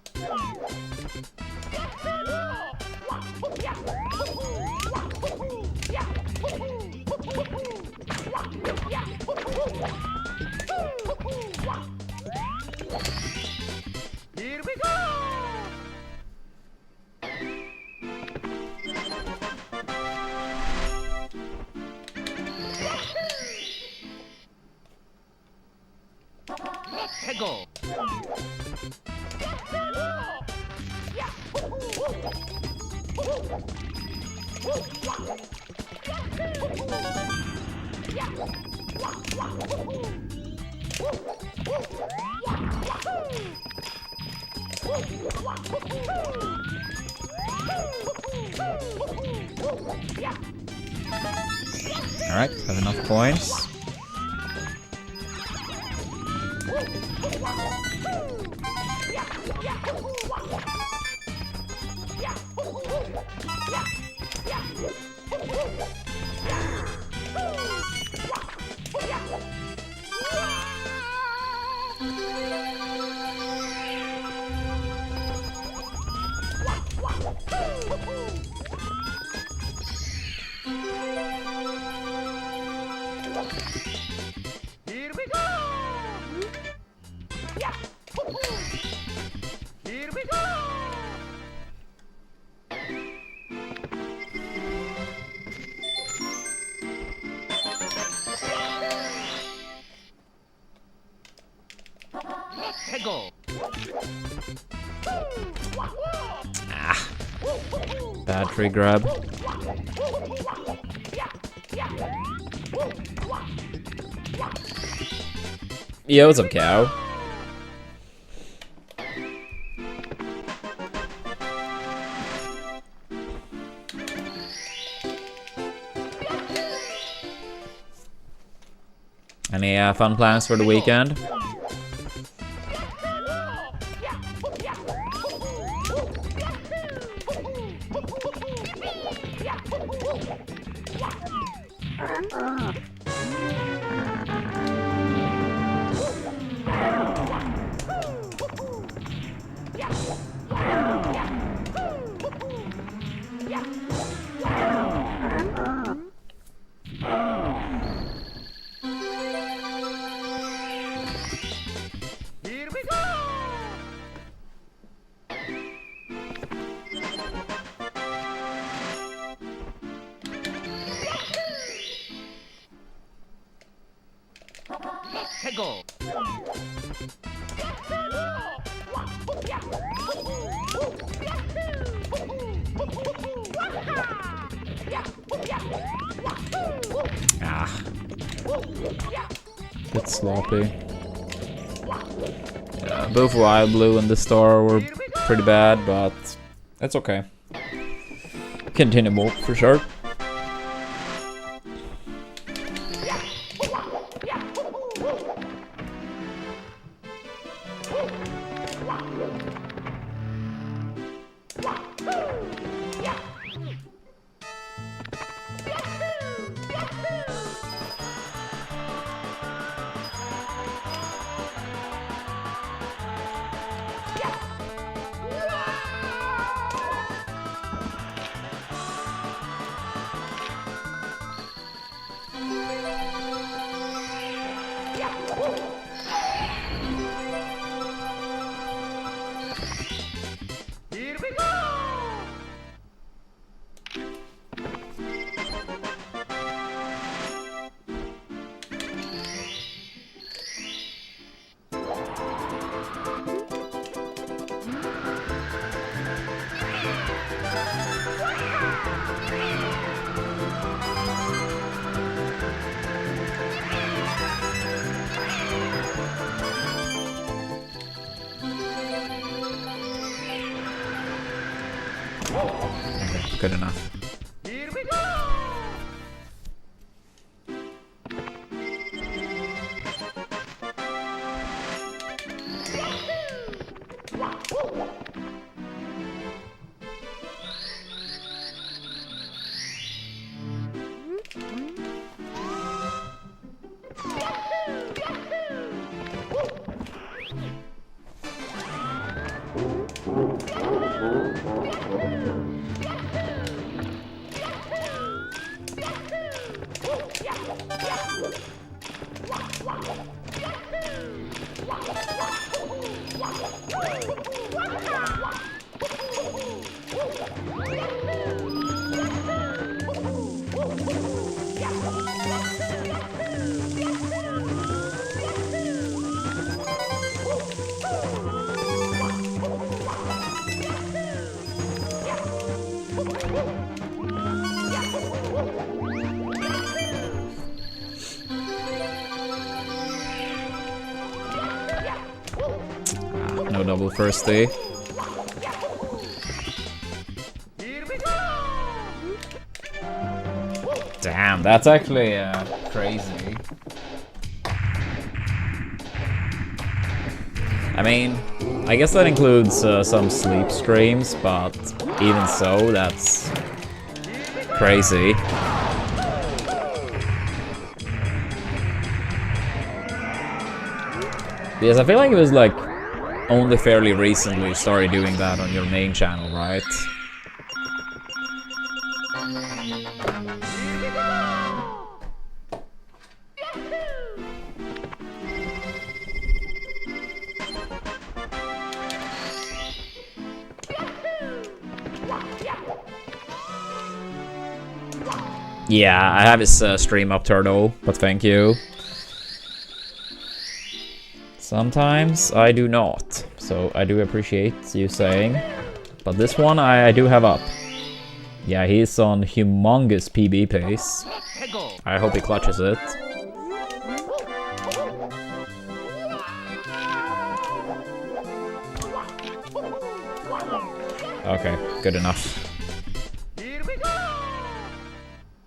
[SPEAKER 2] Here we go. Tego.
[SPEAKER 1] Alright, have enough coins.
[SPEAKER 2] 해고.
[SPEAKER 1] Ah. Bad tree grab. Yo, what's up, cow? Any fun plans for the weekend?
[SPEAKER 2] Here we go. 해고.
[SPEAKER 1] Ah. Bit sloppy. Yeah, both Wild Blue and the Star were pretty bad, but that's okay. Continuable for sure.
[SPEAKER 2] Here we go.
[SPEAKER 1] Okay, good enough.
[SPEAKER 2] Here we go.
[SPEAKER 1] No double first day.
[SPEAKER 2] Here we go.
[SPEAKER 1] Damn, that's actually crazy. I mean, I guess that includes some sleep streams, but even so, that's crazy. Because I feel like it was like only fairly recently you started doing that on your main channel, right? Yeah, I have his stream up, Turtle, but thank you. Sometimes I do not. So I do appreciate you saying. But this one I do have up. Yeah, he's on humongous PB pace. I hope he clutches it. Okay, good enough.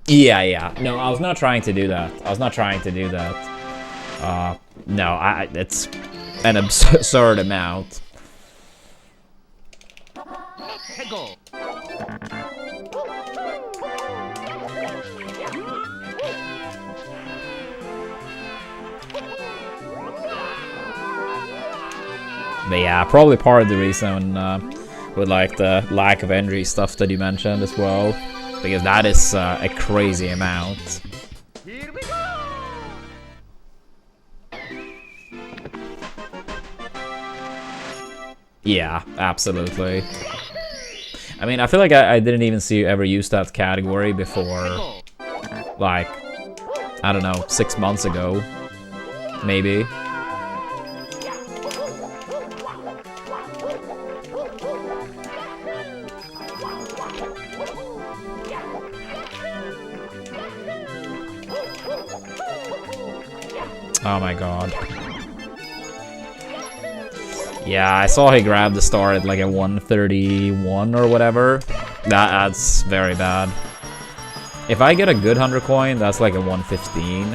[SPEAKER 1] Yeah. No, I was not trying to do that. No, it's an absurd amount. But yeah, probably part of the reason with like the lack of injury stuff that you mentioned as well, because that is a crazy amount. Yeah, absolutely. I mean, I feel like I didn't even see you ever use that category before, like, I don't know, 6 months ago, maybe. Oh my god. Yeah, I saw he grabbed the star at like a 131 or whatever. That's very bad. If I get a good 100 coin, that's like a 115.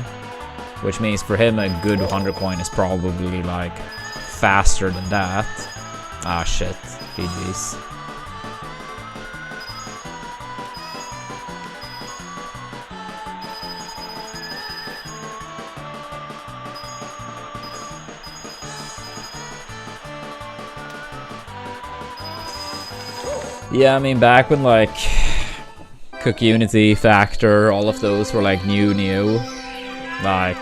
[SPEAKER 1] Which means for him a good 100 coin is probably like faster than that. Ah shit, GG's. Yeah, I mean, back when, like, Cook Unity, Factor, all of those were, like, new. Like,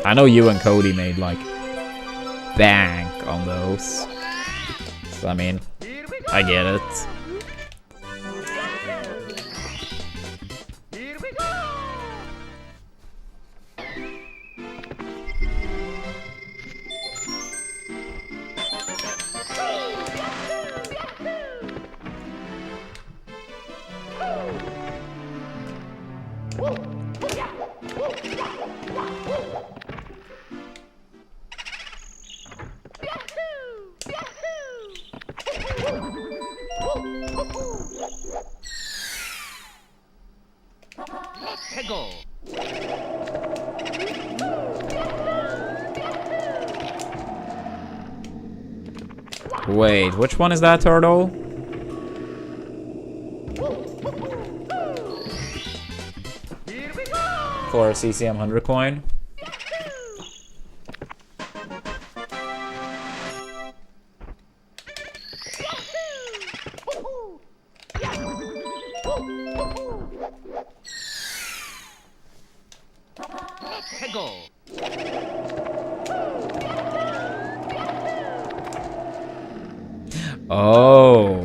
[SPEAKER 1] I know you and Cody made, like, bank on those. So, I mean, I get it. Wait, which one is that turtle? For a CCM 100 coin? Oh.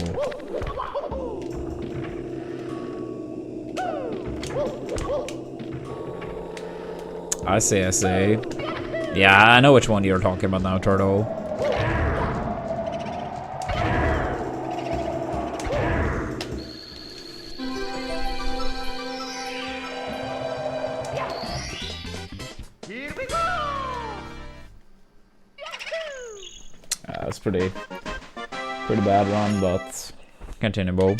[SPEAKER 1] I see. Yeah, I know which one you're talking about now, Turtle. That's pretty bad run, but continuable.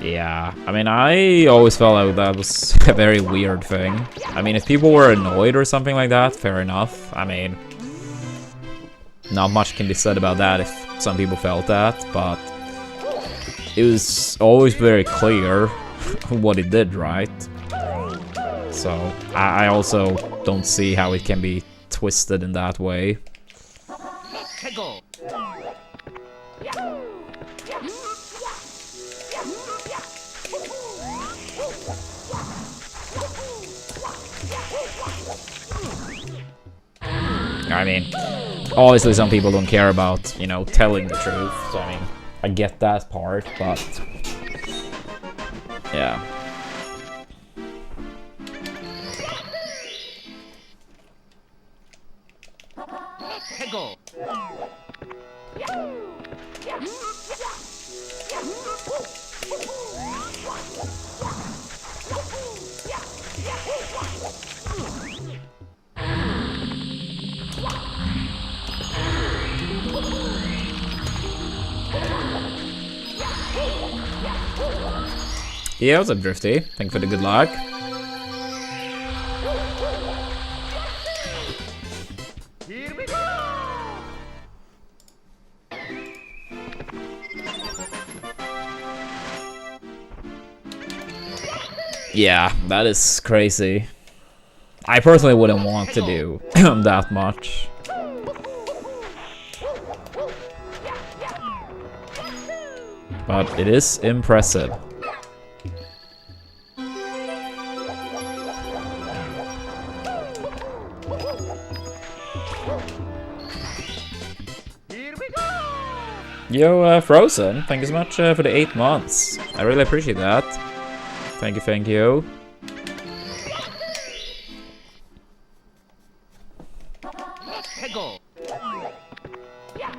[SPEAKER 1] Yeah, I mean, I always felt like that was a very weird thing. I mean, if people were annoyed or something like that, fair enough. I mean, not much can be said about that if some people felt that, but it was always very clear what it did, right? So, I also don't see how it can be twisted in that way. I mean, obviously some people don't care about, you know, telling the truth, so I mean, I get that part, but yeah.
[SPEAKER 2] Go.
[SPEAKER 1] Yeah, what's up, Drifty? Thank you for the good luck.
[SPEAKER 2] Here we go.
[SPEAKER 1] Yeah, that is crazy. I personally wouldn't want to do that much. But it is impressive.
[SPEAKER 2] Here we go.
[SPEAKER 1] Yo, Frozen, thank you so much for the 8 months. I really appreciate that. Thank you, thank you.
[SPEAKER 2] Go. Here we go.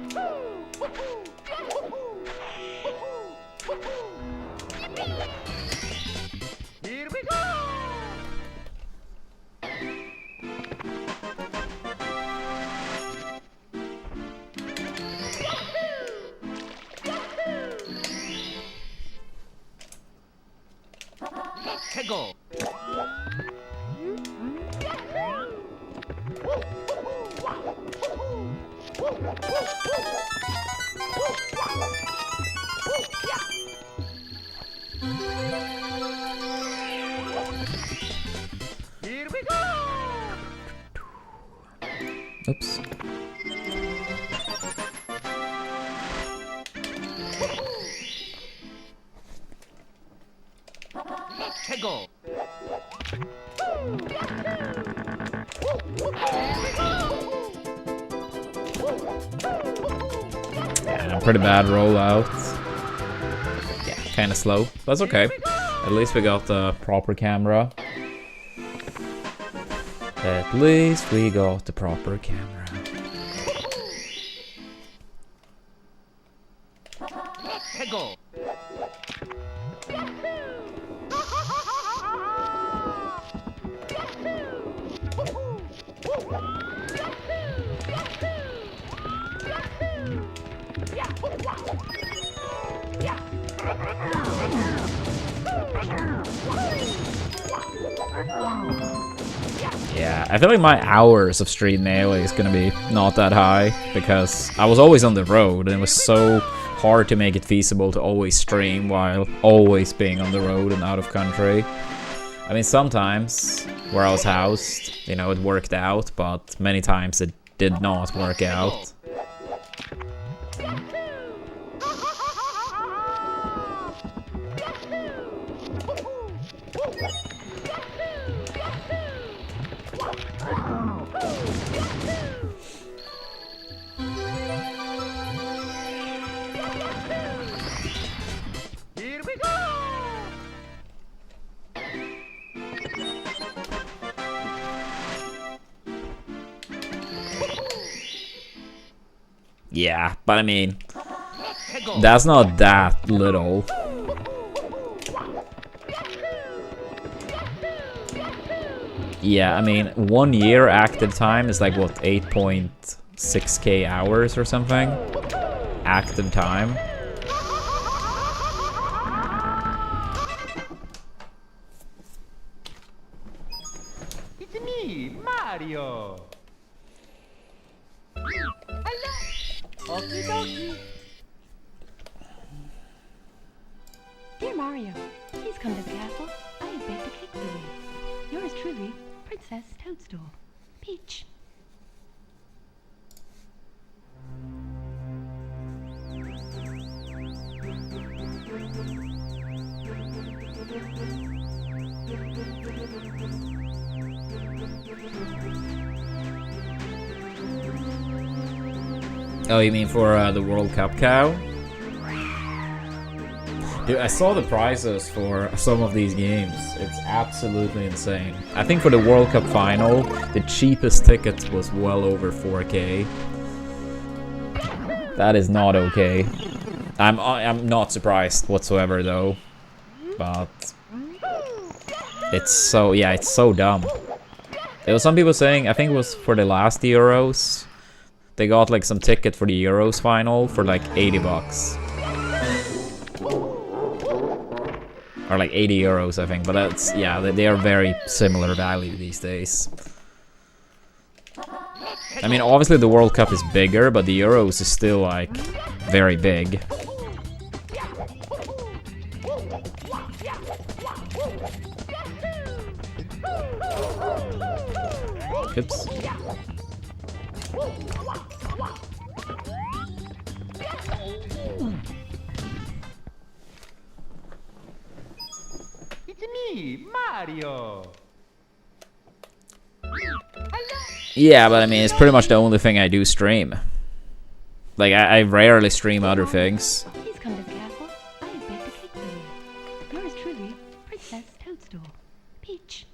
[SPEAKER 2] Go. Here we go.
[SPEAKER 1] Oops.
[SPEAKER 2] Go.
[SPEAKER 1] Yeah, pretty bad rollout. Yeah, kind of slow. That's okay. At least we got the proper camera. At least we got the proper camera.
[SPEAKER 2] Go.
[SPEAKER 1] Yeah, I feel like my hours of stream daily is gonna be not that high because I was always on the road and it was so hard to make it feasible to always stream while always being on the road and out of country. I mean, sometimes where I was housed, you know, it worked out, but many times it did not work out.
[SPEAKER 2] Here we go.
[SPEAKER 1] Yeah, but I mean,
[SPEAKER 2] Go.
[SPEAKER 1] that's not that little. Yeah, I mean, 1 year active time is like, what, 8.6k hours or something? Active time.
[SPEAKER 2] It's me, Mario. Okie dokie.
[SPEAKER 3] Dear Mario, please come to the castle. I have baked a cake for you. Yours truly, Princess Toadstool. Peach.
[SPEAKER 1] Oh, you mean for the World Cup cow? Dude, I saw the prices for some of these games. It's absolutely insane. I think for the World Cup final, the cheapest ticket was well over 4K. That is not okay. I'm not surprised whatsoever though. But it's so, yeah, it's so dumb. There was some people saying, I think it was for the last Euros, they got like some ticket for the Euros final for like 80 bucks. Or like 80 euros, I think, but that's, yeah, they are very similar value these days. I mean, obviously the World Cup is bigger, but the Euros is still like very big. Oops.
[SPEAKER 2] It's me, Mario.
[SPEAKER 1] Yeah, but I mean, it's pretty much the only thing I do stream. Like, I rarely stream other things.
[SPEAKER 3] Please come to the castle. I have baked a cake for you. Yours truly, Princess Toadstool. Peach.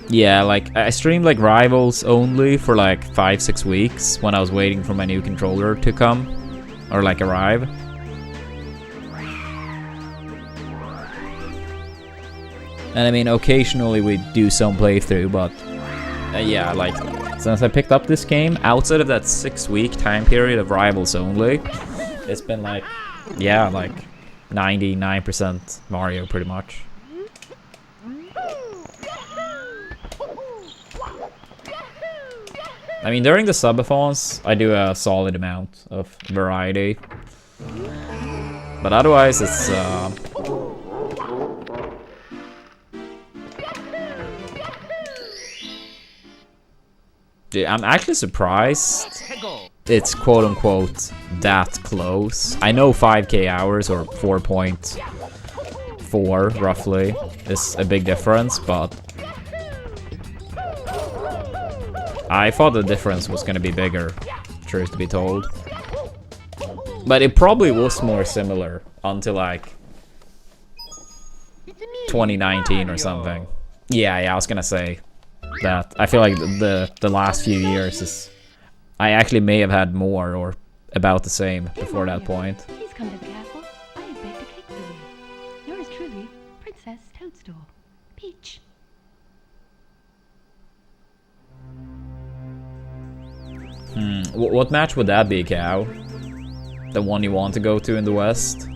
[SPEAKER 1] Yeah, like, I streamed like Rivals only for like 5-6 weeks when I was waiting for my new controller to come. Or like arrive. And I mean, occasionally we do some playthrough, but yeah, like, since I picked up this game, outside of that 6-week time period of Rivals only, it's been like, yeah, like 99% Mario pretty much. I mean, during the subathons, I do a solid amount of variety. But otherwise, it's, dude, I'm actually surprised it's quote-unquote that close. I know 5k hours, or 4.4 roughly, is a big difference, but I thought the difference was gonna be bigger, truth to be told. But it probably was more similar until like 2019 or something. Yeah, I was gonna say that. I feel like the last few years is, I actually may have had more or about the same before that point.
[SPEAKER 3] Please come to the castle. I have baked a cake for you. Yours truly, Princess Toadstool. Peach.
[SPEAKER 1] What match would that be, Cow? The one you want to go to in the West?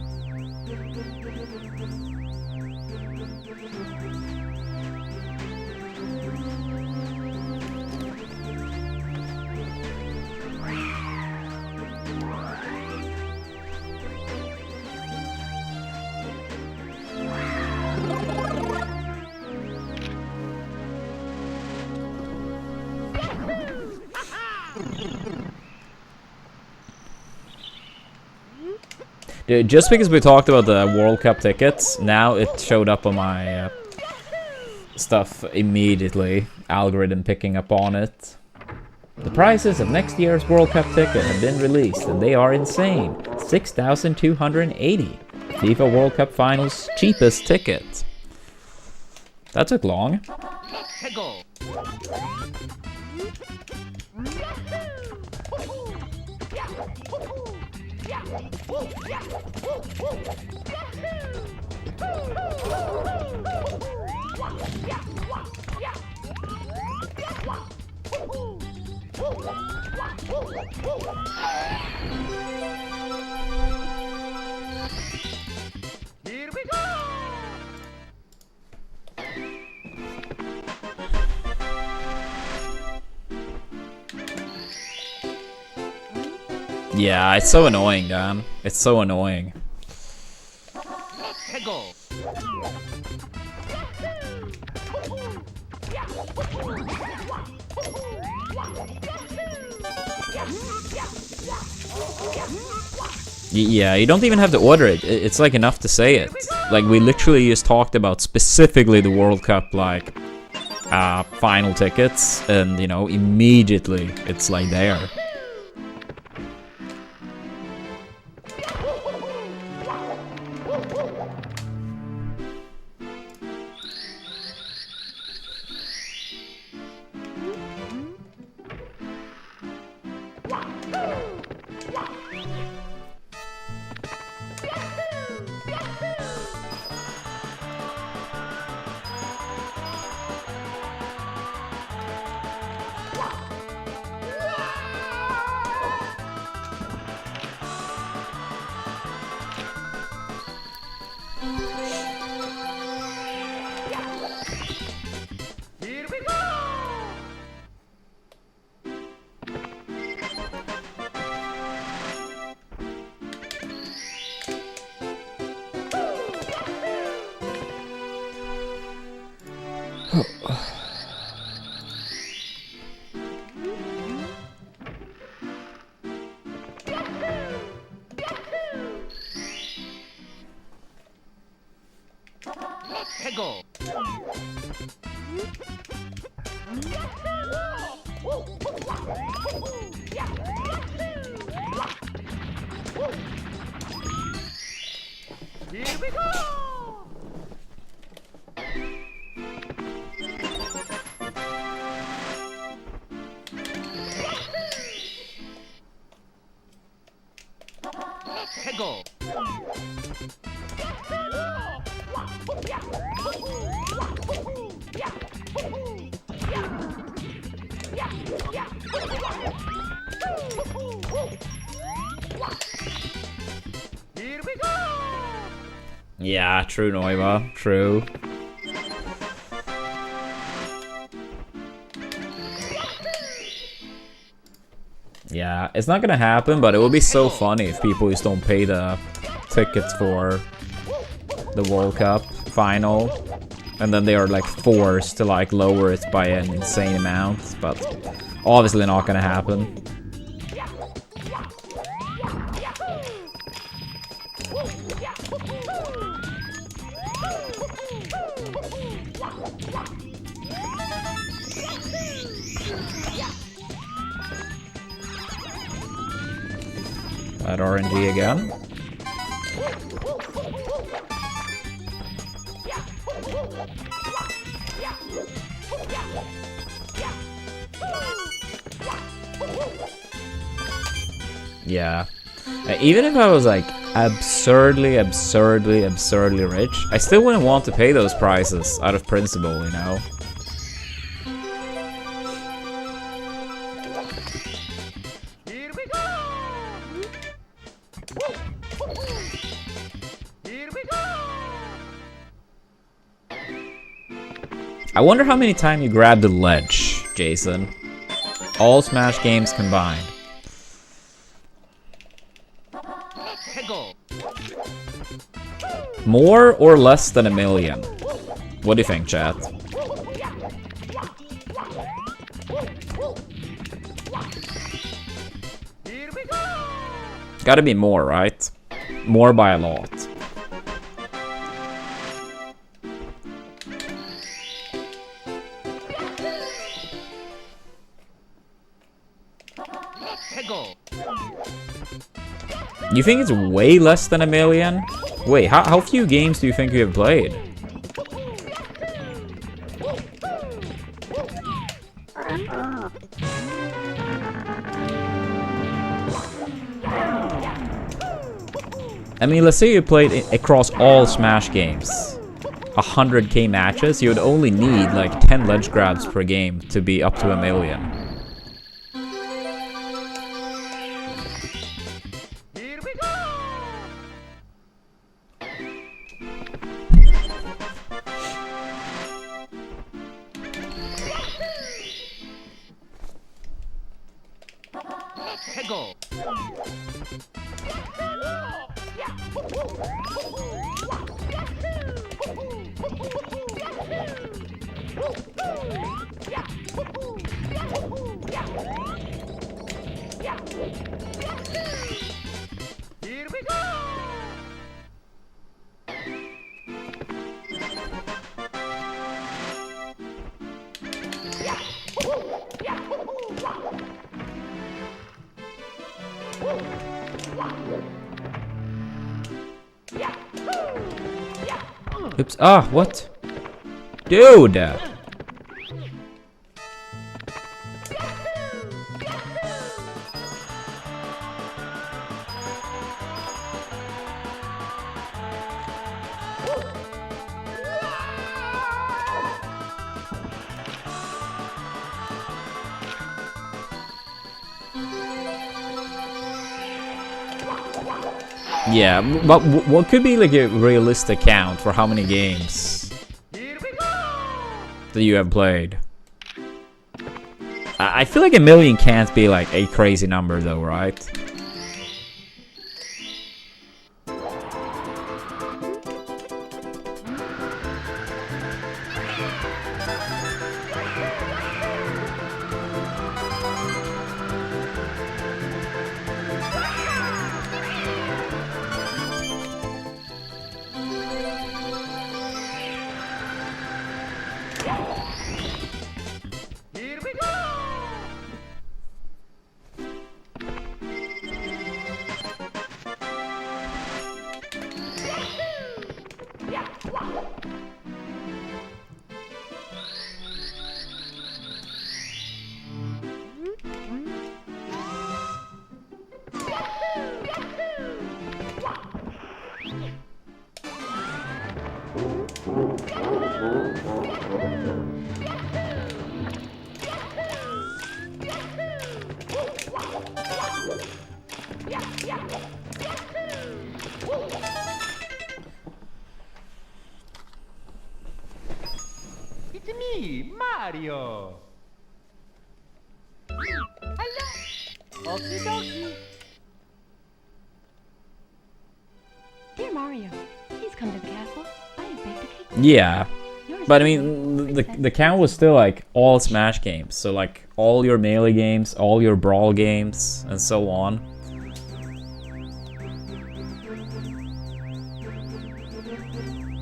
[SPEAKER 1] Dude, just because we talked about the World Cup tickets, now it showed up on my stuff immediately. Algorithm picking up on it. The prices of next year's World Cup ticket have been released, and they are insane. 6,280. FIFA World Cup Finals cheapest ticket. That took long.
[SPEAKER 2] Here we go.
[SPEAKER 1] Yeah, it's so annoying, Dan. It's so annoying. Yeah, you don't even have to order it. It's like enough to say it. Like we literally just talked about specifically the World Cup, like final tickets, and you know, immediately it's like there. Yeah, true, Noiva. True. Yeah, it's not gonna happen, but it would be so funny if people just don't pay the tickets for the World Cup final, and then they are like forced to like lower it by an insane amount, but obviously not gonna happen. That RNG again. Yeah. Even if I was like absurdly rich, I still wouldn't want to pay those prices out of principle, you know? I wonder how many times you grabbed the ledge, Jason. All Smash games combined. More or less than 1 million? What do you think, chat? Gotta be more, right? More by a lot. You think it's way less than 1 million? Wait, how few games do you think you have played? I mean, let's say you played across all Smash games. 100k matches, you would only need like 10 ledge grabs per game to be up to 1 million. Oops. Ah, what? Dude! Yeah, but what could be like a realistic count for how many games that you have played? I feel like 1,000,000 can't be like a crazy number though, right?
[SPEAKER 2] It's me, Mario. Hello. Okie dokie.
[SPEAKER 3] Dear Mario, please come to the castle. I have baked a cake.
[SPEAKER 1] Yeah.
[SPEAKER 3] Yours
[SPEAKER 1] But I
[SPEAKER 3] truly,
[SPEAKER 1] mean, the
[SPEAKER 3] Princess
[SPEAKER 1] count was still like all Smash games, so like all your Melee games, all your Brawl games, and so on.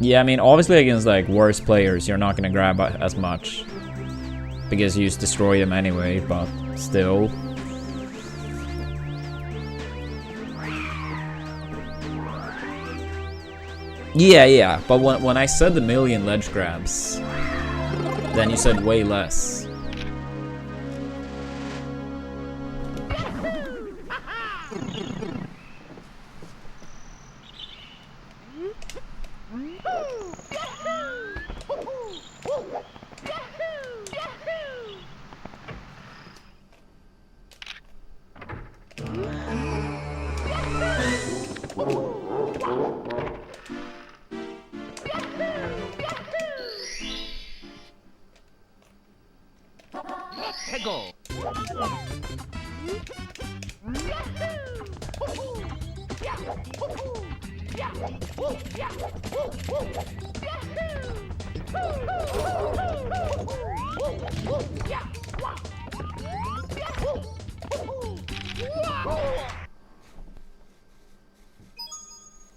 [SPEAKER 1] Yeah, I mean, obviously against like worse players, you're not gonna grab as much because you just destroy them anyway. But still. Yeah, but when I said the 1,000,000 ledge grabs, then you said way less.
[SPEAKER 2] Let's go.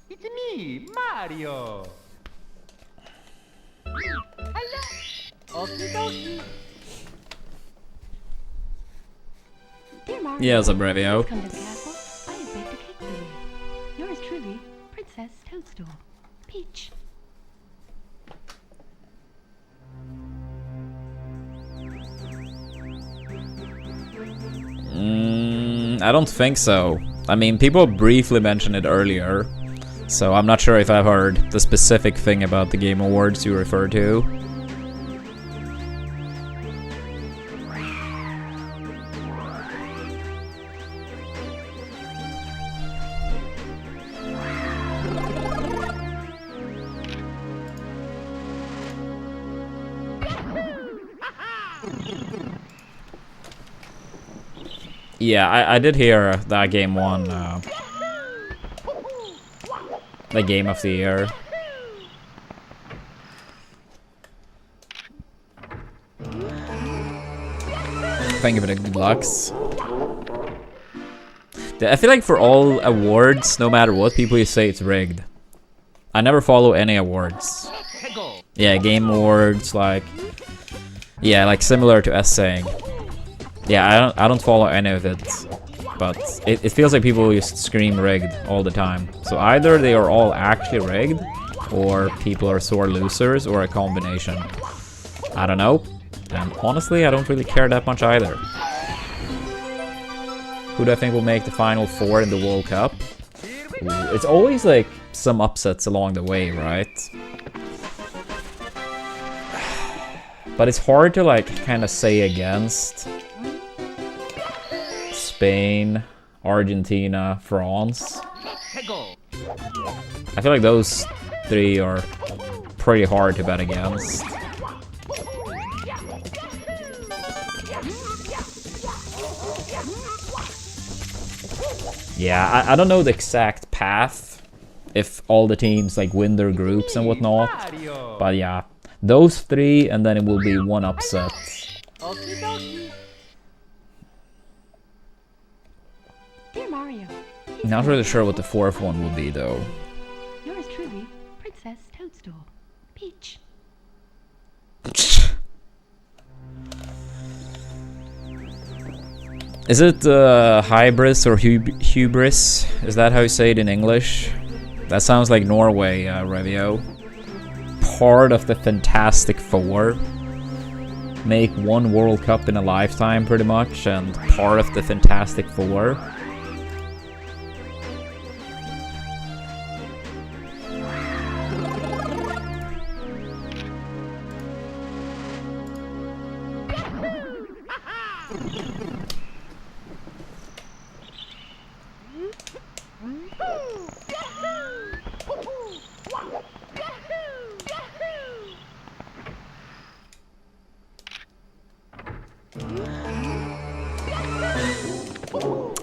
[SPEAKER 2] It's me, Mario. Hello. Okie dokie.
[SPEAKER 3] Dear Mario,
[SPEAKER 1] Yeah, it's a Brevio.
[SPEAKER 3] please come to the castle. I have baked a cake for you. Yours truly, Princess Toadstool. Peach.
[SPEAKER 1] I don't think so. I mean, people briefly mentioned it earlier, so I'm not sure if I've heard the specific thing about the Game Awards you refer to. Yeah, I did hear that game won the Game of the Year. Thank you for the good lucks. I feel like for all awards, no matter what, people say it's rigged. I never follow any awards. Yeah, Game Awards, like... Yeah, like similar to essaying. Yeah, I don't follow any of it. but it feels like people just scream rigged all the time. So either they are all actually rigged, or people are sore losers, or a combination. I don't know. And honestly, I don't really care that much either. Who do I think will make the final 4 in the World Cup? Ooh, it's always like some upsets along the way, right? But it's hard to like kind of say against Spain, Argentina, France. I feel like those 3 are pretty hard to bet against. Yeah, I don't know the exact path if all the teams like win their groups and whatnot, but yeah, those 3 and then it will be one upset.
[SPEAKER 3] Dear Mario,
[SPEAKER 1] Not really sure what the 4th one will be though.
[SPEAKER 3] yours truly, Princess Toadstool. Peach.
[SPEAKER 1] Is it hybris or hubris? Is that how you say it in English? That sounds like Norway, Revio. Part of the Fantastic Four. Make one World Cup in a lifetime, pretty much, and part of the Fantastic Four.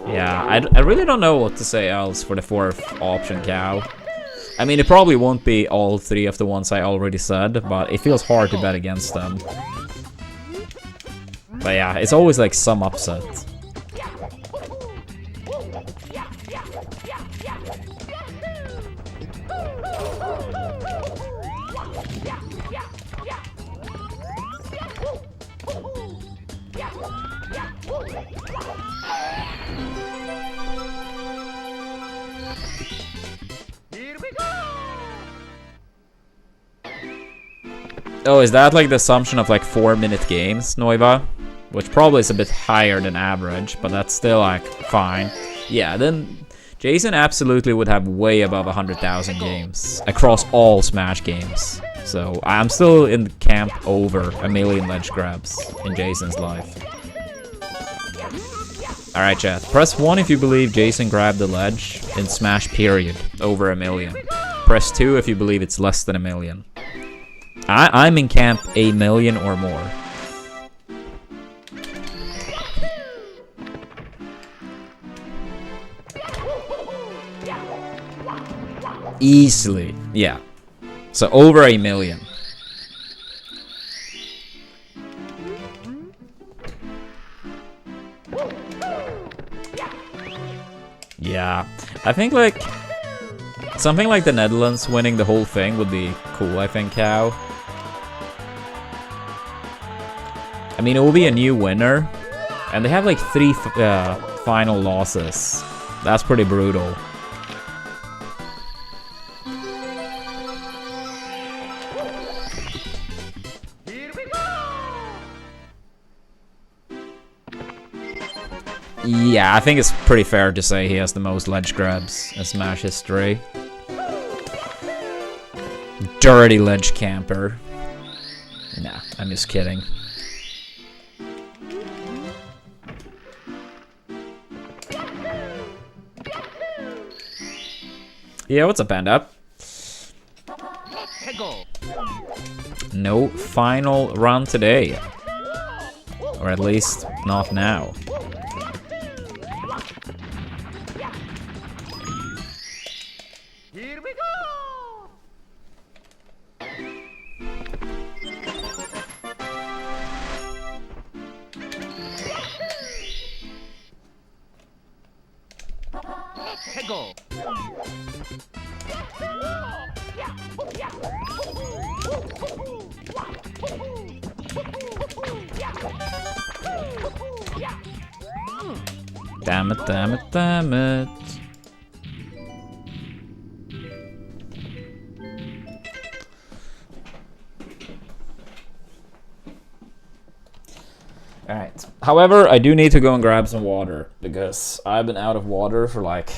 [SPEAKER 1] Yeah, I really don't know what to say else for the 4th option, Cow. I mean, it probably won't be all 3 of the ones I already said, but it feels hard to bet against them. But yeah, it's always like some upset. Oh, is that like the assumption of like 4-minute games, Noiva? Which probably is a bit higher than average, but that's still like fine. Yeah, then Jason absolutely would have way above 100,000 games across all Smash games. So I'm still in the camp over 1 million ledge grabs in Jason's life. Alright chat, press 1 if you believe Jason grabbed the ledge in Smash period over 1 million. Press 2 if you believe it's less than 1 million. I'm in camp 1 million or more. Easily, yeah. So over 1 million. Yeah, I think like something like the Netherlands winning the whole thing would be cool, I think, Cow. I mean, it will be a new winner, and they have like 3 final losses. That's pretty brutal. Yeah, I think it's pretty fair to say he has the most ledge grabs in Smash history. Dirty ledge camper. Nah, I'm just kidding. Yeah, what's up, Panda? No final run today. Or at least not now.
[SPEAKER 2] Here we go! Go!
[SPEAKER 1] Damn it, damn it, damn it. Alright. However, I do need to go and grab some water because I've been out of water for like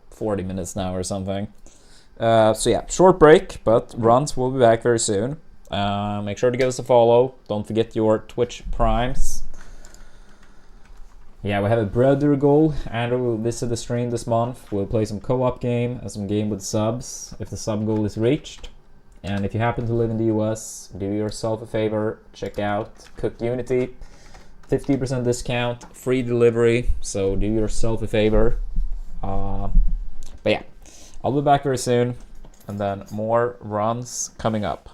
[SPEAKER 1] 40 minutes now or something. So yeah, short break, but runs will be back very soon. Make sure to give us a follow. Don't forget your Twitch primes. Yeah, we have a brother goal. Andrew will visit the stream this month. We'll play some co-op game and some game with subs if the sub goal is reached. And if you happen to live in the US, do yourself a favor, check out Cook Unity. 50% discount, free delivery, so do yourself a favor. But yeah, I'll be back very soon, and then more runs coming up.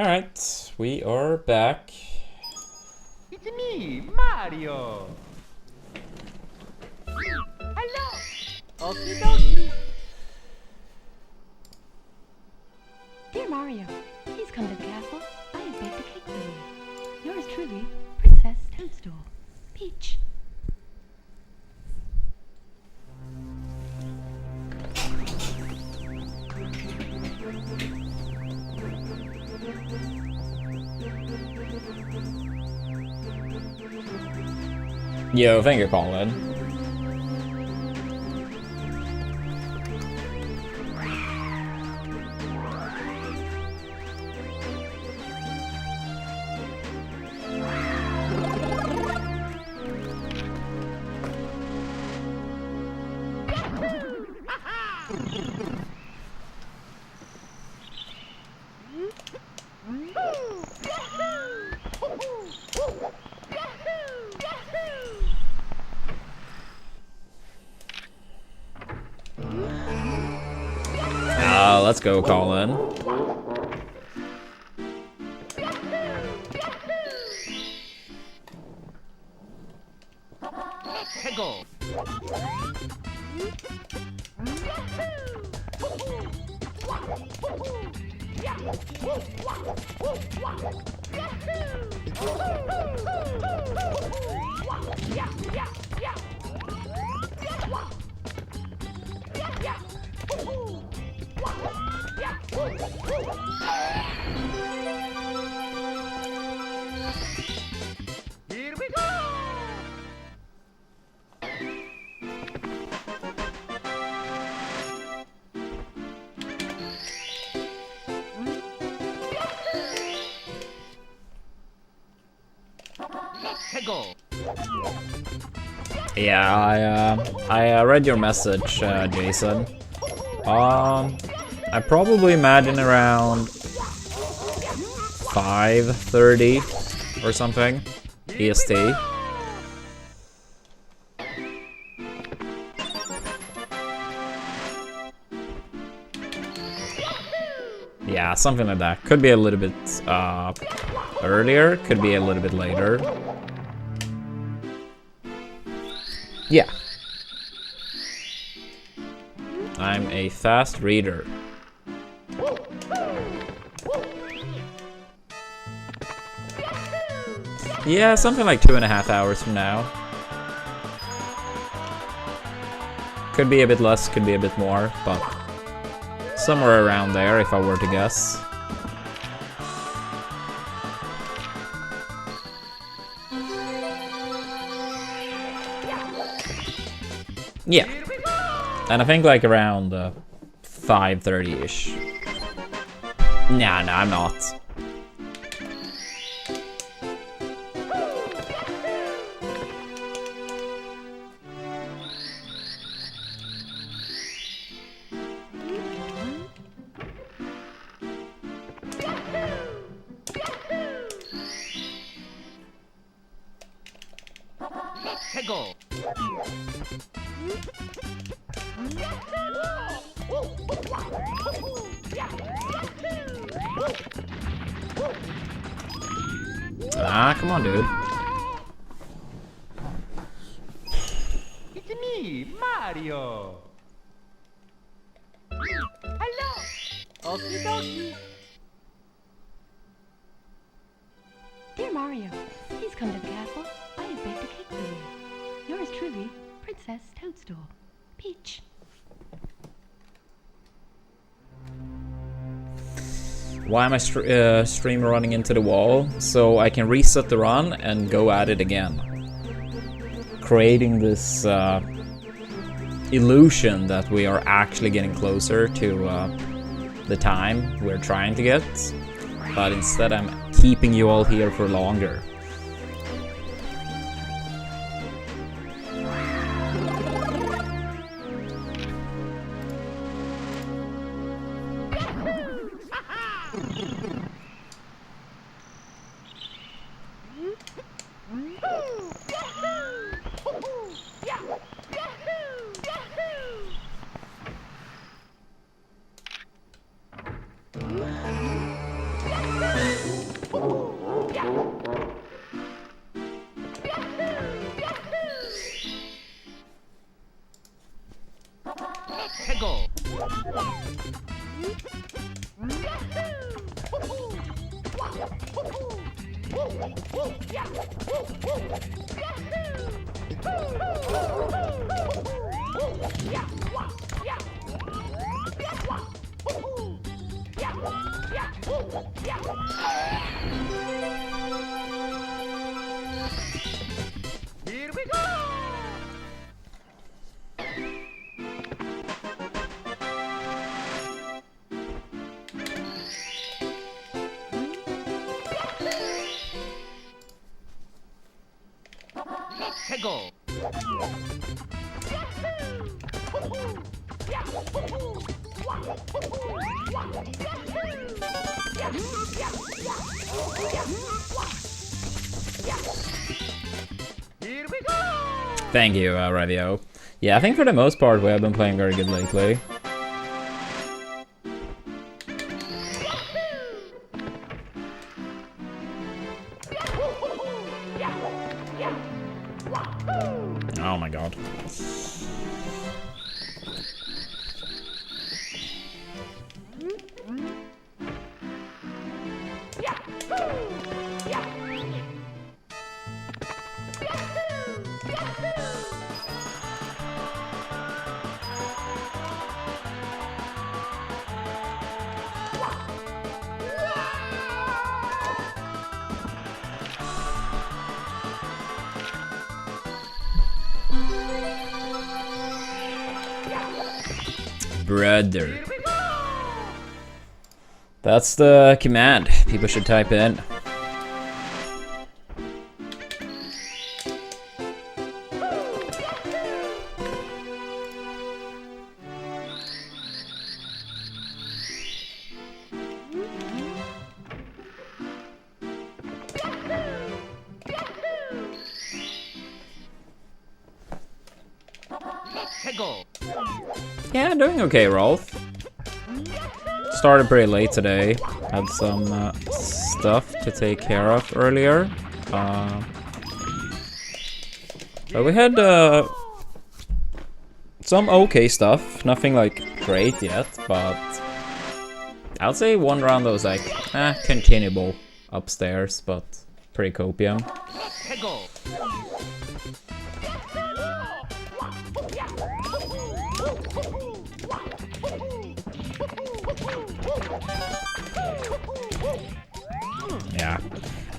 [SPEAKER 1] Alright, we are back.
[SPEAKER 2] It's me, Mario. Hello. Okie dokie.
[SPEAKER 3] Dear Mario, please come to the castle. I have baked a cake for you. Yours truly, Princess Toadstool. Peach.
[SPEAKER 1] Yo, thank you, Colin. Let's go, Colin.
[SPEAKER 2] Let's go. Here we go. Let's go.
[SPEAKER 1] Yeah, I read your message, Jason. I probably imagine around 5:30 or something, EST. Yeah, something like that. Could be a little bit earlier, could be a little bit later. Yeah. I'm a fast reader. Yeah, something like 2.5 hours from now. Could be a bit less, could be a bit more, but somewhere around there if I were to guess. Yeah. And I think like around 5:30-ish. Nah, I'm not.
[SPEAKER 2] Let's go.
[SPEAKER 1] Ah, come on, dude.
[SPEAKER 2] It's me, Mario. Hello. Okie dokie.
[SPEAKER 3] Dear Mario, please come to the castle. I have baked a cake for you. Yours truly, Princess Toadstool. Peach.
[SPEAKER 1] Why am I stream running into the wall? So I can reset the run and go at it again. Creating this illusion that we are actually getting closer to the time we're trying to get. But instead I'm keeping you all here for longer.
[SPEAKER 2] Here we go! Let's go! Here we go!
[SPEAKER 1] Thank you, Radio. Yeah, I think for the most part we have been playing very good lately. Oh my god. Brother. That's the command people should type in.
[SPEAKER 2] Let's go!
[SPEAKER 1] Yeah, doing okay, Rolf. Started pretty late today. Had some stuff to take care of earlier. But we had some okay stuff. Nothing like great yet, but I'll say one round that was like, continuable upstairs, but pretty copium.
[SPEAKER 2] Let's go!
[SPEAKER 1] Yeah,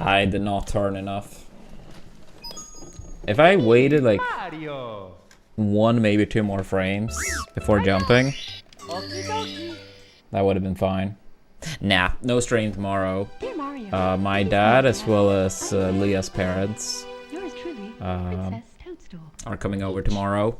[SPEAKER 1] I did not turn enough. If I waited like
[SPEAKER 2] Mario!
[SPEAKER 1] 1, maybe 2 more frames before jumping,
[SPEAKER 2] Okie dokie!
[SPEAKER 1] that would have been fine. Nah, no stream tomorrow.
[SPEAKER 3] Dear Mario,
[SPEAKER 1] My dad as well as Leah's parents
[SPEAKER 3] yours truly, Princess Toadstool.
[SPEAKER 1] are coming over tomorrow.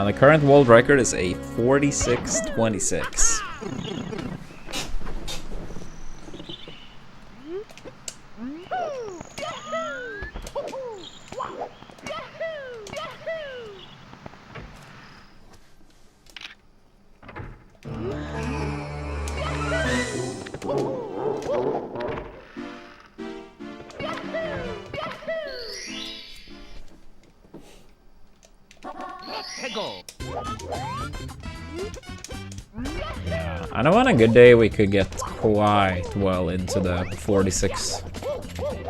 [SPEAKER 1] The current world record is a 46:26.
[SPEAKER 2] Let's go!
[SPEAKER 1] Yeah, I know on a good day we could get quite well into the 46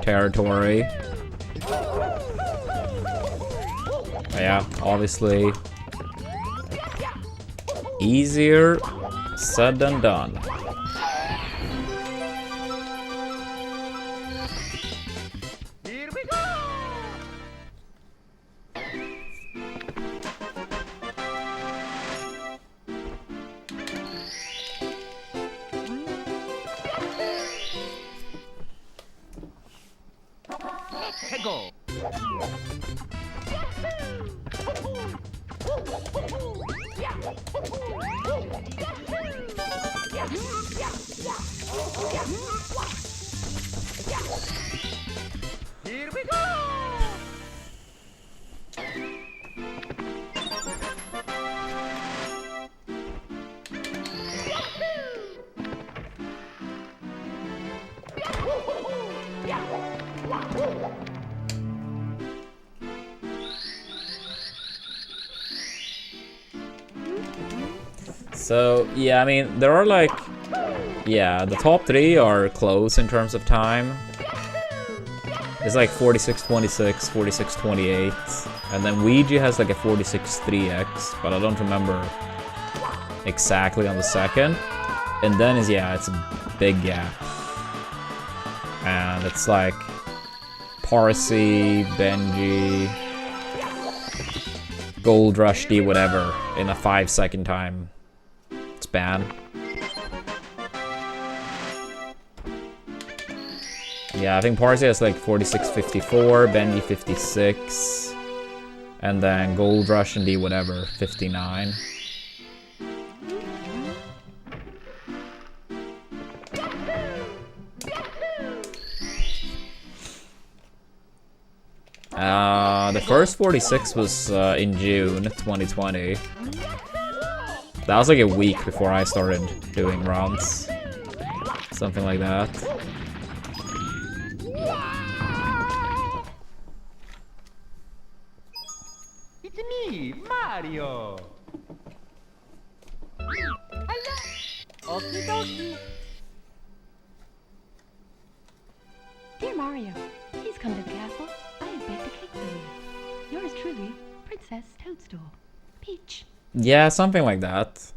[SPEAKER 1] territory. But yeah, obviously easier said than done.
[SPEAKER 2] Here we go! Let's go! Here we go!
[SPEAKER 1] So, yeah, I mean, there are like... Yeah, the top 3 are close in terms of time. It's like 46-26, 46-28. And then Ouija has like a 46-3x, but I don't remember exactly on the second. And then is, yeah, it's a big gap. And it's like Parsi, Benji, Gold Rush D, whatever, in a 5-second time span. Yeah, I think Parsi has like 46-54, Benji 56, and then Gold Rush and D whatever 59. The first 46 was in June 2020. That was like a week before I started doing runs. Something like that.
[SPEAKER 2] It's me, Mario! Okie dokie!
[SPEAKER 3] Dear Mario, please come to the castle. I have baked a cake for you. Yours truly, Princess Toadstool. Peach.
[SPEAKER 1] Yeah, something like that.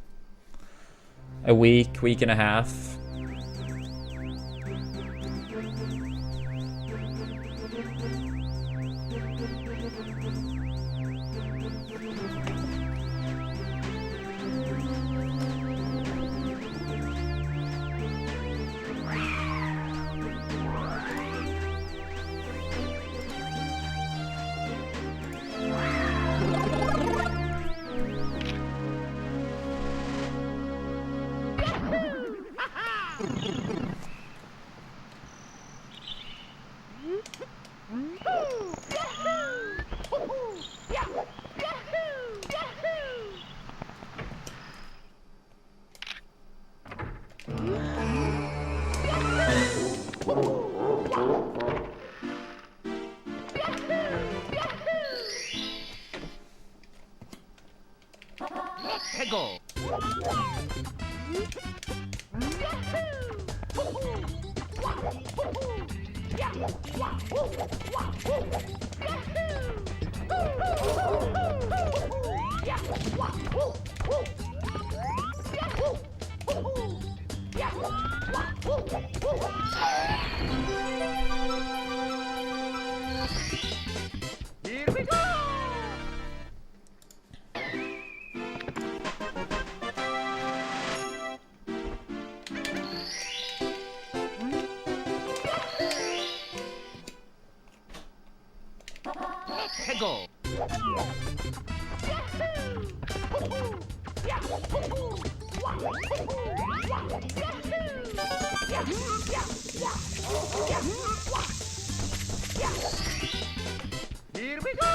[SPEAKER 1] A week, week and a half.
[SPEAKER 2] Go! Here we go! Go! Here we go!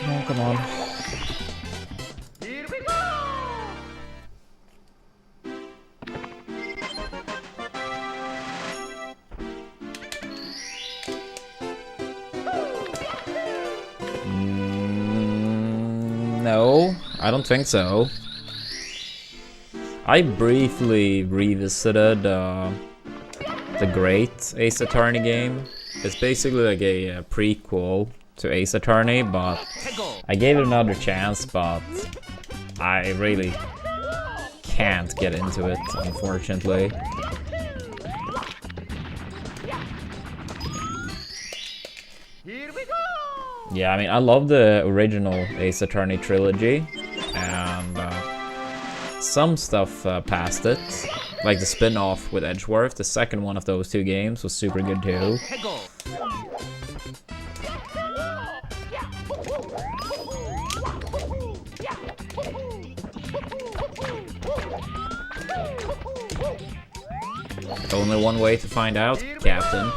[SPEAKER 1] Oh, come on.
[SPEAKER 2] Here we go!
[SPEAKER 1] No, I don't think so. I briefly revisited the Great Ace Attorney game. It's basically like a prequel to Ace Attorney, but I gave it another chance, but I really can't get into it, unfortunately. Yeah, I mean, I love the original Ace Attorney trilogy, and some stuff past it, like the spin-off with Edgeworth. The second one of those two games was super good too. Only one way to find out, Captain.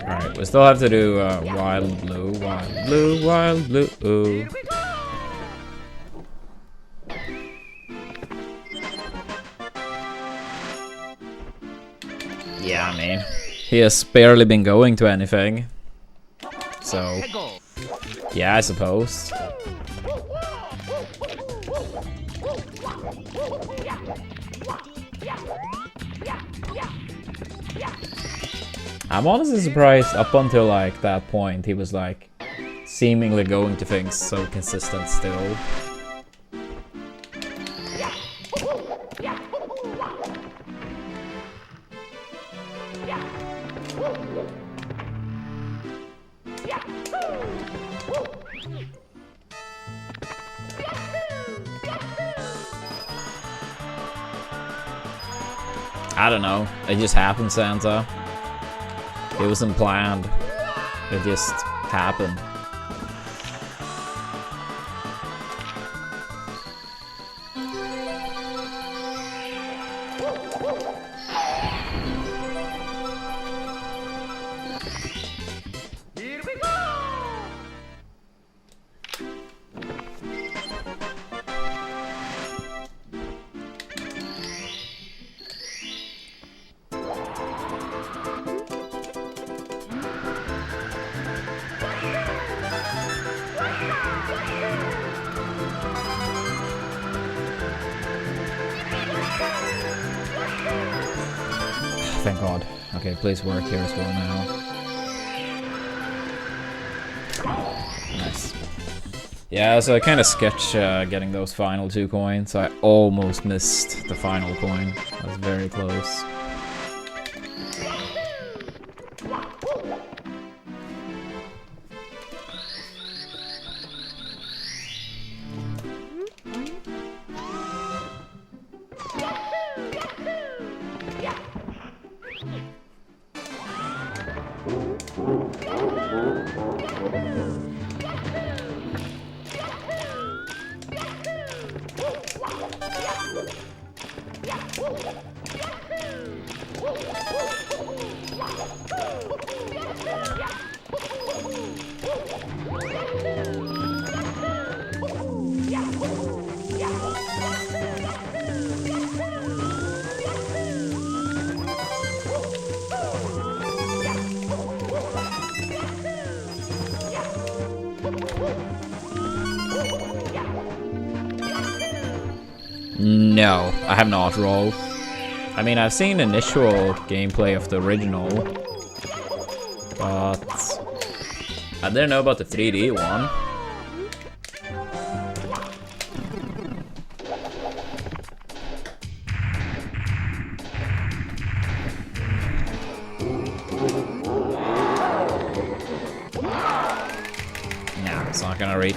[SPEAKER 1] Alright, we still have to do Wild Blue, Wild Blue, Wild Blue. Yeah, I mean, he has barely been going to anything. So, yeah, I suppose. I'm honestly surprised up until like that point he was like seemingly going to things so consistent still. I don't know, it just happened, Santa. It wasn't planned. It just happened. Thank God. Okay, please work here as well now. Yeah, so I kind of sketch getting those final 2 coins. I almost missed the final coin. I was very close. No, I have not rolled. I mean, I've seen initial gameplay of the original, but I didn't know about the 3D one. Nah, it's not gonna reach.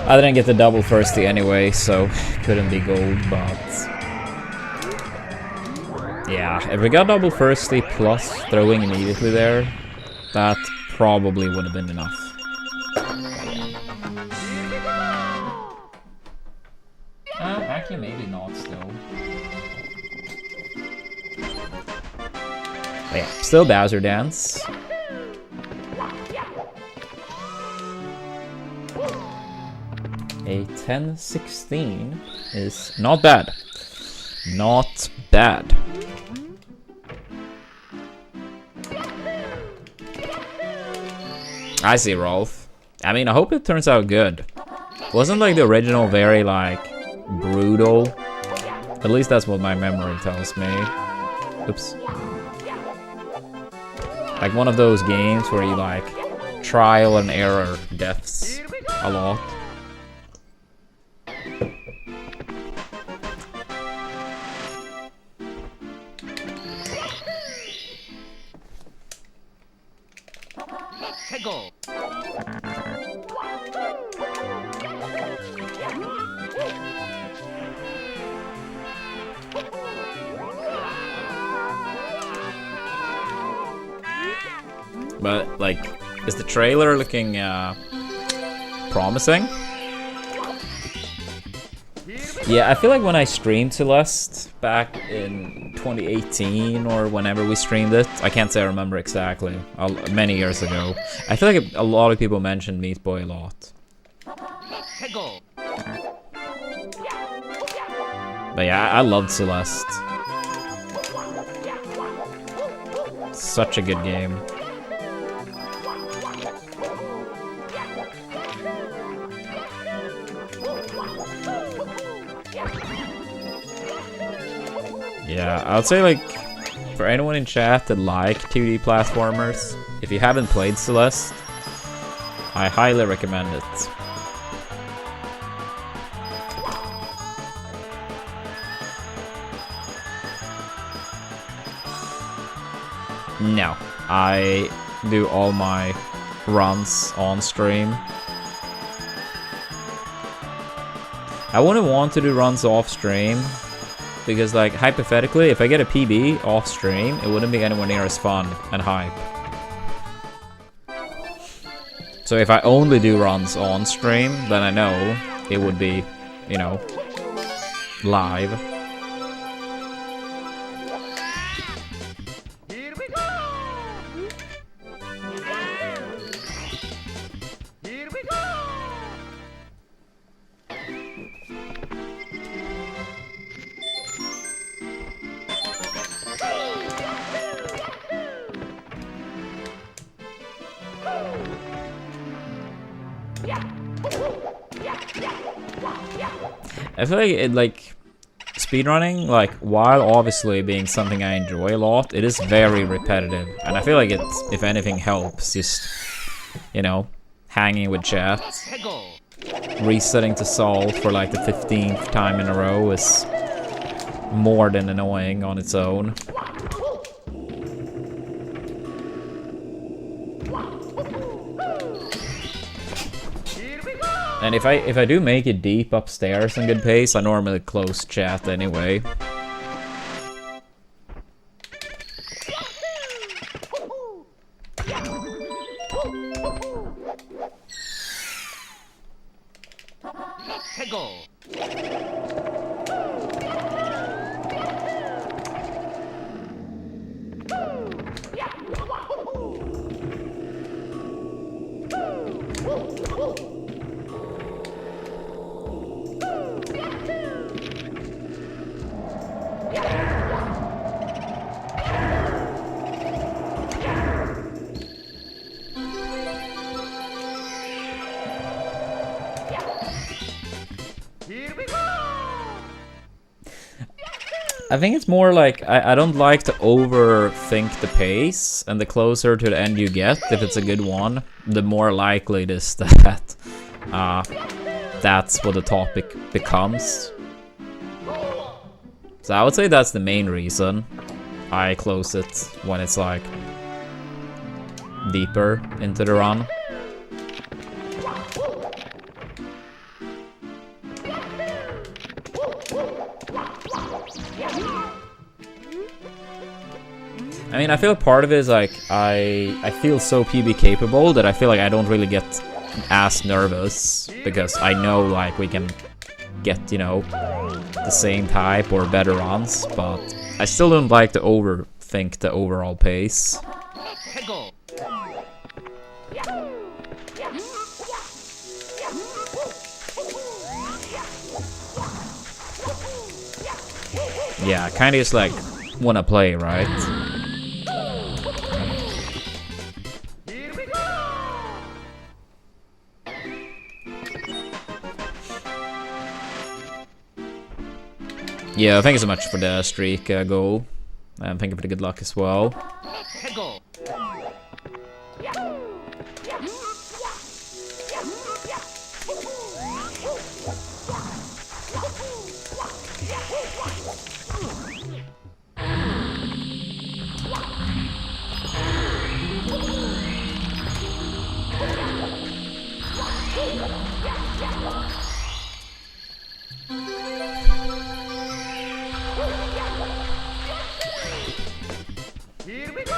[SPEAKER 1] I didn't get the double firsty anyway, so couldn't be gold, but yeah, if we got double firsty plus throwing immediately there, that probably would have been enough. Actually, maybe not still. But yeah, still Bowser Dance. A 10-16 is not bad. Not bad. I see, Rolf. I mean, I hope it turns out good. Wasn't like the original very like brutal? At least that's what my memory tells me. Oops. Like one of those games where you like trial and error deaths a lot.
[SPEAKER 2] 해고.
[SPEAKER 1] But like, is the trailer looking promising? Yeah, I feel like when I streamed Celeste back in 2018 or whenever we streamed it, I can't say I remember exactly, many years ago. I feel like a lot of people mentioned Meat Boy a lot.
[SPEAKER 2] 해고.
[SPEAKER 1] But yeah, I loved Celeste. Such a good game. Yeah, I would say like, for anyone in chat that like 2D platformers, if you haven't played Celeste, I highly recommend it. No, I do all my runs on stream. I wouldn't want to do runs off stream, because like hypothetically, if I get a PB off stream, it wouldn't be anywhere near as fun and hype. So if I only do runs on stream, then I know it would be, you know, live.
[SPEAKER 2] Here we go. Here we go.
[SPEAKER 1] I feel like it speedrunning, like while obviously being something I enjoy a lot, it is very repetitive, and I feel like it, if anything, helps just, you know, hanging with chat.
[SPEAKER 2] 해고.
[SPEAKER 1] Resetting to salt for like the 15th time in a row is more than annoying on its own. And if I do make it deep upstairs in good pace, I normally close chat anyway.
[SPEAKER 2] 해고.
[SPEAKER 1] I think it's more like I don't like to overthink the pace, and the closer to the end you get, if it's a good one, the more likely it is that that's what the topic becomes. So I would say that's the main reason I close it when it's like deeper into the run. I mean, I feel part of it is like I feel so PB capable that I feel like I don't really get as nervous because I know like we can get, you know, the same type or better runs, but I still don't like to overthink the overall pace.
[SPEAKER 2] 해고.
[SPEAKER 1] Yeah, kinda just like wanna play, right? Yeah, thank you so much for the streak goal. And thank you for the good luck as well.
[SPEAKER 2] 해고. Here we go.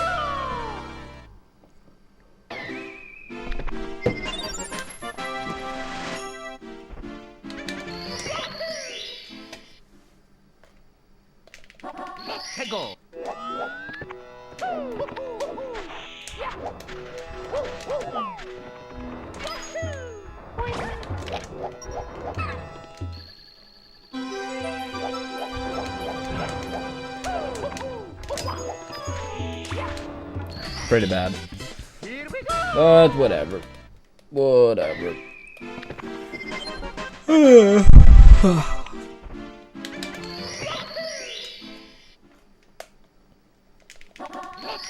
[SPEAKER 2] 해고.
[SPEAKER 1] Pretty bad.
[SPEAKER 2] Here we go.
[SPEAKER 1] But whatever. Whatever.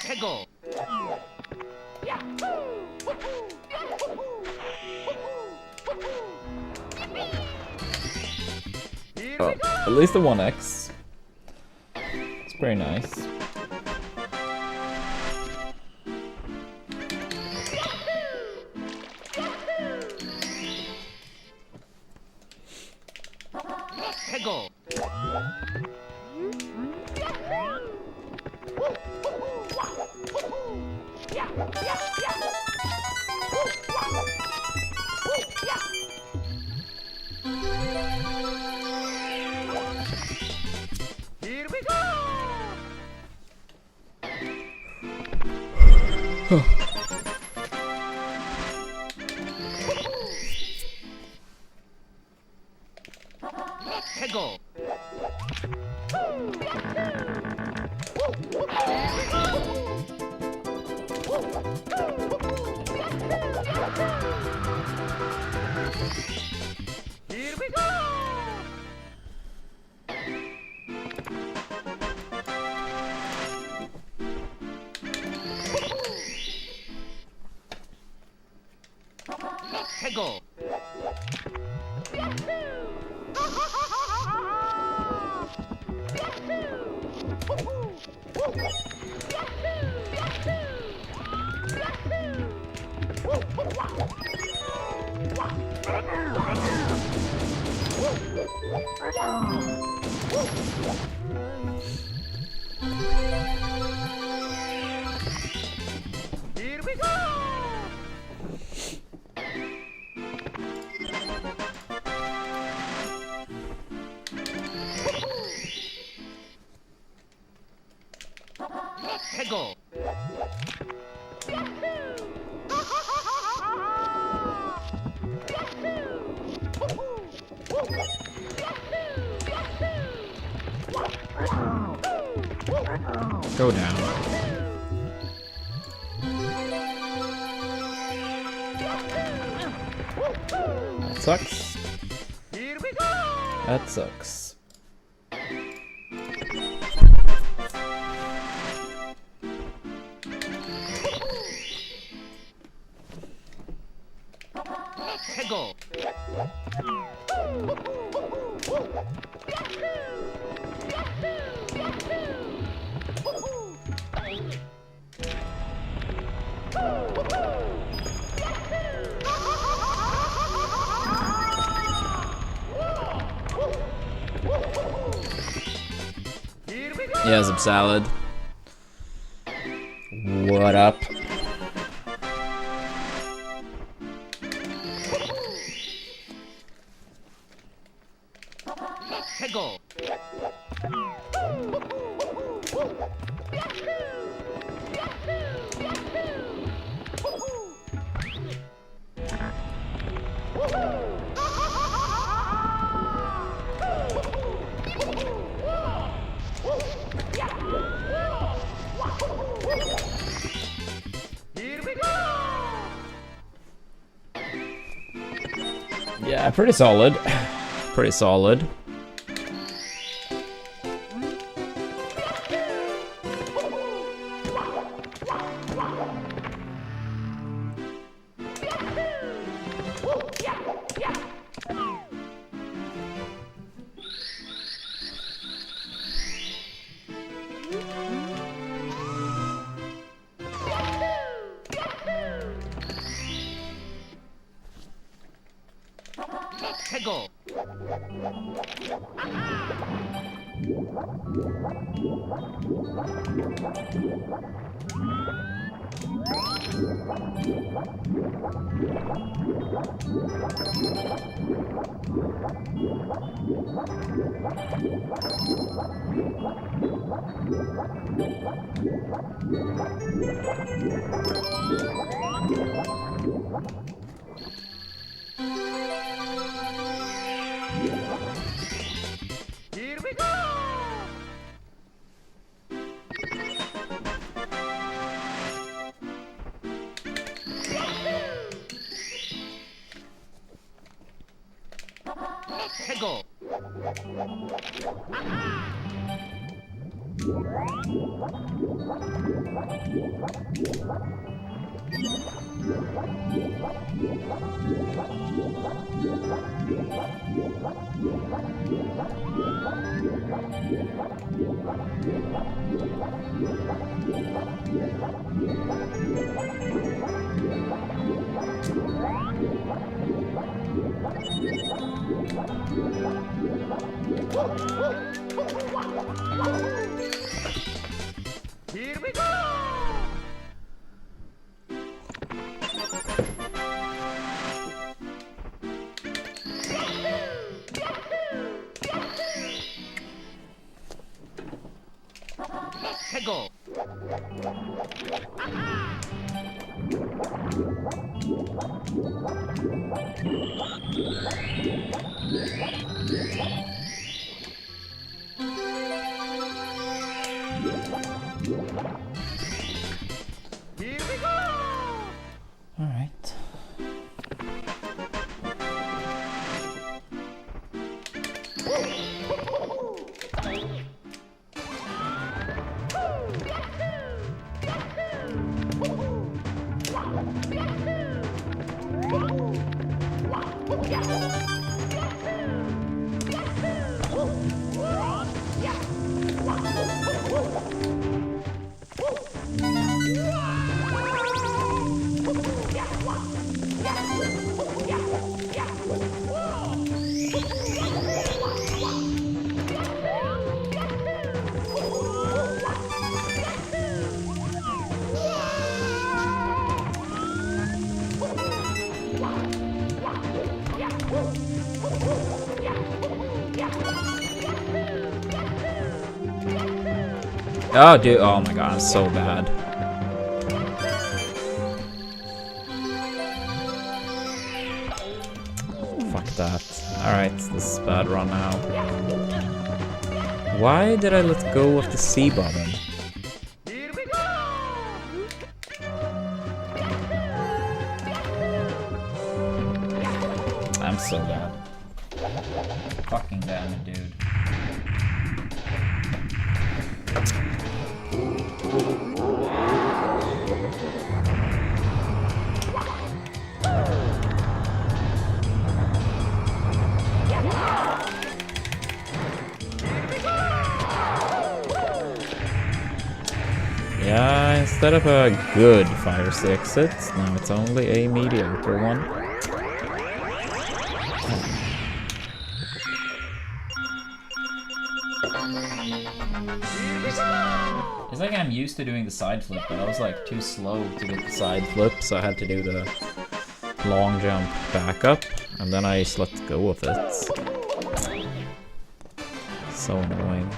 [SPEAKER 2] 해고.
[SPEAKER 1] Oh, at least the 1x. It's pretty nice.
[SPEAKER 2] 해고. Here we go. 해고. Here we go. 해고. Here we go. 해고.
[SPEAKER 1] Go down. That sucks.
[SPEAKER 2] Here we go.
[SPEAKER 1] That sucks.
[SPEAKER 2] 해고. Here we go.
[SPEAKER 1] Yeah, some salad. What up?
[SPEAKER 2] 해고. Here we go.
[SPEAKER 1] Yeah, pretty solid. Pretty solid.
[SPEAKER 2] 해고. Here we go. 해고. Here we go. 해고. Here we go.
[SPEAKER 1] All right. Oh, dude. Oh my god, I'm so bad. Fuck that. Alright, this is a bad run now. Why did I let go of the C button?
[SPEAKER 2] Here we go!
[SPEAKER 1] I'm so bad. Fucking damn it, dude. Yeah, instead of a good fire exit, now it's only a mediocre one. It's like I'm used to doing the side flip, but I was like too slow to get the side flip, so I had to do the long jump back up, and then I just let go of it. So annoying.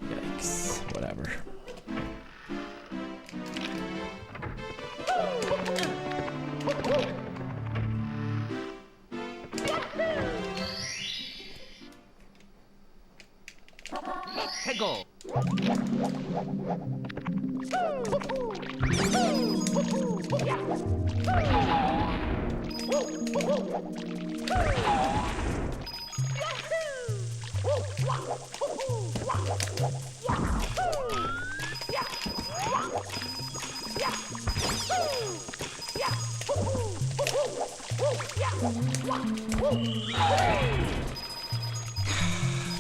[SPEAKER 1] Yikes, whatever.
[SPEAKER 2] 해고.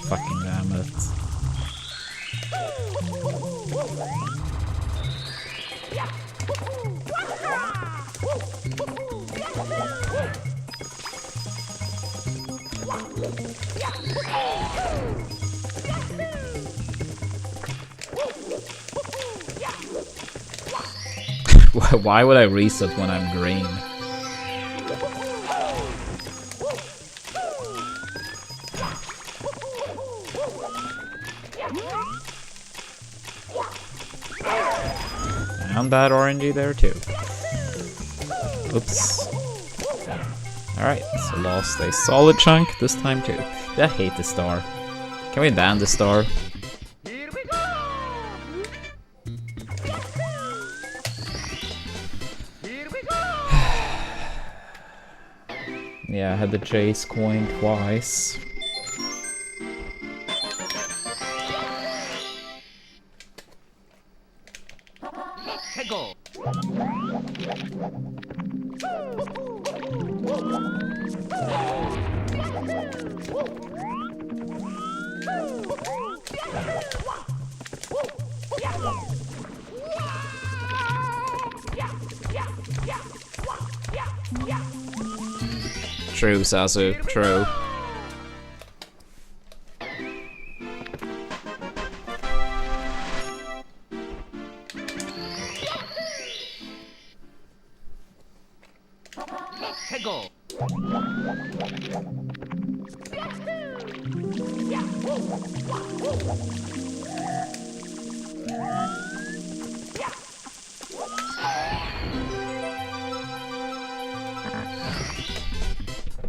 [SPEAKER 1] Fucking damn it. Why would I reset when I'm green? And that orangey there too. Oops. Alright, so lost a solid chunk this time too. I hate the star. Can we ban the star?
[SPEAKER 2] Here we go. Here we go.
[SPEAKER 1] Yeah, I had the chase coin twice.
[SPEAKER 2] 해고.
[SPEAKER 1] True, Sasu, true.
[SPEAKER 2] 해고.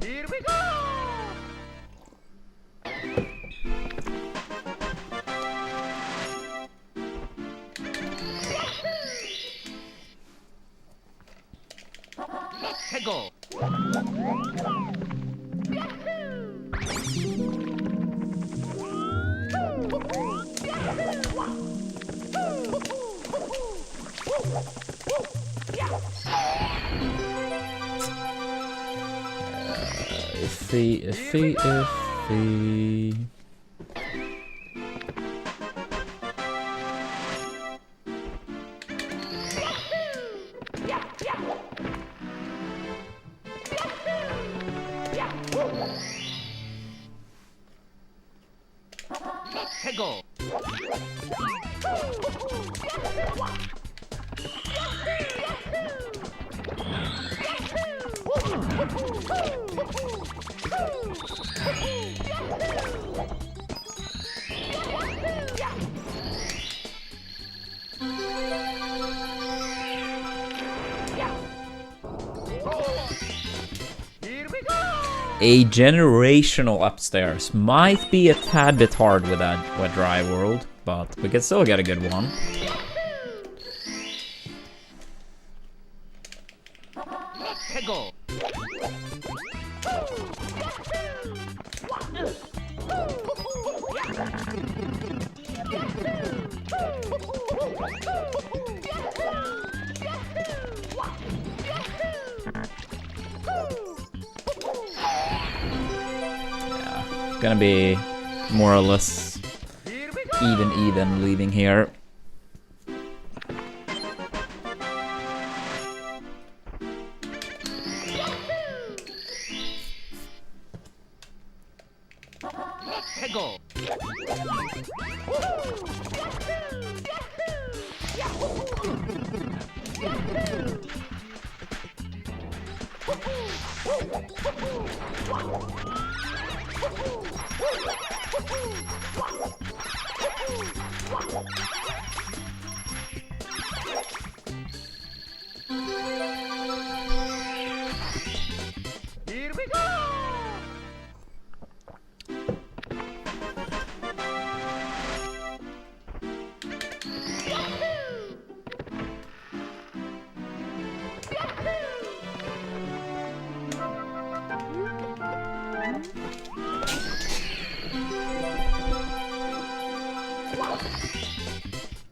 [SPEAKER 2] Here we go. 해고.
[SPEAKER 1] Iffy.
[SPEAKER 2] 해고.
[SPEAKER 1] A generational upstairs might be a tad bit hard with that wet dry world, but we can still get a good one.
[SPEAKER 2] 해고.
[SPEAKER 1] Gonna be more or less even leaving here.
[SPEAKER 2] 해고. Here we go.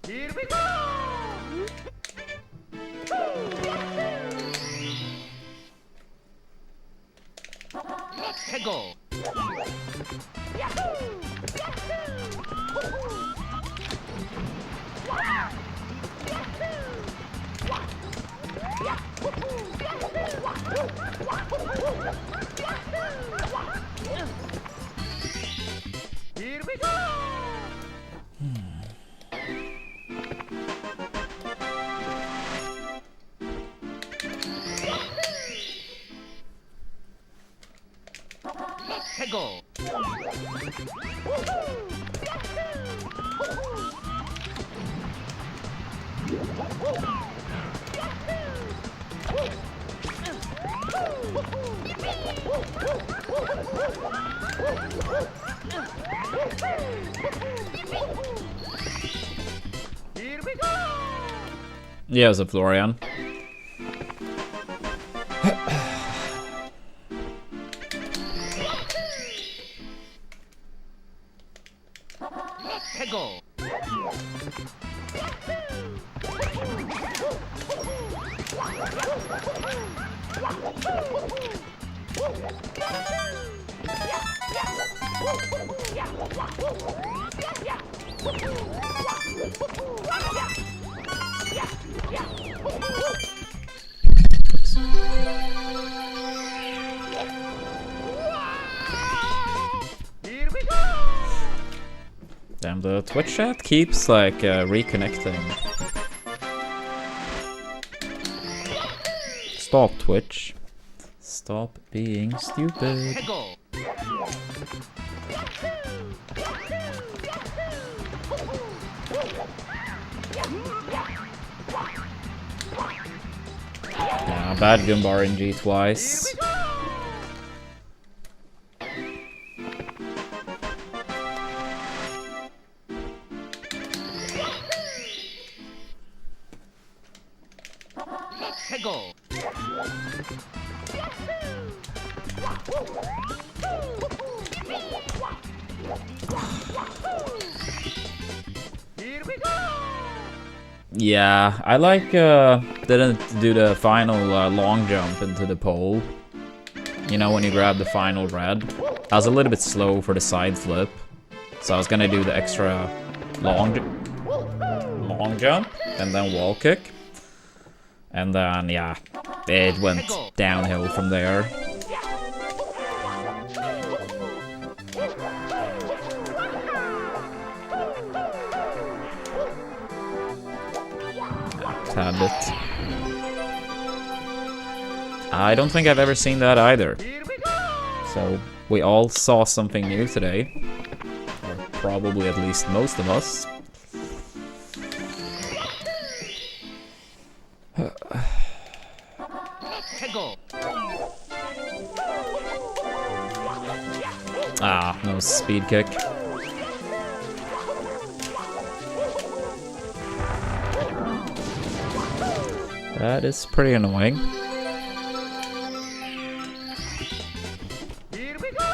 [SPEAKER 2] Here we go. 해고. Here we go. 해고. Here we go.
[SPEAKER 1] Yeah, it was a Florian.
[SPEAKER 2] 해고. Here we go.
[SPEAKER 1] Damn, the Twitch chat keeps like reconnecting. Stop, Twitch. Stop being stupid.
[SPEAKER 2] 해고.
[SPEAKER 1] Yeah, bad Goomba RNG twice.
[SPEAKER 2] 해고. Here we go.
[SPEAKER 1] Yeah, I like didn't do the final long jump into the pole. You know, when you grab the final red. I was a little bit slow for the side flip, so I was gonna do the extra long jump and then wall kick. And then, yeah, it went downhill from there. Tad bit. I don't think I've ever seen that either.
[SPEAKER 2] Here we go.
[SPEAKER 1] So, We all saw something new today. Or probably at least most of us. Ah, no speed kick. That is pretty annoying.
[SPEAKER 2] Here we go!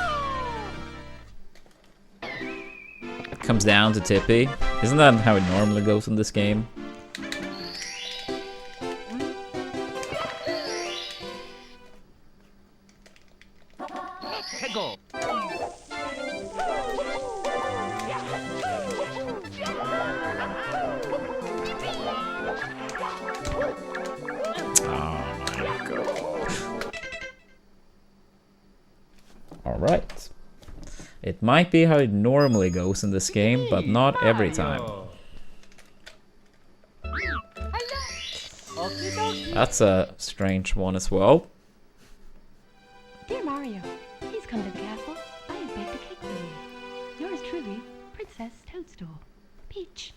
[SPEAKER 1] Comes down to Tippy. Isn't that how it normally goes in this game?
[SPEAKER 2] Go!
[SPEAKER 1] Alright. It might be how it normally goes in this game, but not every time. That's a strange one as well.
[SPEAKER 3] Dear Mario, please come to the castle. I have baked a cake for you. Yours truly, Princess Toadstool. Peach.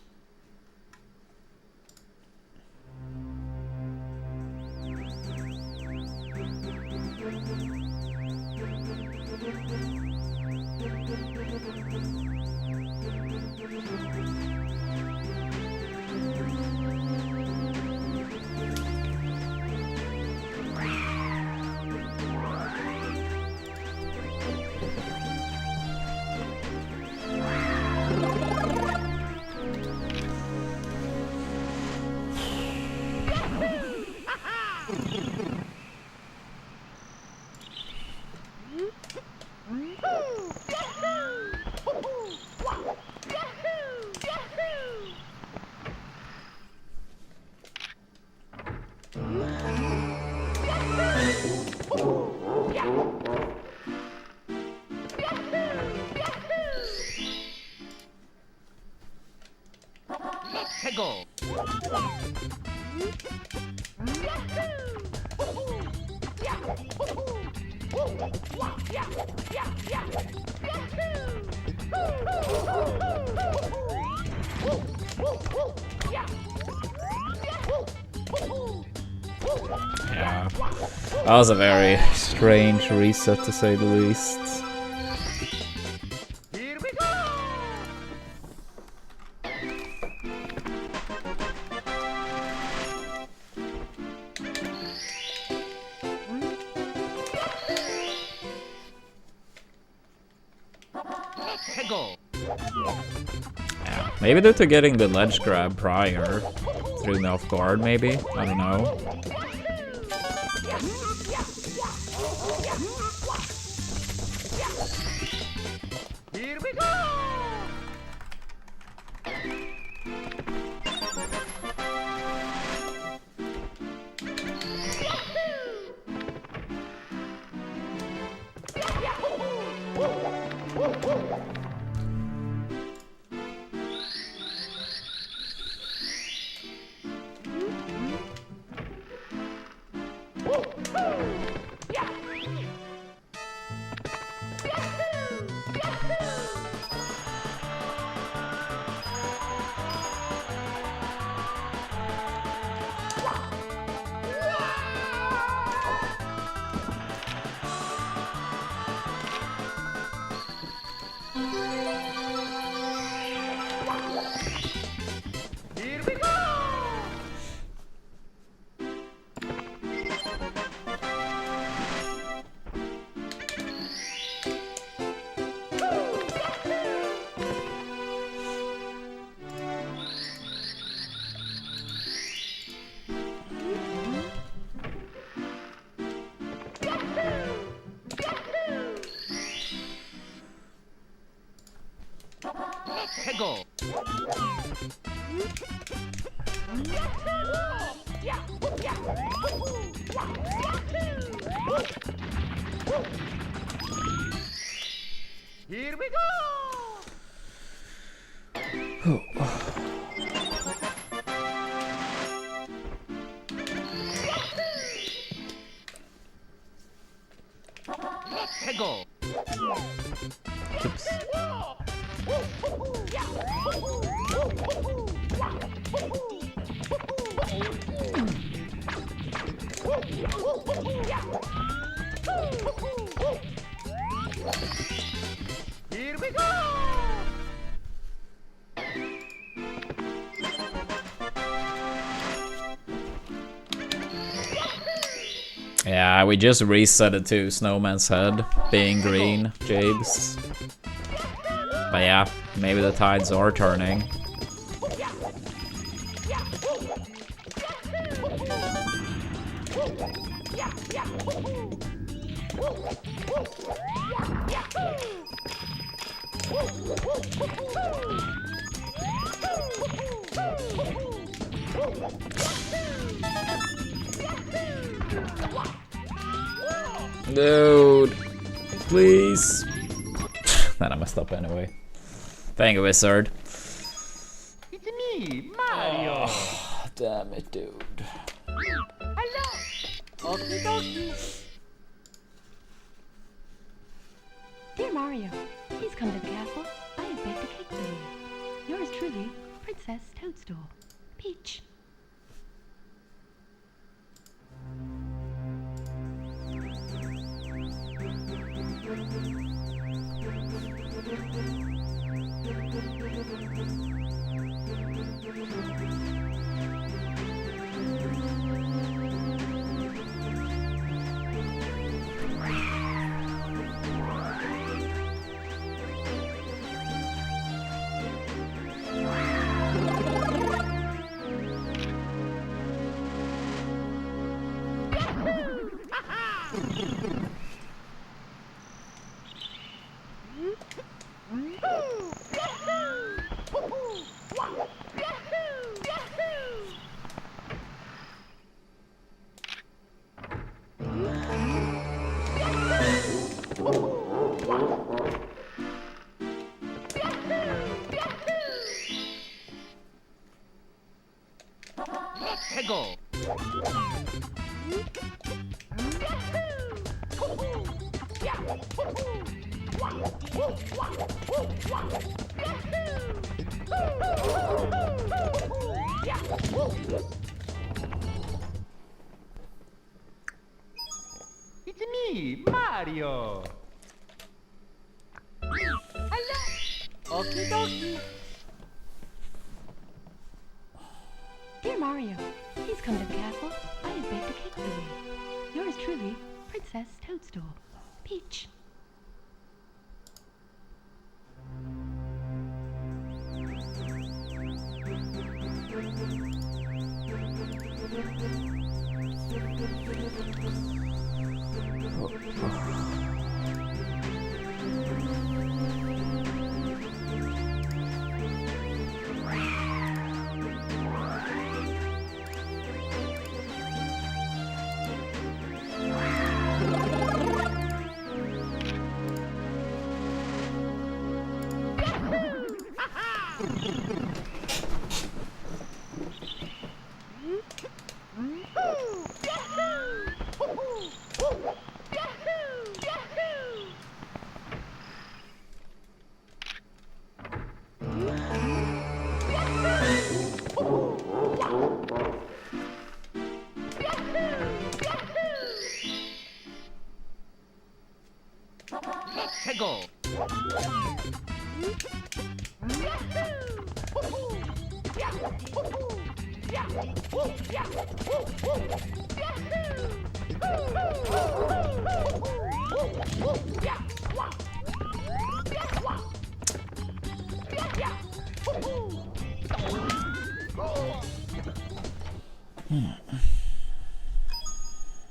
[SPEAKER 2] Go!
[SPEAKER 1] Yeah. That was a very strange reset to say the least.
[SPEAKER 2] Here we go! Go!
[SPEAKER 1] Yeah. Maybe they're getting the ledge grab prior. Threw me off guard, maybe? I don't know.
[SPEAKER 2] Here we go! Here we go! Go! Here we go! Go!
[SPEAKER 1] Yeah, we just reset it to Snowman's head being green, Jabes. But yeah, maybe the tides are turning. Dude, please. Then I messed up anyway. Thank you, Wizard.
[SPEAKER 2] It's me, Mario.
[SPEAKER 1] Oh, damn it, dude.
[SPEAKER 2] Hello. Okie dokie.
[SPEAKER 3] Dear Mario, please come to the castle. I have baked a cake for you. Yours truly, Princess Toadstool. Peach.
[SPEAKER 2] Let's go. It's me, Mario. Hello. Okie dokie.
[SPEAKER 3] Dear Mario, please come to the castle. I have baked a cake for you. Yours truly, Princess Toadstool. Peach.
[SPEAKER 2] Let's go.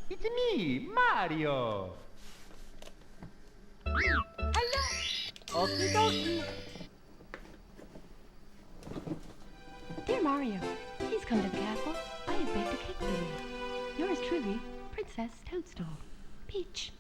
[SPEAKER 2] It's me, Mario. Hello. Okie dokie.
[SPEAKER 3] Dear Mario, please come to the castle. I have baked a cake for you. Yours truly, Princess Toadstool. Peach.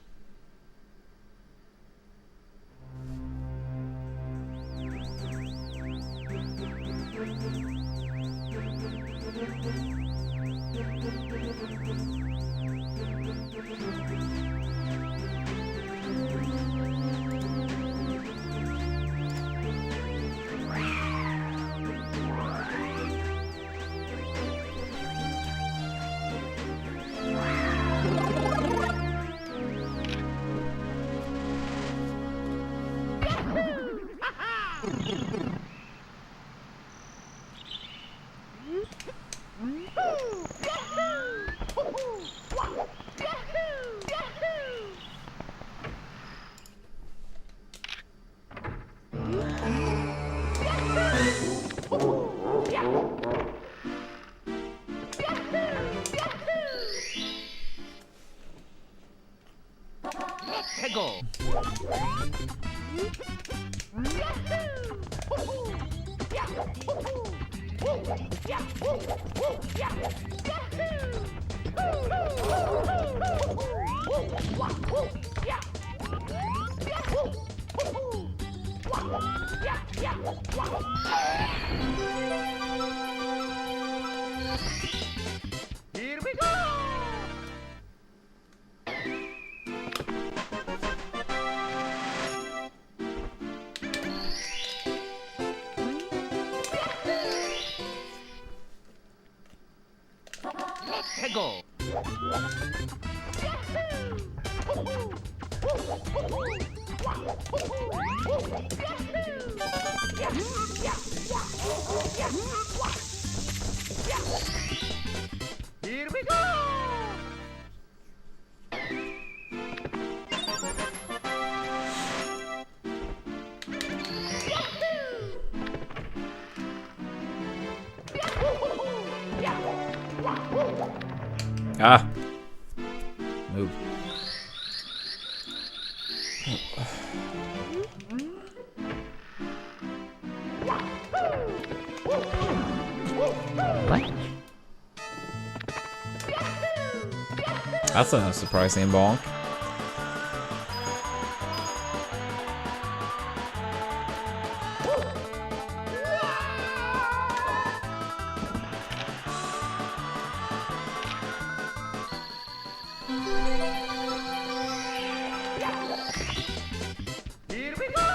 [SPEAKER 2] Here we go! Let's go! Here we go!
[SPEAKER 1] Ah! Move. That's a surprising bonk.
[SPEAKER 2] Here we go!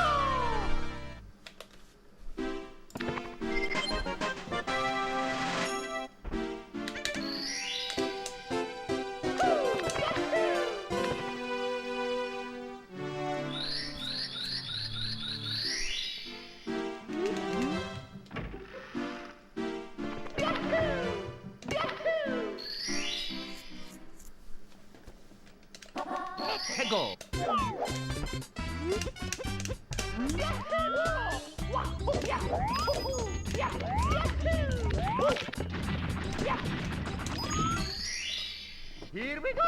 [SPEAKER 2] Let's go! Here we go!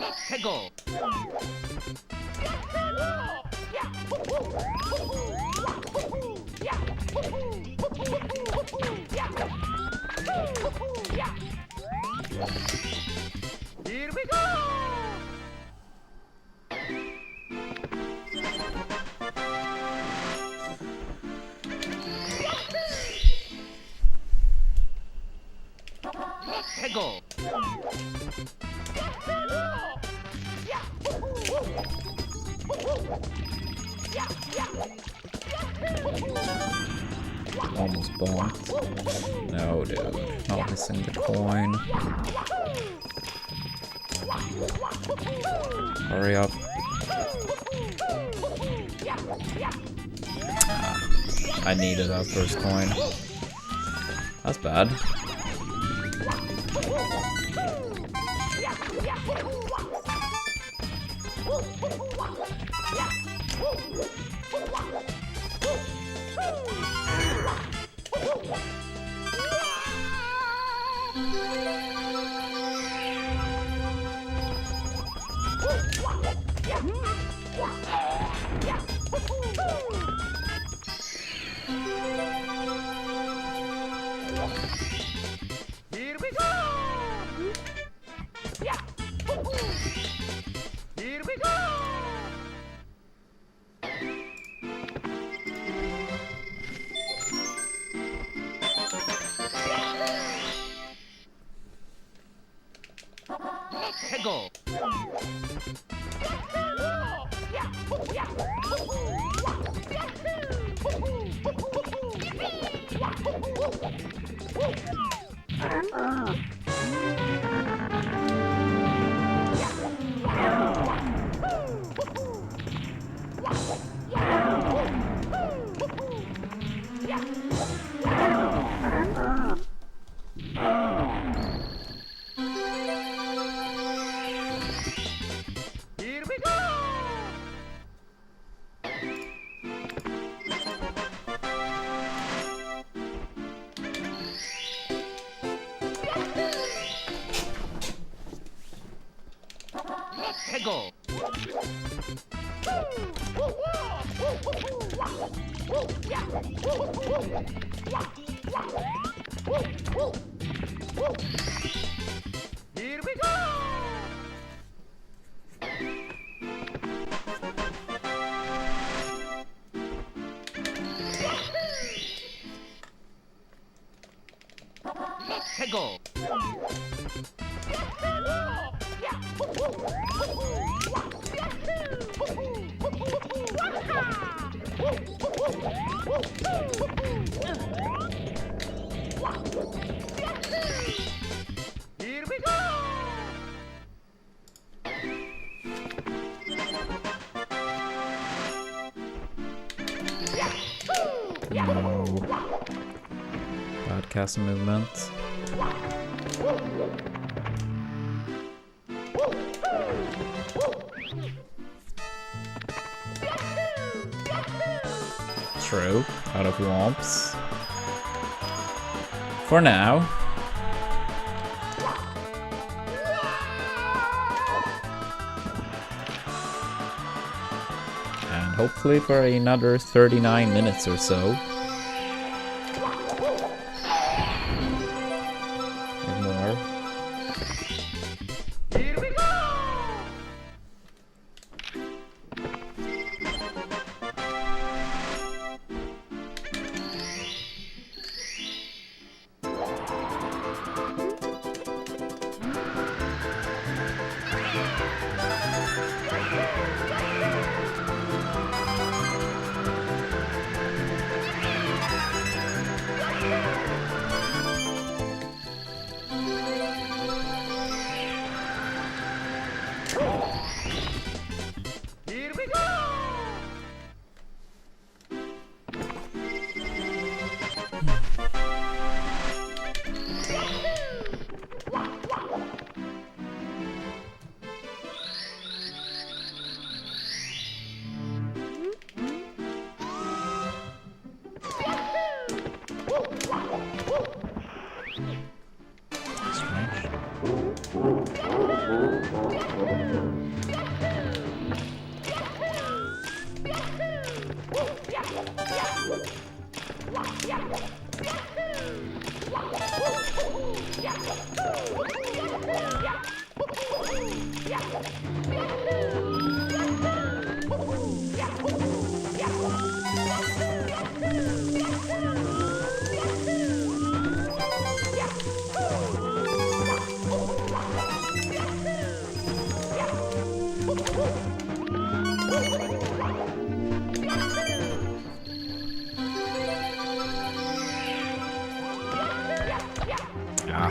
[SPEAKER 2] Let's go! Here we go! Let's go!
[SPEAKER 1] Almost bonked. No, dude. Not missing the coin. Hurry up. Ah, I needed that first coin. That's bad.
[SPEAKER 2] Here we go! Here we go! Let's go! Here we go! go. Here we go. Let's go. Here we go.
[SPEAKER 1] No. Bad castle movement. True. Out of womps. For now. And hopefully for another 39 minutes or so. Or more.
[SPEAKER 2] Here we go. Here we go.
[SPEAKER 1] Strange. Ah.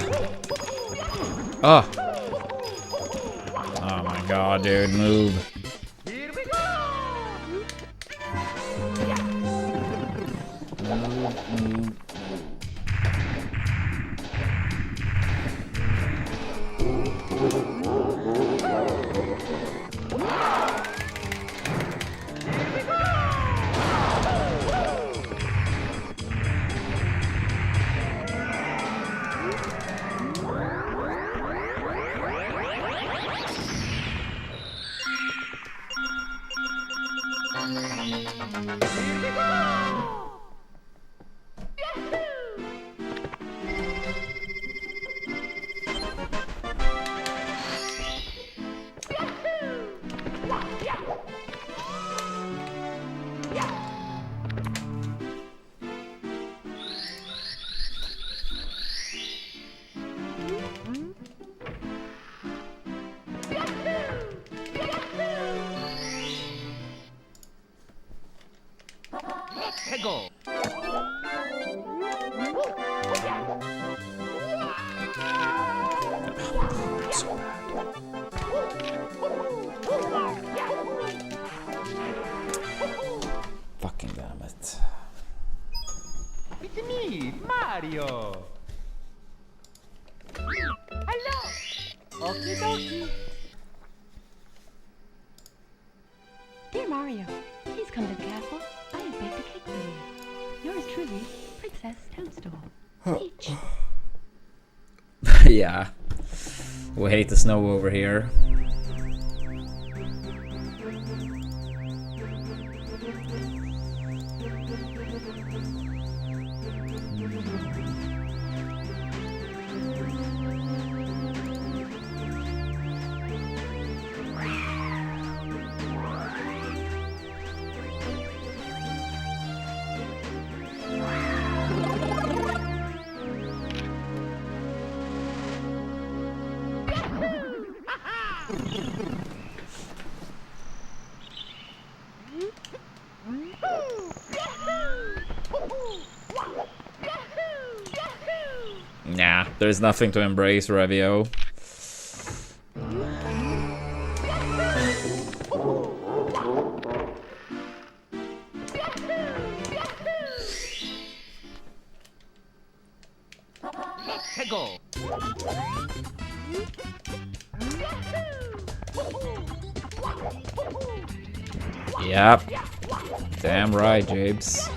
[SPEAKER 1] Oh. Oh my god, dude, move.
[SPEAKER 2] Here we go. Let's go.
[SPEAKER 1] So bad. Fucking damn it.
[SPEAKER 2] It's me, Mario. Hello. Okie dokie.
[SPEAKER 3] Dear Mario, please come to the castle. I have baked a cake for you. Yours truly, Princess Toadstool. Peach.
[SPEAKER 1] Yeah. We hate the snow over here. Nah, there's nothing to embrace, Revio.
[SPEAKER 2] Let's go.
[SPEAKER 1] Yep. Damn right, Jabes.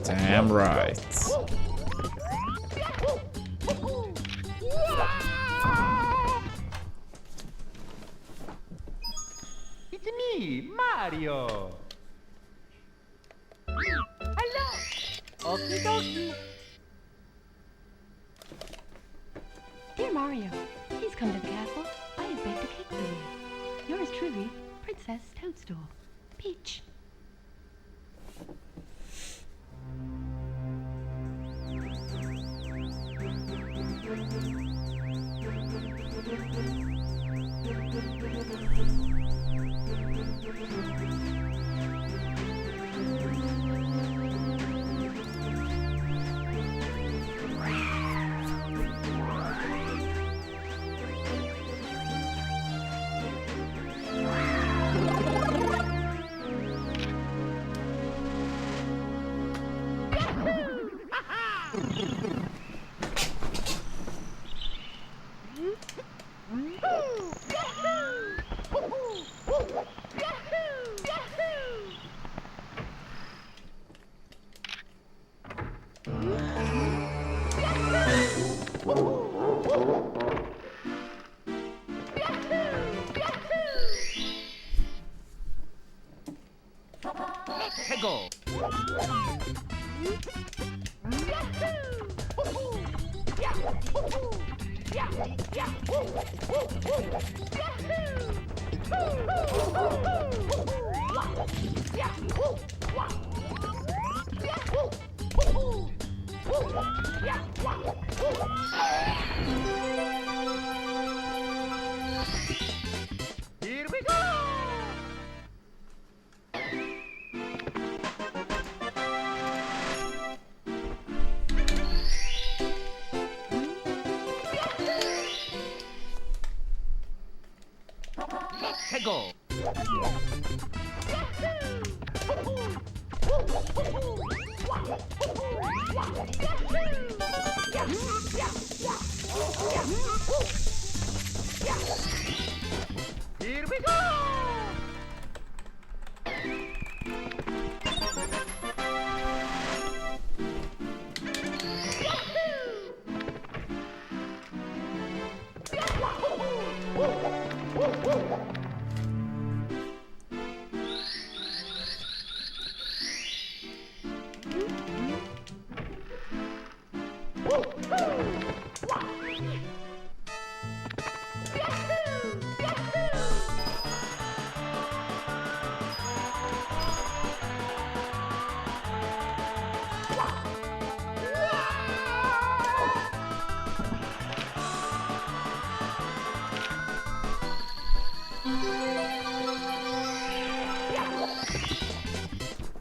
[SPEAKER 1] Damn right.
[SPEAKER 2] It's me, Mario. Hello. Okie dokie.
[SPEAKER 3] Dear Mario, please come to the castle. I have baked a cake for you. Yours truly, Princess Toadstool. Peach.
[SPEAKER 2] Let's go. Here we go. Let's go. Here we go.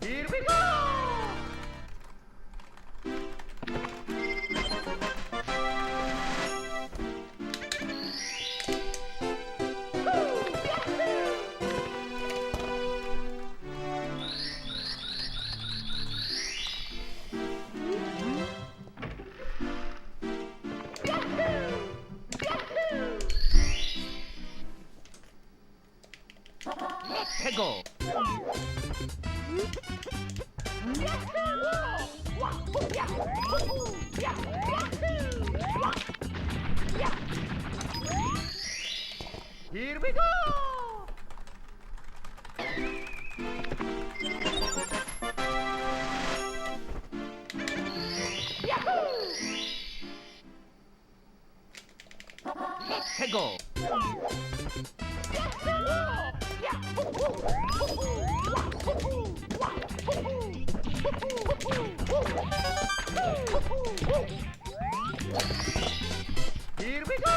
[SPEAKER 2] Here we go. Let's go. Here we go. Let's go. Here we go.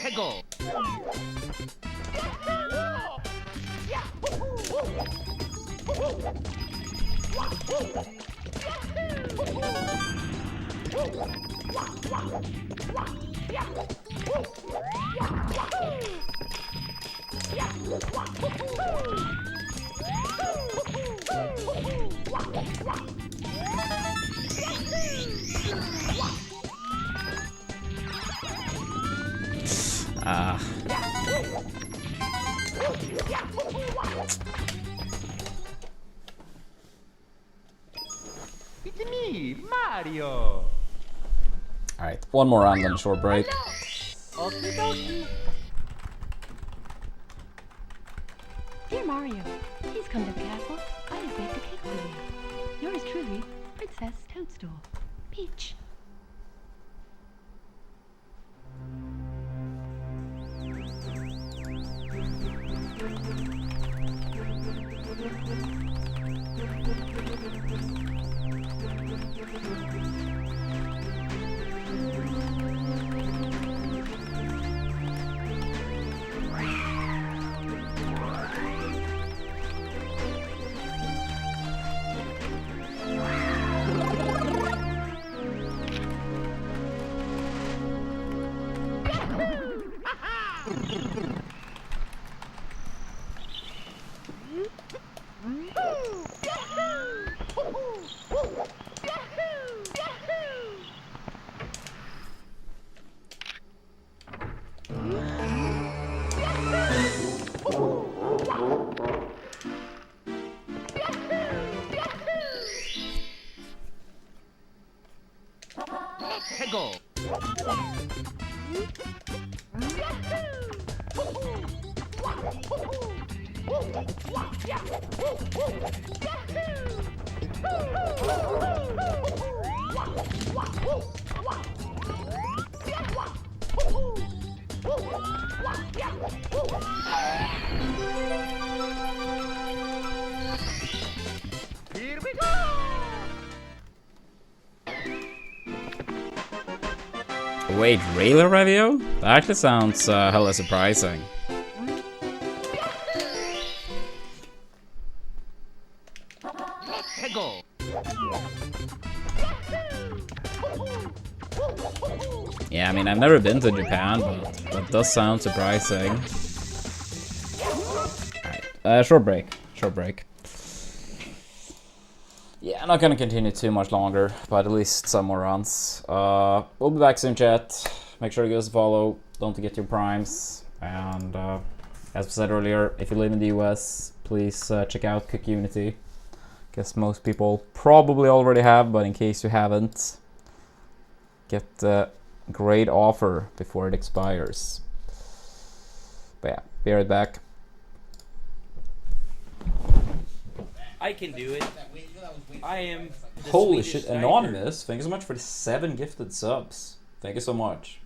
[SPEAKER 2] 해고.
[SPEAKER 1] Ah.
[SPEAKER 2] It's me, Mario.
[SPEAKER 1] Alright, one more round, then a short break.
[SPEAKER 2] Okie dokie.
[SPEAKER 3] Dear Mario, please come to the castle. I have baked a cake for you. Yours truly, Princess Toadstool. Peach.
[SPEAKER 2] 해고. Here we go.
[SPEAKER 1] Wait, Railer Review? That actually sounds hella surprising.
[SPEAKER 2] 해고.
[SPEAKER 1] Yeah, I mean, I've never been to Japan, but that does sound surprising. Alright, short break. Short break. Yeah, I'm not gonna continue too much longer, but at least some more runs. We'll be back soon, chat. Make sure you give us a follow. Don't forget your primes. And as I said earlier, if you live in the US, please check out Cook Unity. Guess most people probably already have, but in case you haven't, get a great offer before it expires. But yeah, be right back.
[SPEAKER 4] I can do it. I am the
[SPEAKER 1] Holy
[SPEAKER 4] Swedish
[SPEAKER 1] shit,
[SPEAKER 4] sniper.
[SPEAKER 1] Anonymous, thank you so much for the 7 gifted subs. Thank you so much.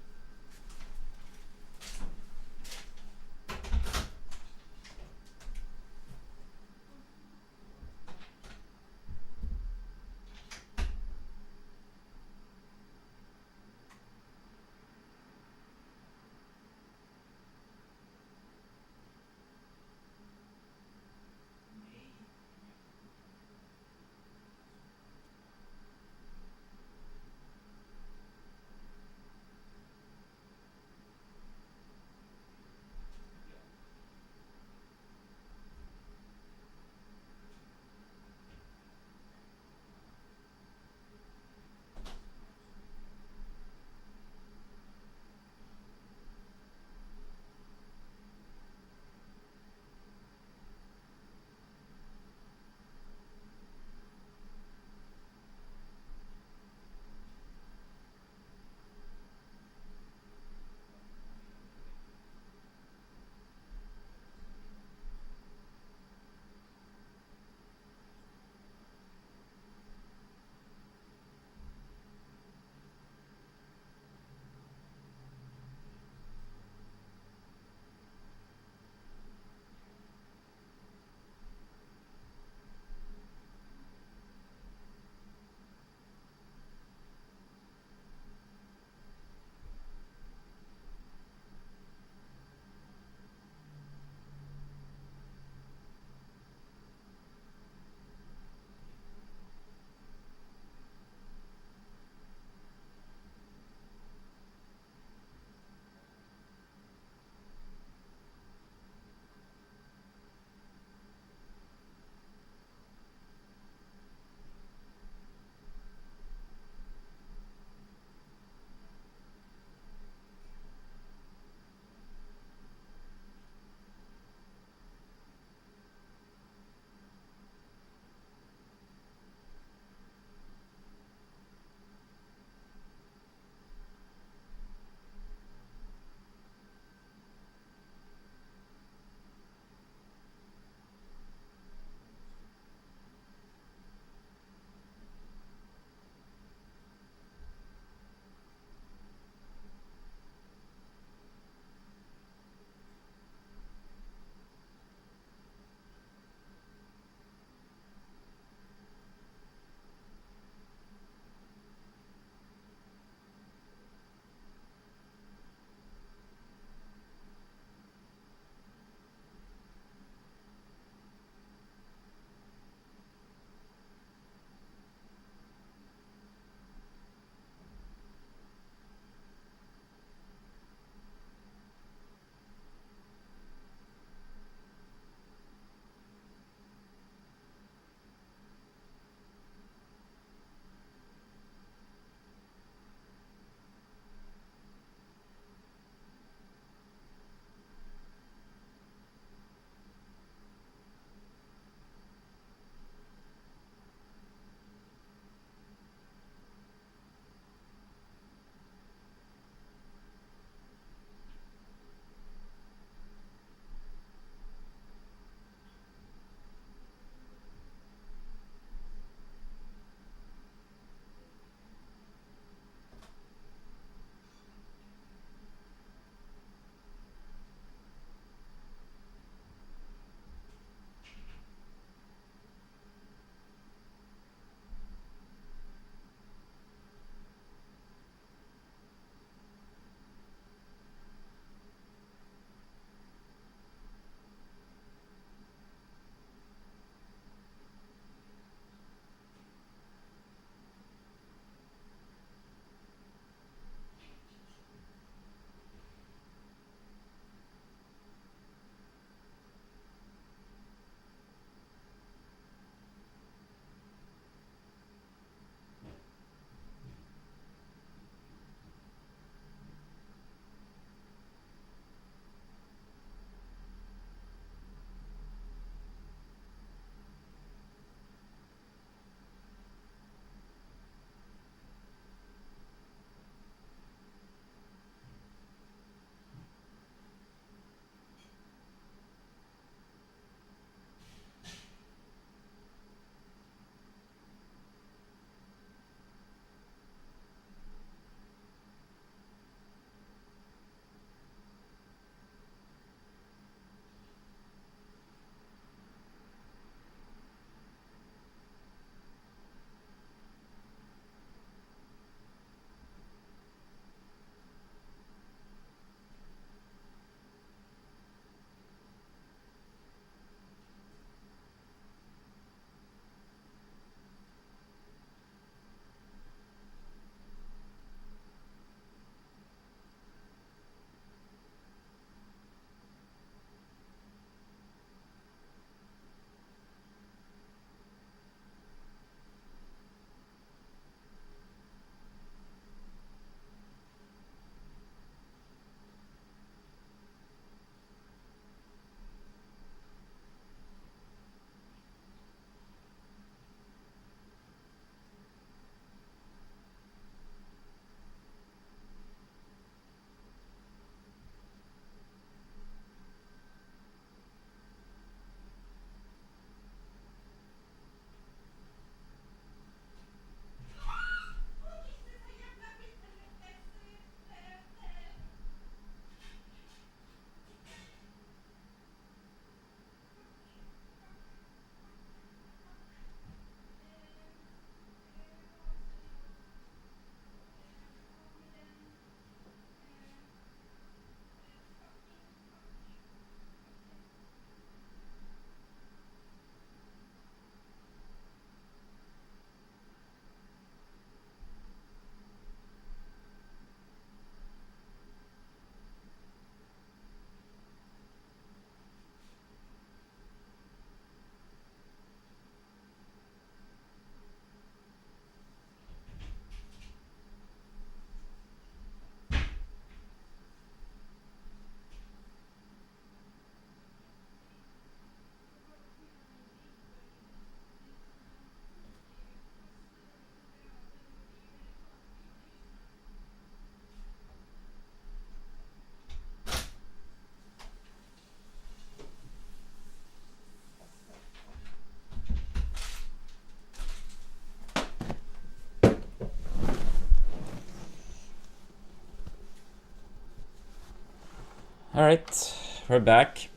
[SPEAKER 1] Alright, we're back.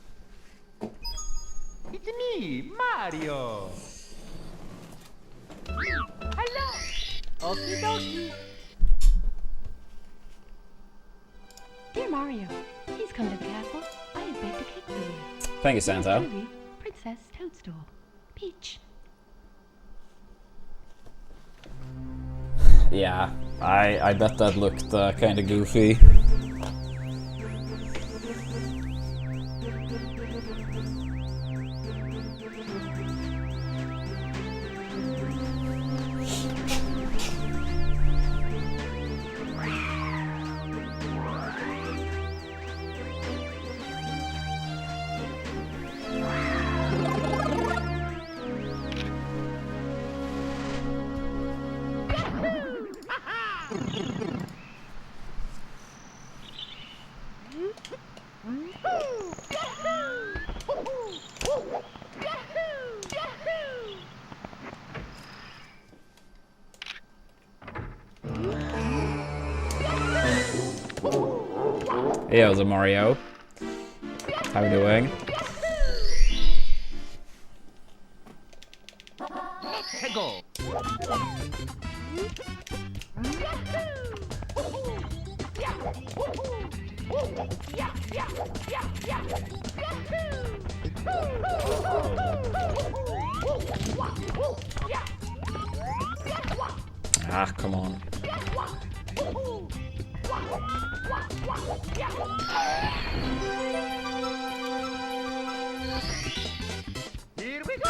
[SPEAKER 2] It's me, Mario. Hello. Okie dokie.
[SPEAKER 3] Dear Mario, please come to the castle. I have baked a cake for you.
[SPEAKER 1] Thank you,
[SPEAKER 3] Yours
[SPEAKER 1] Santa.
[SPEAKER 3] truly, Princess Toadstool. Peach.
[SPEAKER 1] Yeah, I bet that looked kind of goofy. Hey, how's it, Mario? How we doing?
[SPEAKER 2] Let's go.
[SPEAKER 1] Ah, come on.
[SPEAKER 2] Here we go.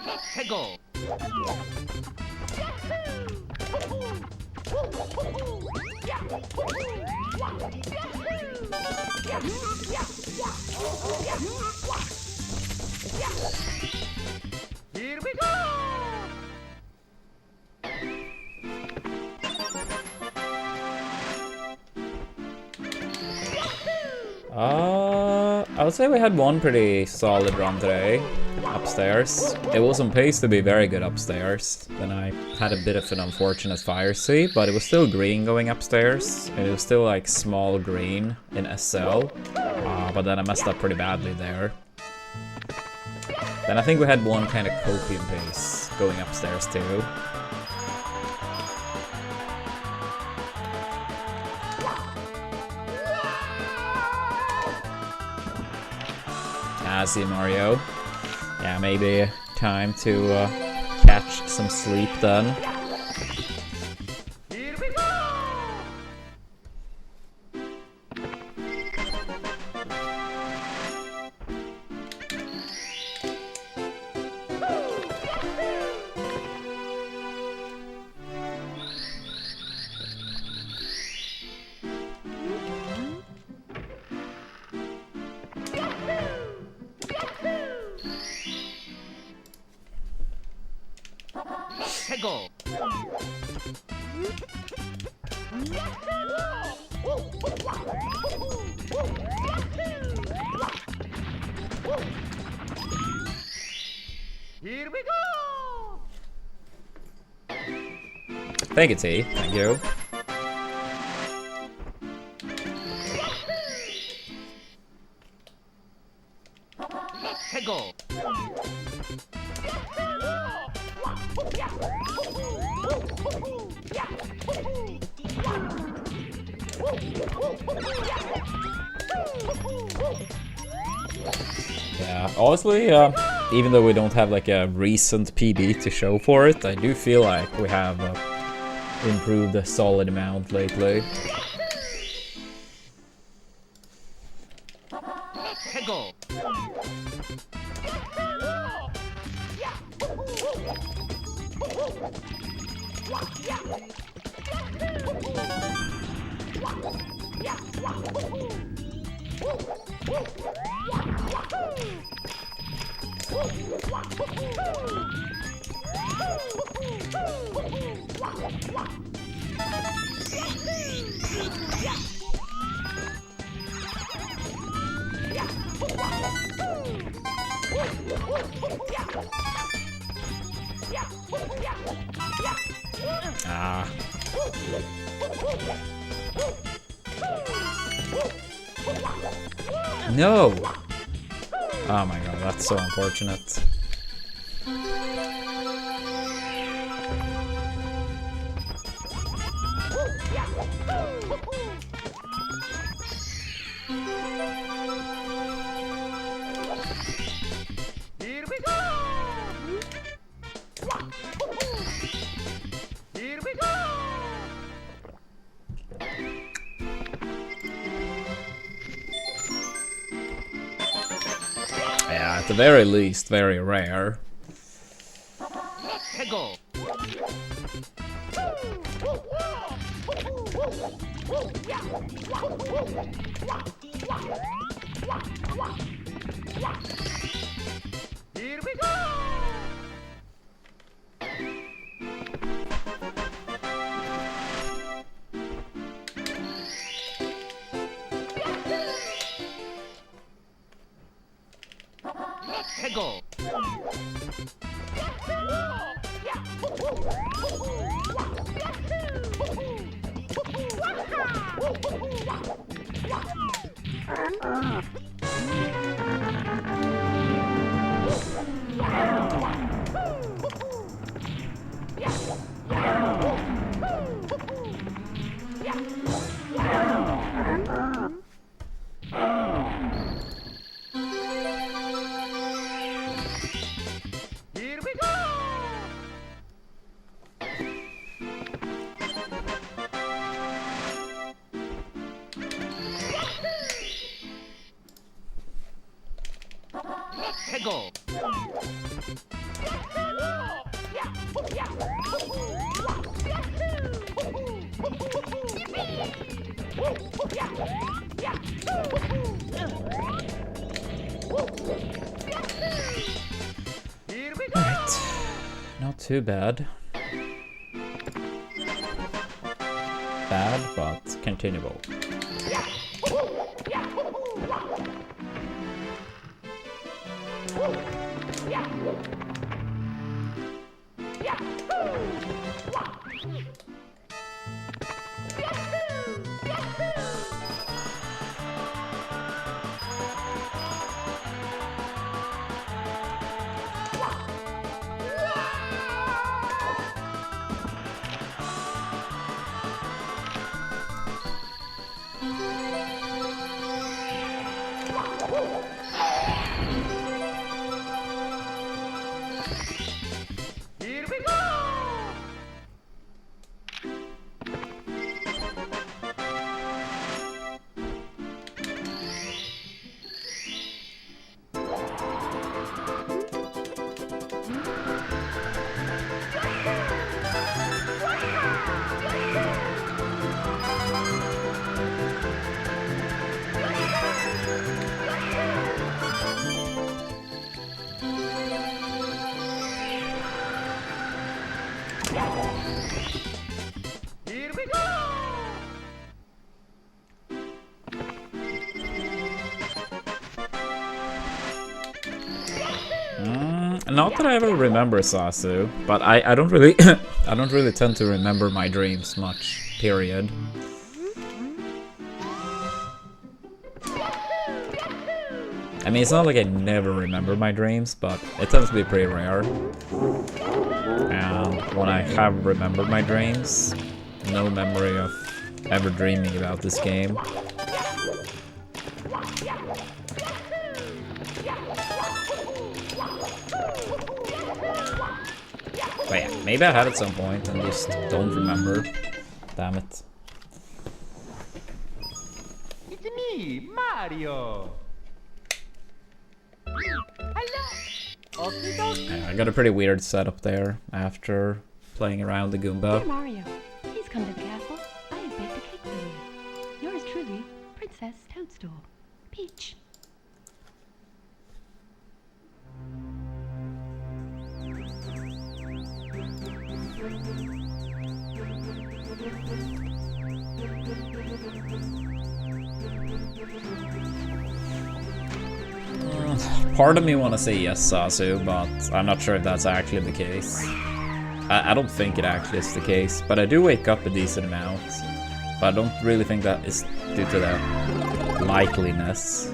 [SPEAKER 2] Let's go. Here we go.
[SPEAKER 1] I would say we had one pretty solid run today, upstairs. It was on pace to be very good upstairs. Then I had a bit of an unfortunate fire sea, but it was still green going upstairs. It was still like small green in SL, but then I messed up pretty badly there. Then I think we had one kind of copium pace going upstairs too. I see, Mario. Yeah, maybe time to catch some sleep then.
[SPEAKER 2] Here we go. Let's go. Here we go.
[SPEAKER 1] Thank you, T. Thank you.
[SPEAKER 2] Let's go.
[SPEAKER 1] Yeah, honestly, even though we don't have like a recent PB to show for it, I do feel like we have improved a solid amount lately.
[SPEAKER 2] Let's go.
[SPEAKER 1] Ah. No! Oh my god, that's so unfortunate.
[SPEAKER 2] Here we go! Here we go!
[SPEAKER 1] Yeah, at the very least, very rare.
[SPEAKER 2] Hegel! Here we go! Hegel! Here we go! Hegel! Here we go!
[SPEAKER 1] Alright. Not too bad. Bad, but continuable.
[SPEAKER 2] Here we go! Here we go!
[SPEAKER 1] Not that I ever remember Sasu, but I don't really I don't really tend to remember my dreams much. Period. I mean, it's not like I never remember my dreams, but it tends to be pretty rare. And when I have remembered my dreams, no memory of ever dreaming about this game. But yeah, maybe I had at some point and just don't remember. Damn it.
[SPEAKER 2] It's me, Mario! Hello! Okie dokie!
[SPEAKER 1] Yeah, I got a pretty weird setup there after playing around the
[SPEAKER 3] Dear
[SPEAKER 1] Goomba.
[SPEAKER 3] Mario, please come to the castle. I have baked a cake for you. Yours truly, Princess Toadstool. Peach.
[SPEAKER 1] Part of me want to say yes, Sasu, but I'm not sure if that's actually the case. I don't think it actually is the case, but I do wake up a decent amount. But I don't really think that is due to the likeliness.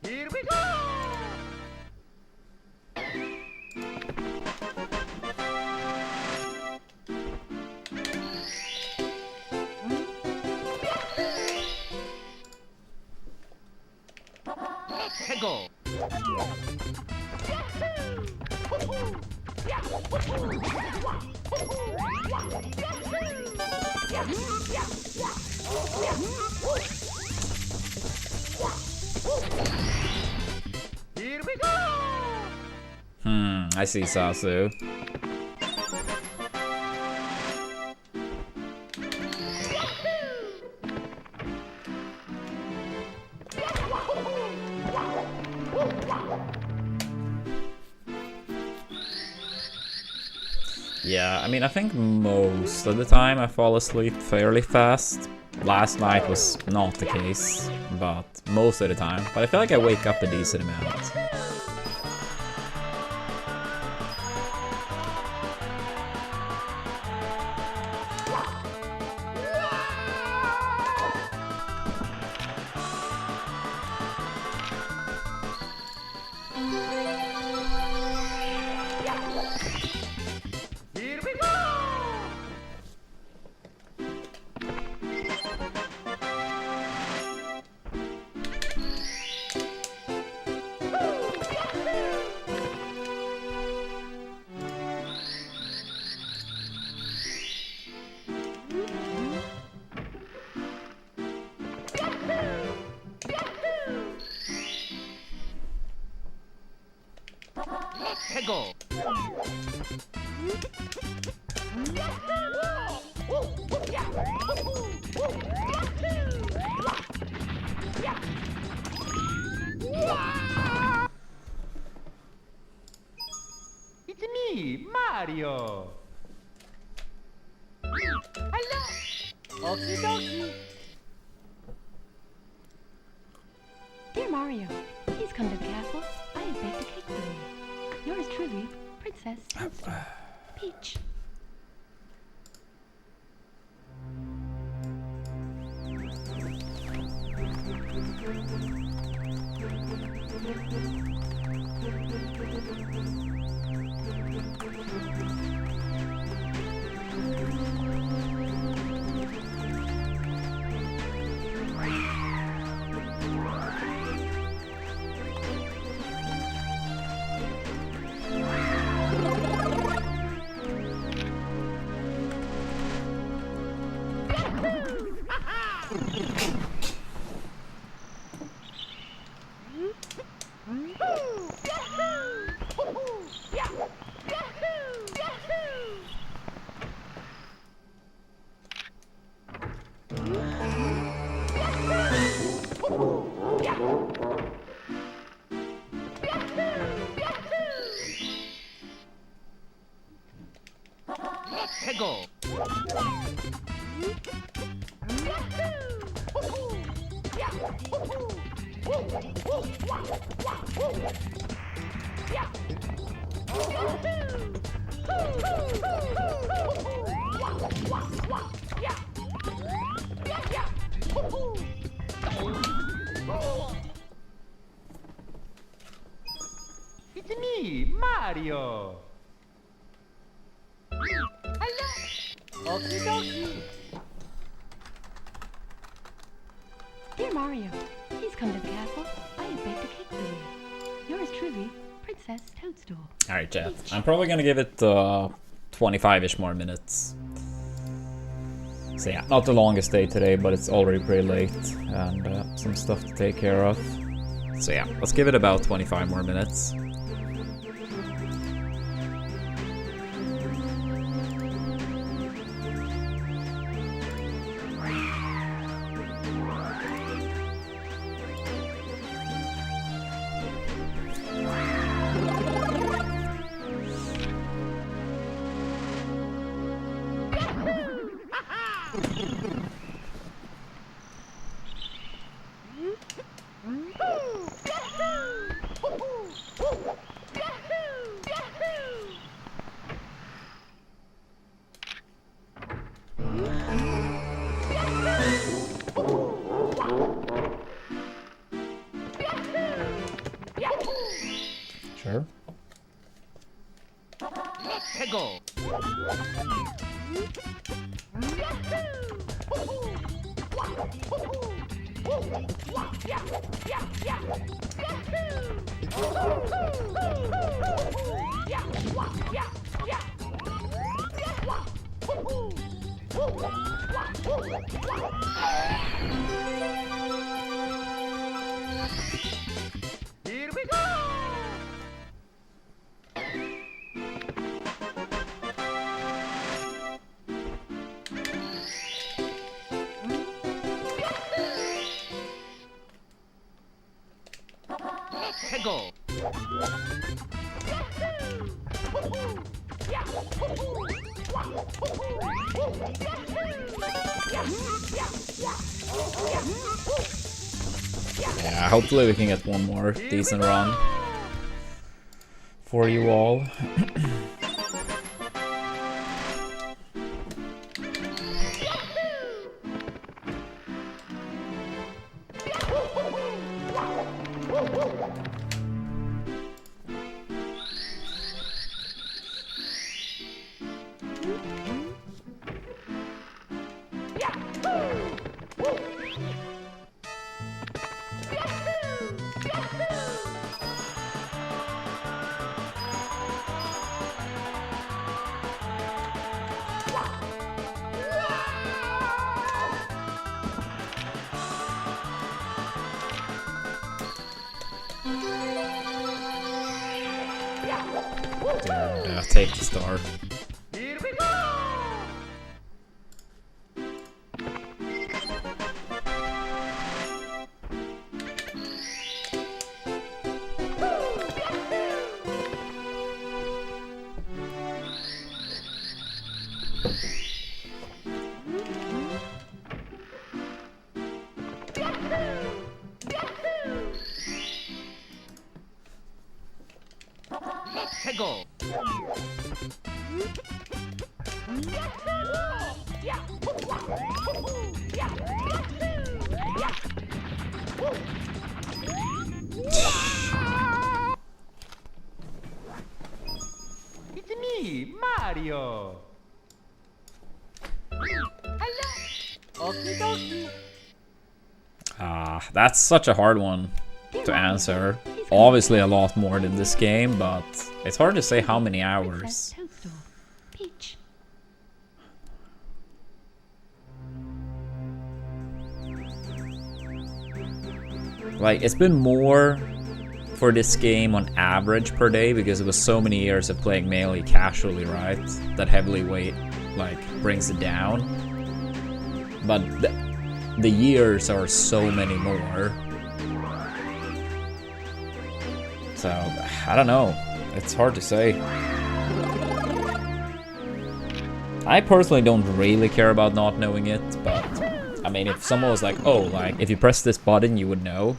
[SPEAKER 2] Here we go! Let's go! Here we go!
[SPEAKER 1] I see, Sasu. Yeah, I mean, I think most of the time I fall asleep fairly fast. Last night was not the case, but most of the time. But I feel like I wake up a decent amount.
[SPEAKER 2] Here we go! Let's go! It's me, Mario! Hello! Okie dokie!
[SPEAKER 3] Dear Mario, please come to the castle. I have baked a cake for you. Yours truly, Princess Toadstool. Peach.
[SPEAKER 2] Let's go!
[SPEAKER 3] Dear
[SPEAKER 2] It's me, Mario. Hello. Okie dokie.
[SPEAKER 3] Dear Mario, please come to the castle. I have baked a cake for you. Yours truly, Princess Toadstool.
[SPEAKER 1] Alright, chat. I'm probably gonna give it 25-ish more minutes. So yeah, not the longest day today, but it's already pretty late and some stuff to take care of. So yeah, let's give it about 25 more minutes. Sure.
[SPEAKER 2] Let's go. Here we go. Let's go.
[SPEAKER 1] Yeah, hopefully we can get one more decent run for you all. Yeah, take the star.
[SPEAKER 2] Here we go. Let's go. It's me, Mario. Hello. Okie dokie.
[SPEAKER 1] That's such a hard one to answer. Obviously a lot more than this game, but it's hard to say how many hours.
[SPEAKER 3] Toadstool. Peach.
[SPEAKER 1] Like, it's been more for this game on average per day because it was so many years of playing mainly casually, right? That heavily weight, like, brings it down. But the years are so many more. So, I don't know. It's hard to say. I personally don't really care about not knowing it, but I mean, if someone was like, oh, like, if you press this button, you would know.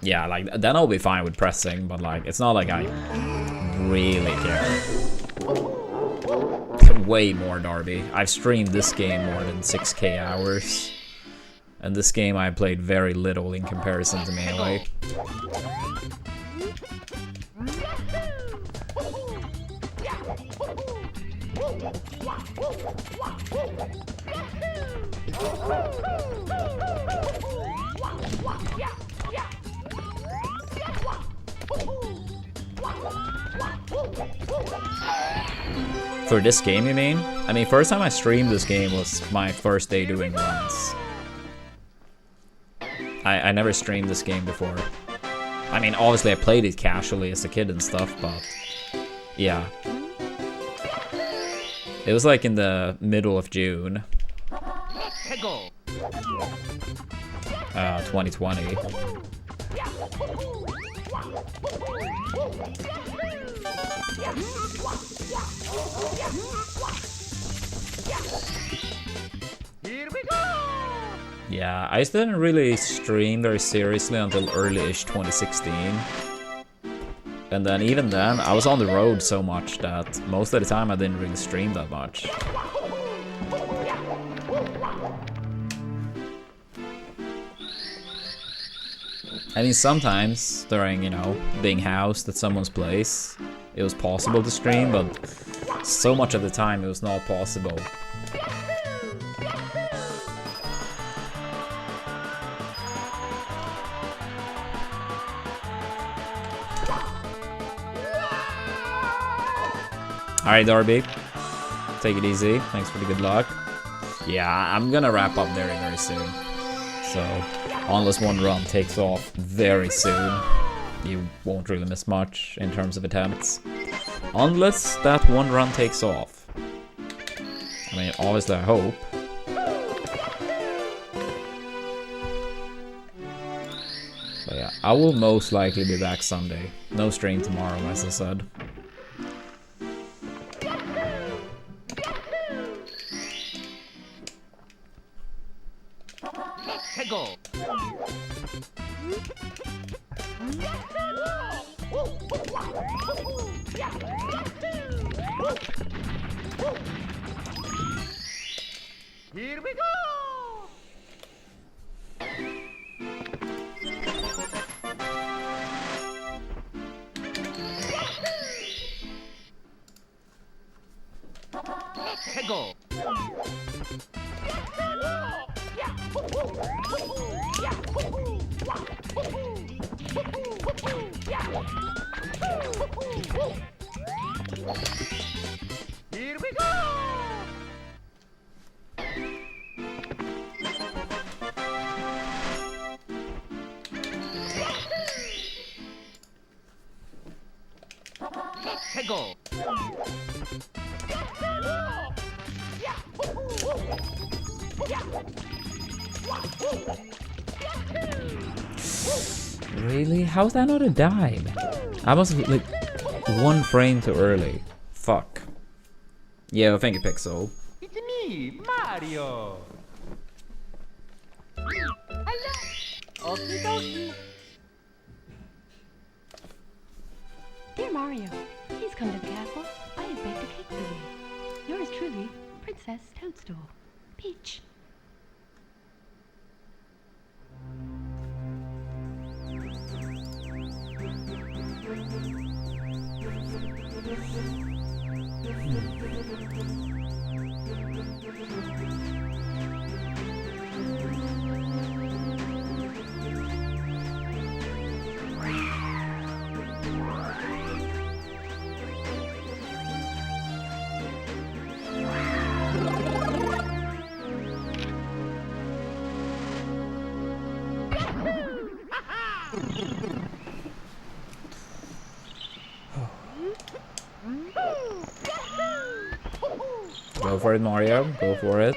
[SPEAKER 1] Yeah, like, then I'll be fine with pressing, but like, it's not like I really care. way more, Darby. I've streamed this game more than 6k hours. And this game I played very little in comparison to Melee. For this game, you mean? I mean, first time I streamed this game was my first day doing runs. I never streamed this game before. I mean, obviously I played it casually as a kid and stuff, but yeah. It was like in the middle of June. 2020.
[SPEAKER 2] Here we go!
[SPEAKER 1] Yeah, I didn't really stream very seriously until early-ish 2016. And then even then, I was on the road so much that most of the time I didn't really stream that much. I mean, sometimes during, you know, being housed at someone's place, it was possible to stream, but so much of the time it was not possible. Alright, Darby. Take it easy. Thanks for the good luck. Yeah, I'm gonna wrap up very, very soon. So, unless one run takes off very soon, you won't really miss much in terms of attempts. Unless that one run takes off. I mean, obviously I hope. But yeah, I will most likely be back Sunday. No stream tomorrow, as I said.
[SPEAKER 2] Here we go! Let's go! Here we go! Let's go!
[SPEAKER 1] Really? How's that not a dime? I was like one frame too early. Fuck. Yeah, thank you, Pixel.
[SPEAKER 2] It's me, Mario! Hello! Okie dokie!
[SPEAKER 3] Dear Mario, please come to the castle. I have baked a cake for you. Yours truly, Princess Toadstool. Peach.
[SPEAKER 1] Go for it, Mario. Go for it.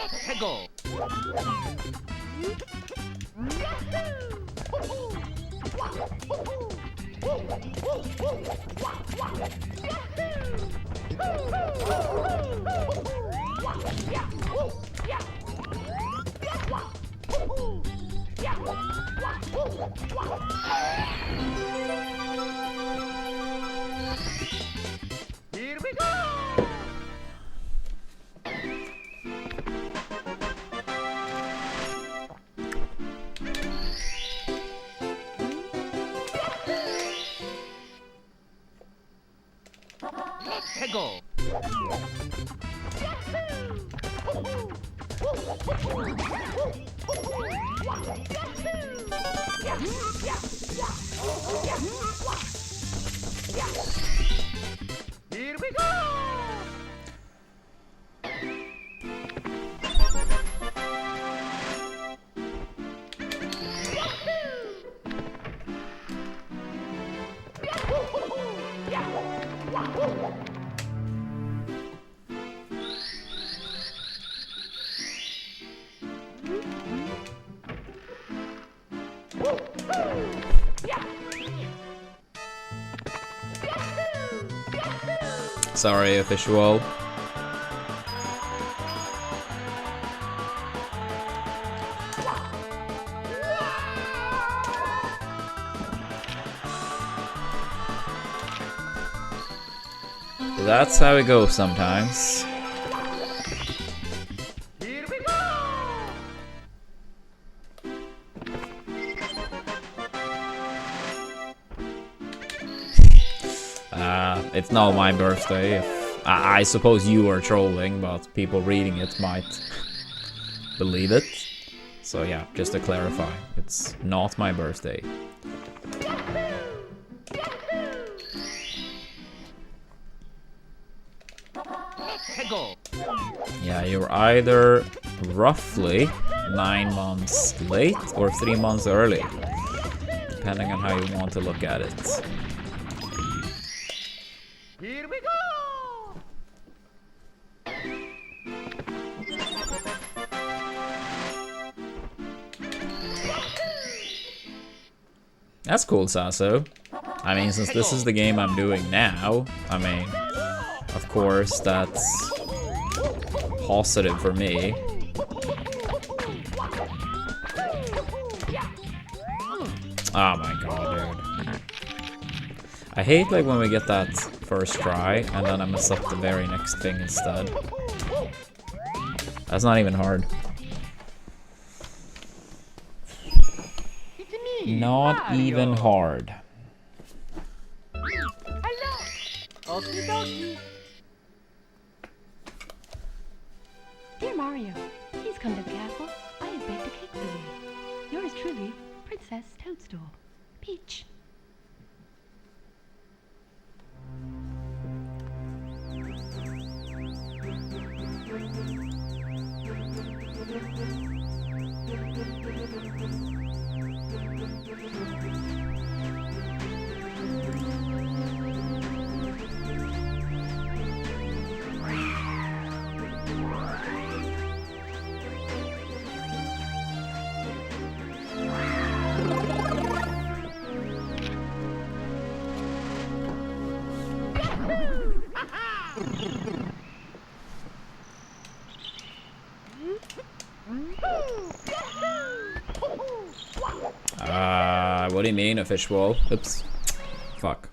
[SPEAKER 2] Let's go! Here we go! Let's go! Here we go!
[SPEAKER 1] Sorry, official. That's how it goes sometimes.
[SPEAKER 2] Here we go!
[SPEAKER 1] It's not my birthday. I suppose you are trolling, but people reading it might believe it. So yeah, just to clarify, it's not my birthday.
[SPEAKER 2] Let's go!
[SPEAKER 1] Yeah, you're either roughly 9 months late or 3 months early, depending on how you want to look at it.
[SPEAKER 2] Here we go!
[SPEAKER 1] That's cool, Sasso. I mean, since this is the game I'm doing now, I mean, of course, that's positive for me. Oh my god, dude. I hate like when we get that first try and then I mess up the very next thing instead. That's not even hard.
[SPEAKER 2] It's me,
[SPEAKER 1] Not
[SPEAKER 2] Mario.
[SPEAKER 1] even hard.
[SPEAKER 2] Hello! Okie dokie.
[SPEAKER 3] Dear Mario, please come to the castle. I have baked a cake for you. Yours truly, Princess Toadstool. Peach.
[SPEAKER 1] What do you mean, a fish wall? Oops. Fuck.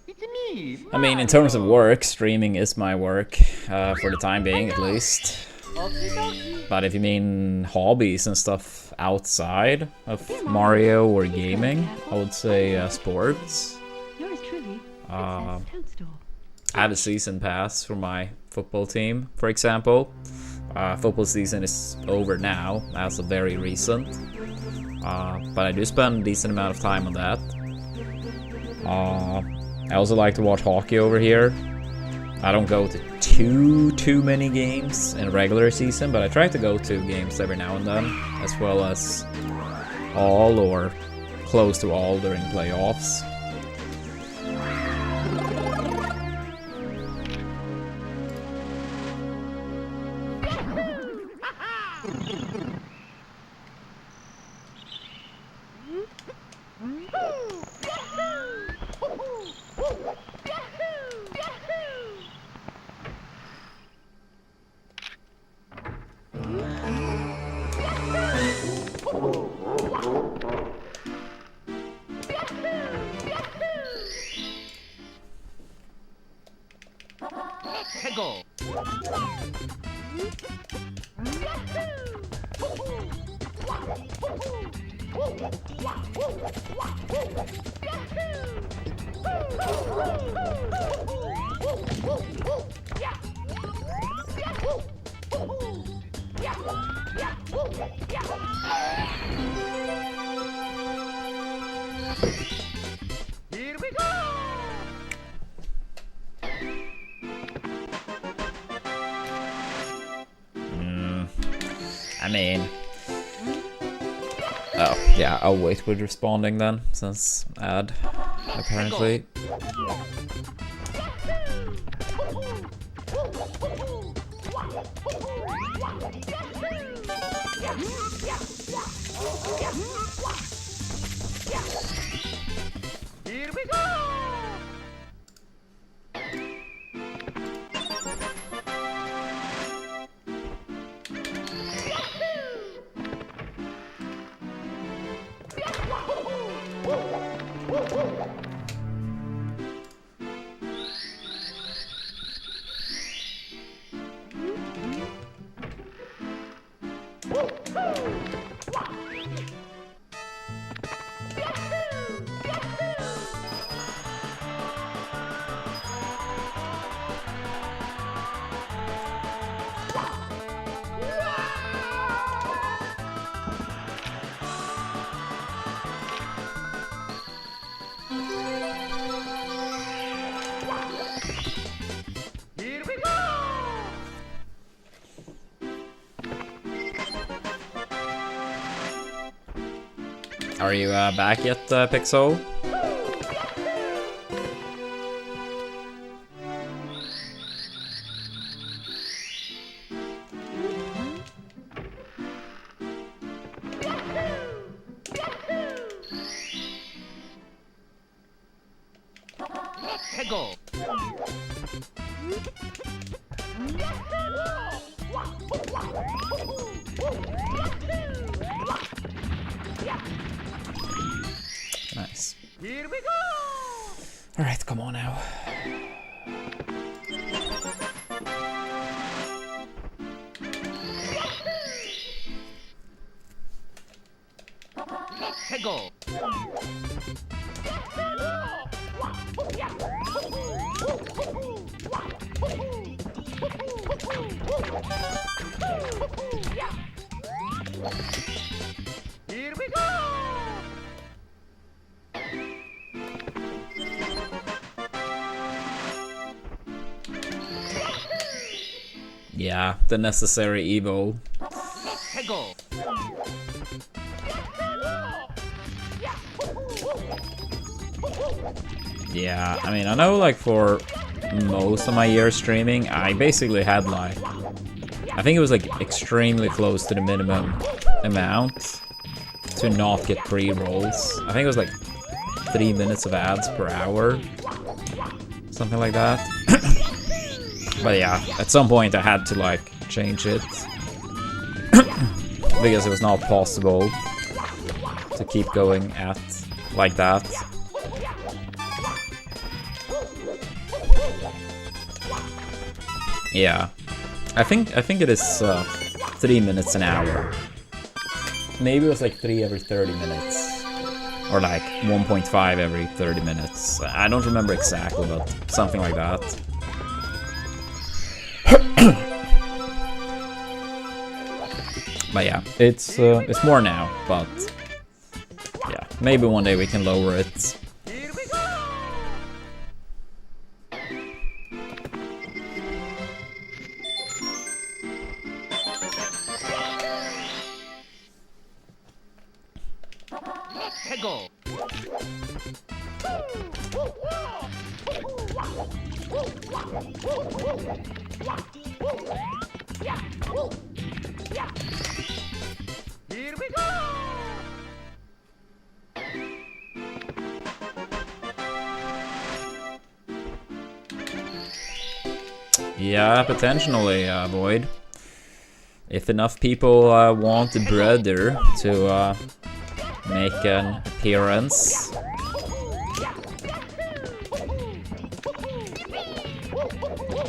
[SPEAKER 2] It's me,
[SPEAKER 1] I mean, in terms of work, streaming is my work, for the time being at least.
[SPEAKER 2] Okie dokie.
[SPEAKER 1] But if you mean hobbies and stuff outside of Mario or gaming, I would say sports.
[SPEAKER 3] Yours truly,
[SPEAKER 1] Uh,
[SPEAKER 3] Princess Toadstool.
[SPEAKER 1] I have a season pass for my football team, for example. Football season is over now, as of very recent. But I do spend a decent amount of time on that. I also like to watch hockey over here. I don't go to too many games in regular season, but I try to go to games every now and then, as well as all or close to all during playoffs.
[SPEAKER 2] Let's go. Here we go.
[SPEAKER 1] I mean... Oh, yeah, I'll wait with responding then, since ad, apparently.
[SPEAKER 2] Here we go. Here we go.
[SPEAKER 1] Are you back yet, Pixel?
[SPEAKER 2] Let's go.
[SPEAKER 1] Nice.
[SPEAKER 2] Here we go.
[SPEAKER 1] Alright, come on now.
[SPEAKER 2] Let's go. Here we go.
[SPEAKER 1] Yeah, the necessary Evo.
[SPEAKER 2] Let's go.
[SPEAKER 1] Yeah, I mean, I know like for most of my year streaming, I basically had like, I think it was like extremely close to the minimum amount to not get pre-rolls. I think it was like 3 minutes of ads per hour, something like that. But yeah, at some point I had to like change it because it was not possible to keep going at like that. Yeah, I think it is 3 minutes an hour. Maybe it was like 3 every 30 minutes, or like 1.5 every 30 minutes. I don't remember exactly, but something like that. But yeah, it's more now. But yeah, maybe one day we can lower it.
[SPEAKER 2] Here we go. Let's go. Here we go.
[SPEAKER 1] Yeah, potentially, Void. If enough people want the brother to make an appearance.
[SPEAKER 2] Here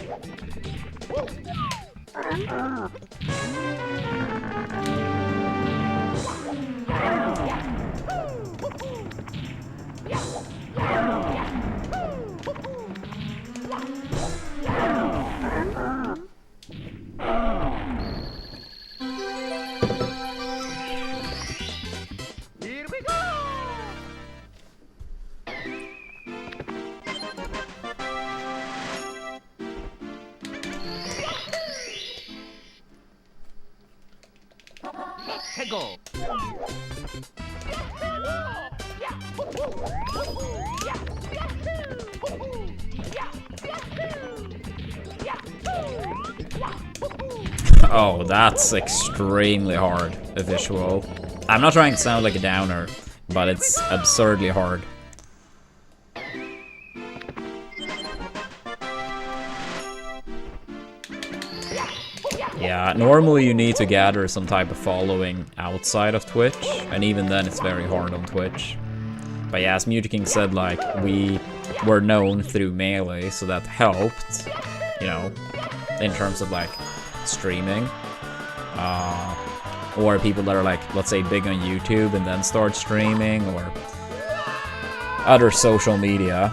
[SPEAKER 2] we go! Let's go!
[SPEAKER 1] Oh, that's extremely hard, a visual. I'm not trying to sound like a downer, but it's absurdly hard. Yeah, normally you need to gather some type of following outside of Twitch, and even then it's very hard on Twitch. But yeah, as Mutaking said, like, we were known through Melee, so that helped, you know, in terms of, like, streaming. Or people that are, like, let's say big on YouTube and then start streaming, or other social media.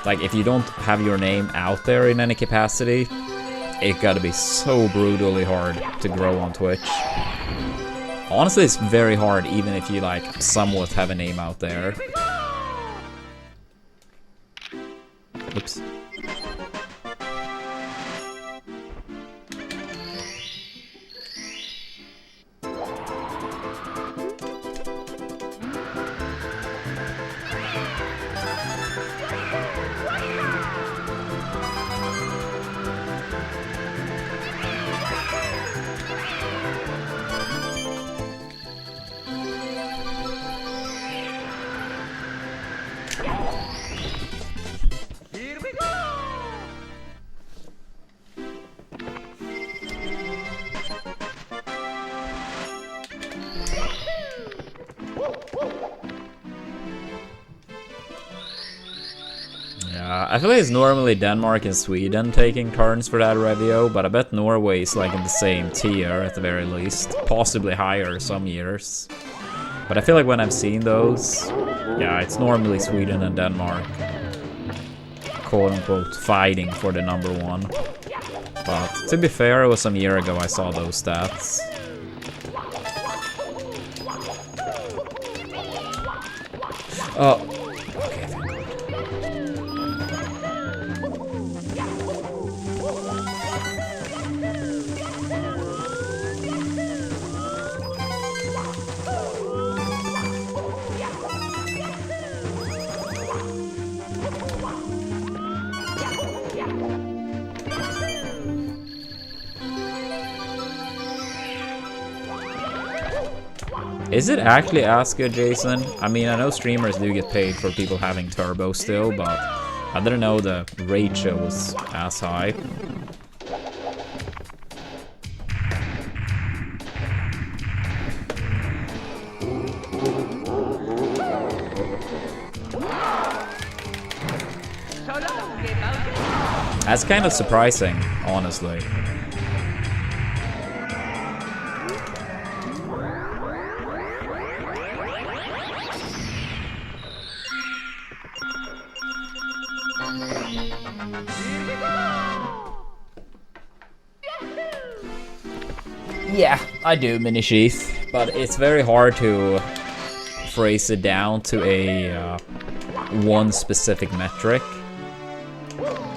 [SPEAKER 1] Like, if you don't have your name out there in any capacity, it gotta be so brutally hard to grow on Twitch. Honestly, it's very hard even if you, like, somewhat have a name out there. Oops.
[SPEAKER 2] Here we go!
[SPEAKER 1] Yeah, I feel like it's normally Denmark and Sweden taking turns for that review, but I bet Norway is like in the same tier at the very least, possibly higher some years. But I feel like when I've seen those, yeah, it's normally Sweden and Denmark, quote-unquote, fighting for the #1. But to be fair, it was some year ago I saw those stats. Oh, okay, thank God. Is it actually as good, Jason? I mean, I know streamers do get paid for people having turbo still, but I didn't know the ratio was as high. That's kind of surprising, honestly. Yeah, I do, Mini Sheath, but it's very hard to phrase it down to a one specific metric.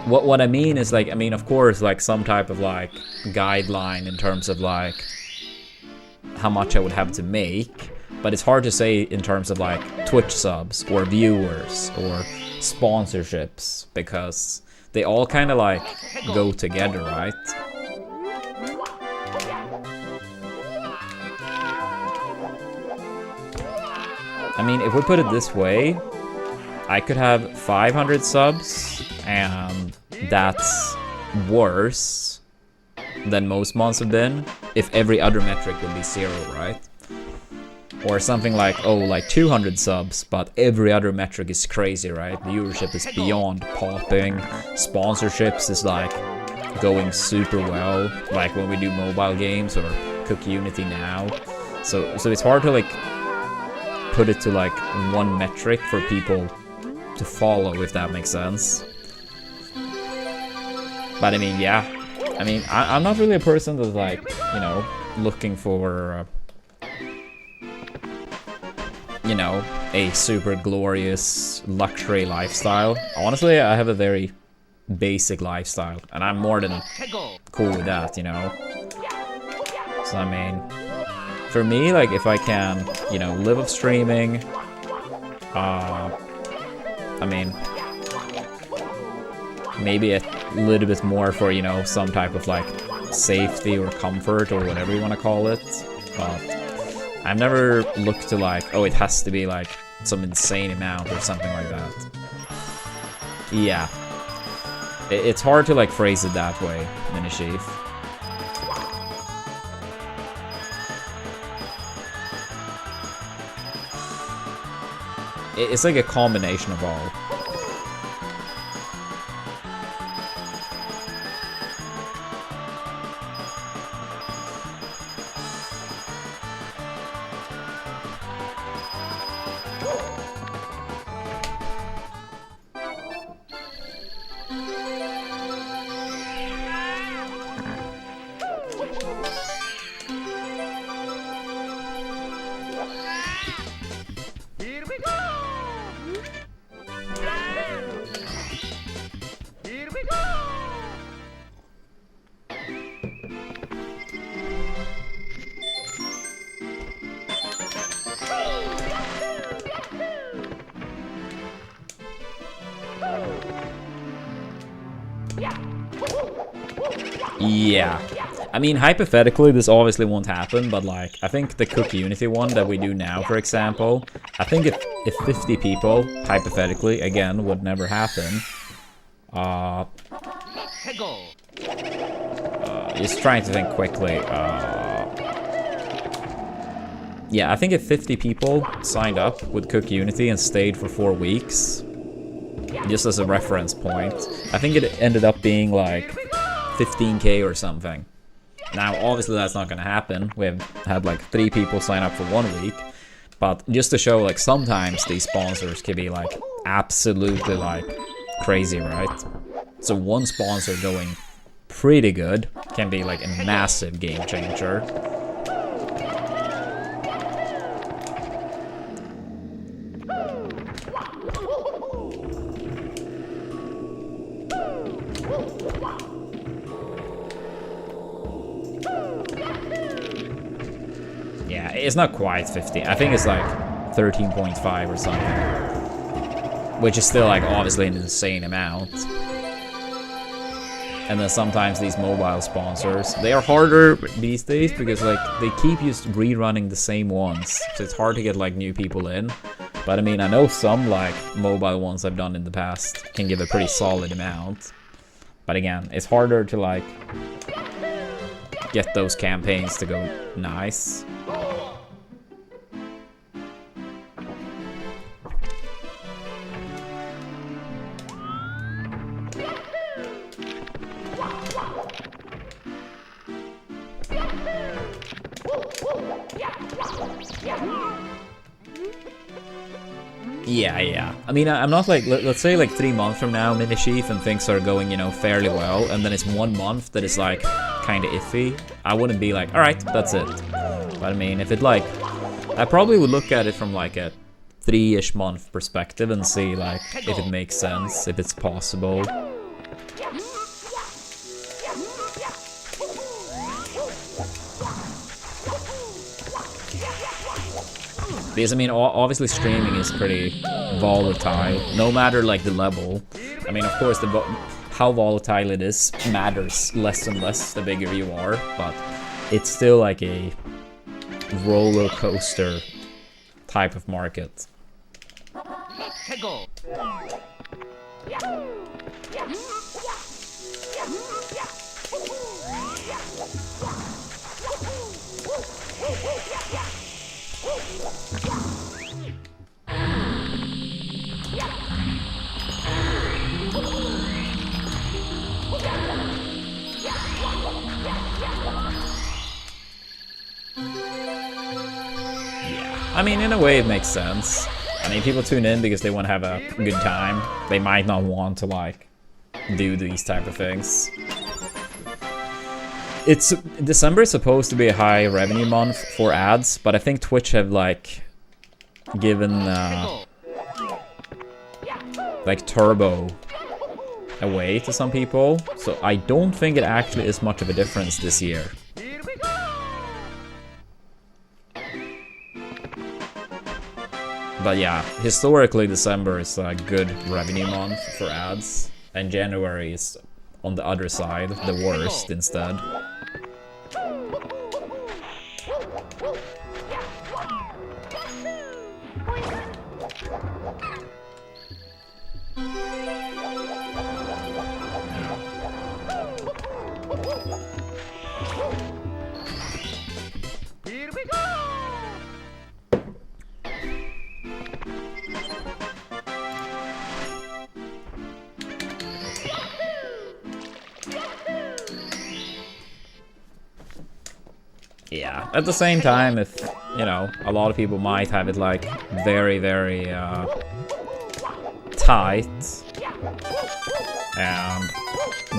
[SPEAKER 1] What I mean is, like, I mean, of course, like, some type of, like, guideline in terms of, like, how much I would have to make, but it's hard to say in terms of, like, Twitch subs or viewers or sponsorships, because they all kind of, like, go together, right? I mean, if we put it this way, I could have 500 subs, and that's worse than most months have been if every other metric would be 0, right? Or something like, oh, like 200 subs, but every other metric is crazy, right? Viewership is beyond popping, sponsorships is like going super well, like when we do mobile games or Cook Unity now. So it's hard to like put it to like one metric for people to follow, if that makes sense. But I mean, yeah, I mean, I'm not really a person that's like, you know, looking for you know, a super glorious luxury lifestyle. Honestly, I have a very basic lifestyle, and I'm more than cool with that, you know. So I mean, for me, like, if I can, you know, live off streaming, I mean, maybe a little bit more for, you know, some type of like safety or comfort or whatever you want to call it, but I've never looked to like, oh, it has to be like some insane amount or something like that. Yeah. It's hard to like phrase it that way, Minichief. It's like a combination of all.
[SPEAKER 2] Here we go! Here we go!
[SPEAKER 1] Yeah. I mean, hypothetically, this obviously won't happen, but like, I think the Cook Unity one that we do now, for example, I think if 50 people, hypothetically, again, would never happen, just trying to think quickly, yeah, I think if 50 people signed up with Cook Unity and stayed for 4 weeks, just as a reference point, I think it ended up being like 15k or something. Now, obviously that's not gonna happen. We've had like 3 people sign up for 1 week, but just to show like sometimes these sponsors can be like absolutely like crazy, right? So one sponsor going pretty good can be like a massive game changer. Yeah, it's not quite 50. I think it's like 13.5 or something. Which is still like obviously an insane amount. And then sometimes these mobile sponsors, they are harder these days because like they keep just rerunning the same ones. So it's hard to get like new people in. But I mean, I know some like mobile ones I've done in the past can give a pretty solid amount. But again, it's harder to like get those campaigns to go nice. Yeah. I mean, I'm not like, let's say like 3 months from now, Minichief, and things are going, you know, fairly well, and then it's 1 month that is like kind of iffy. I wouldn't be like, alright, that's it. But I mean, if it like, I probably would look at it from like a 3-ish month perspective and see like if it makes sense, if it's possible. Because I mean, obviously streaming is pretty volatile, no matter like the level. I mean, of course, how volatile it is matters less and less the bigger you are, but it's still like a roller coaster type of market. I mean, in a way, it makes sense. I mean, people tune in because they want to have a good time. They might not want to, like, do these type of things. December is supposed to be a high revenue month for ads, but I think Twitch have, like, given, like, turbo away to some people. So I don't think it actually is much of a difference this year.
[SPEAKER 2] Here we go!
[SPEAKER 1] But yeah, historically December is a good revenue month for ads, and January is on the other side, the worst instead.
[SPEAKER 2] Here we go!
[SPEAKER 1] Yeah, at the same time, if, you know, a lot of people might have it, like, very, very, tight, and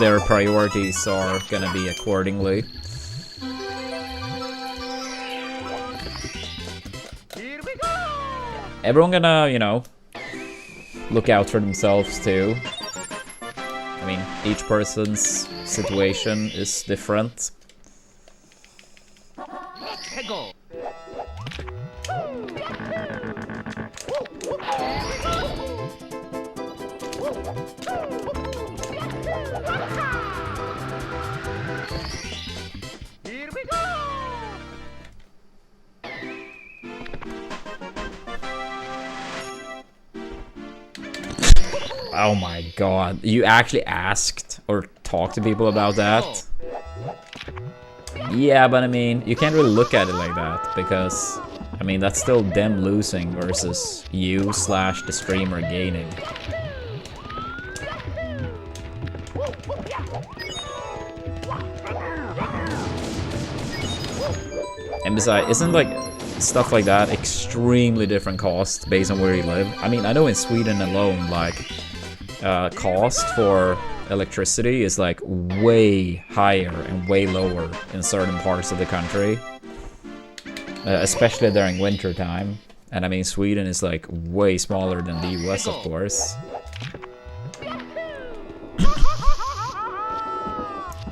[SPEAKER 1] their priorities are gonna be accordingly.
[SPEAKER 2] Here we go!
[SPEAKER 1] Everyone gonna, you know, look out for themselves too. I mean, each person's situation is different.
[SPEAKER 2] Go! Here we go!
[SPEAKER 1] Oh my god, you actually asked or talked to people about that? Yeah, but I mean, you can't really look at it like that, because, I mean, that's still them losing versus you / the streamer gaining. And besides, isn't, like, stuff like that extremely different cost based on where you live? I mean, I know in Sweden alone, like, cost for electricity is like way higher and way lower in certain parts of the country, especially during winter time. And I mean, Sweden is like way smaller than the US, of course.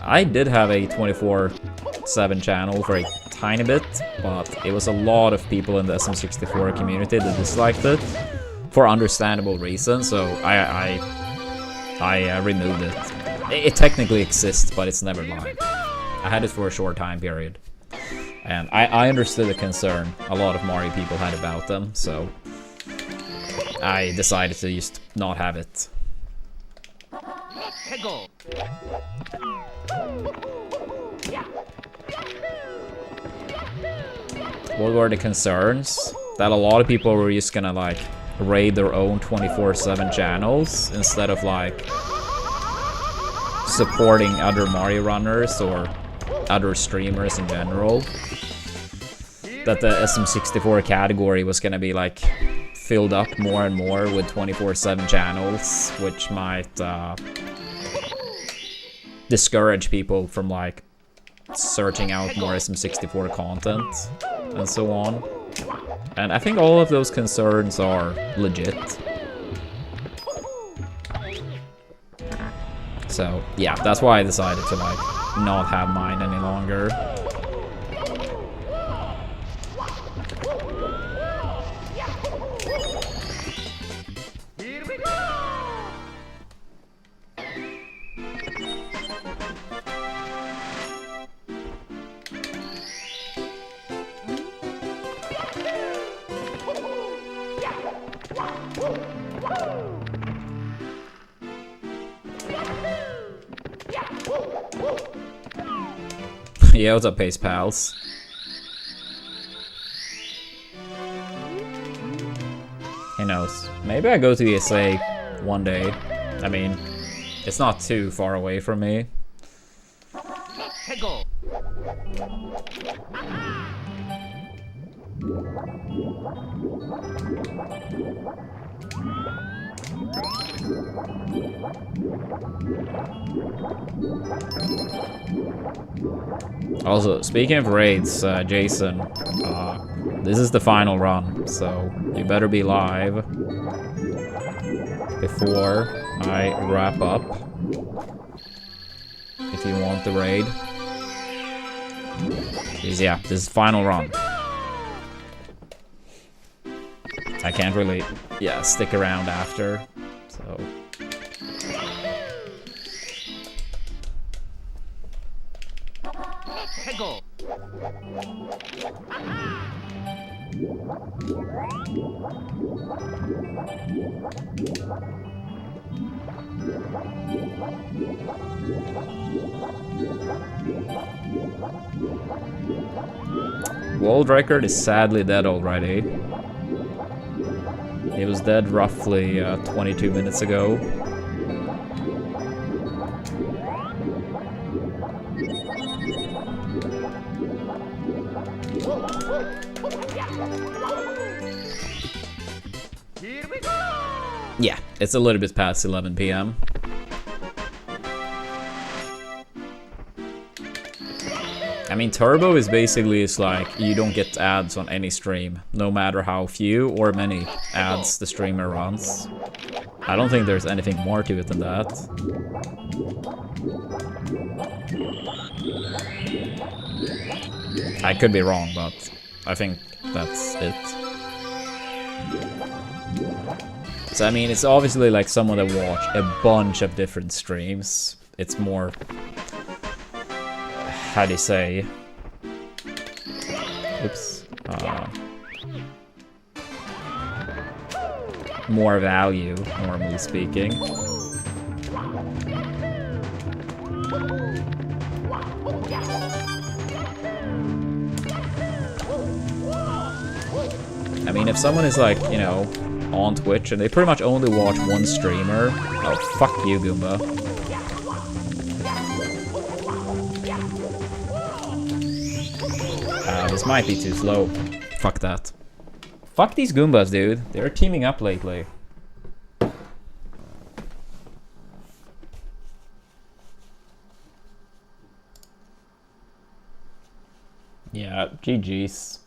[SPEAKER 1] I did have a 24/7 channel for a tiny bit, but it was a lot of people in the SM64 community that disliked it for understandable reasons, so I removed it. It technically exists, but it's never live. I had it for a short time period. And I understood the concern a lot of Mario people had about them, so I decided to just not have it.
[SPEAKER 2] Go!
[SPEAKER 1] What were the concerns? That a lot of people were just gonna like raid their own 24/7 channels instead of like supporting other Mario runners or other streamers in general. That the SM64 category was gonna be like filled up more and more with 24/7 channels, which might discourage people from like searching out more SM64 content and so on. And I think all of those concerns are legit. So yeah, that's why I decided to like not have mine any longer.
[SPEAKER 2] Here we go!
[SPEAKER 1] Yeah, what's up, Pace Pals? Who knows? Maybe I go to ESA one day. I mean, it's not too far away from me.
[SPEAKER 2] Let's go.
[SPEAKER 1] Also, speaking of raids, Jason, this is the final run, so you better be live before I wrap up if you want the raid. Because, yeah, this is final run. I can't really, yeah, stick around after, so...
[SPEAKER 2] Let's go.
[SPEAKER 1] World record is sadly dead already. He was dead roughly 22 minutes ago.
[SPEAKER 2] Here we go.
[SPEAKER 1] Yeah, it's a little bit past 11 p.m. I mean, Turbo is basically it's like you don't get ads on any stream, no matter how few or many ads the streamer runs. I don't think there's anything more to it than that. I could be wrong, but I think that's it. So I mean, it's obviously like someone that watch a bunch of different streams. It's more... how do you say? Oops. More value, normally speaking. I mean, if someone is like, you know, on Twitch and they pretty much only watch one streamer, oh, fuck you, Goomba. This might be too slow. Fuck that. Fuck these Goombas, dude. They're teaming up lately. Yeah, GG's.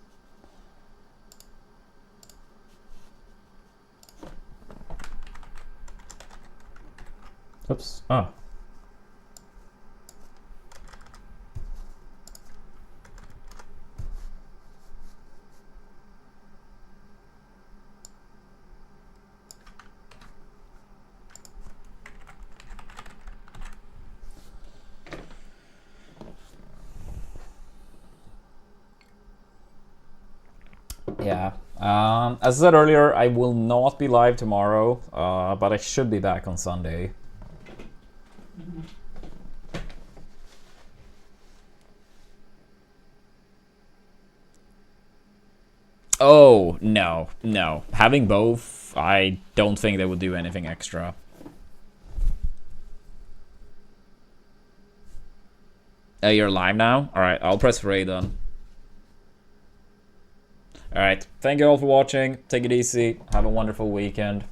[SPEAKER 1] Oops. Oh. Yeah. As I said earlier, I will not be live tomorrow, but I should be back on Sunday. Oh, no, no. Having both, I don't think they would do anything extra. You're live now? Alright, I'll press raid then. Alright, thank you all for watching. Take it easy. Have a wonderful weekend.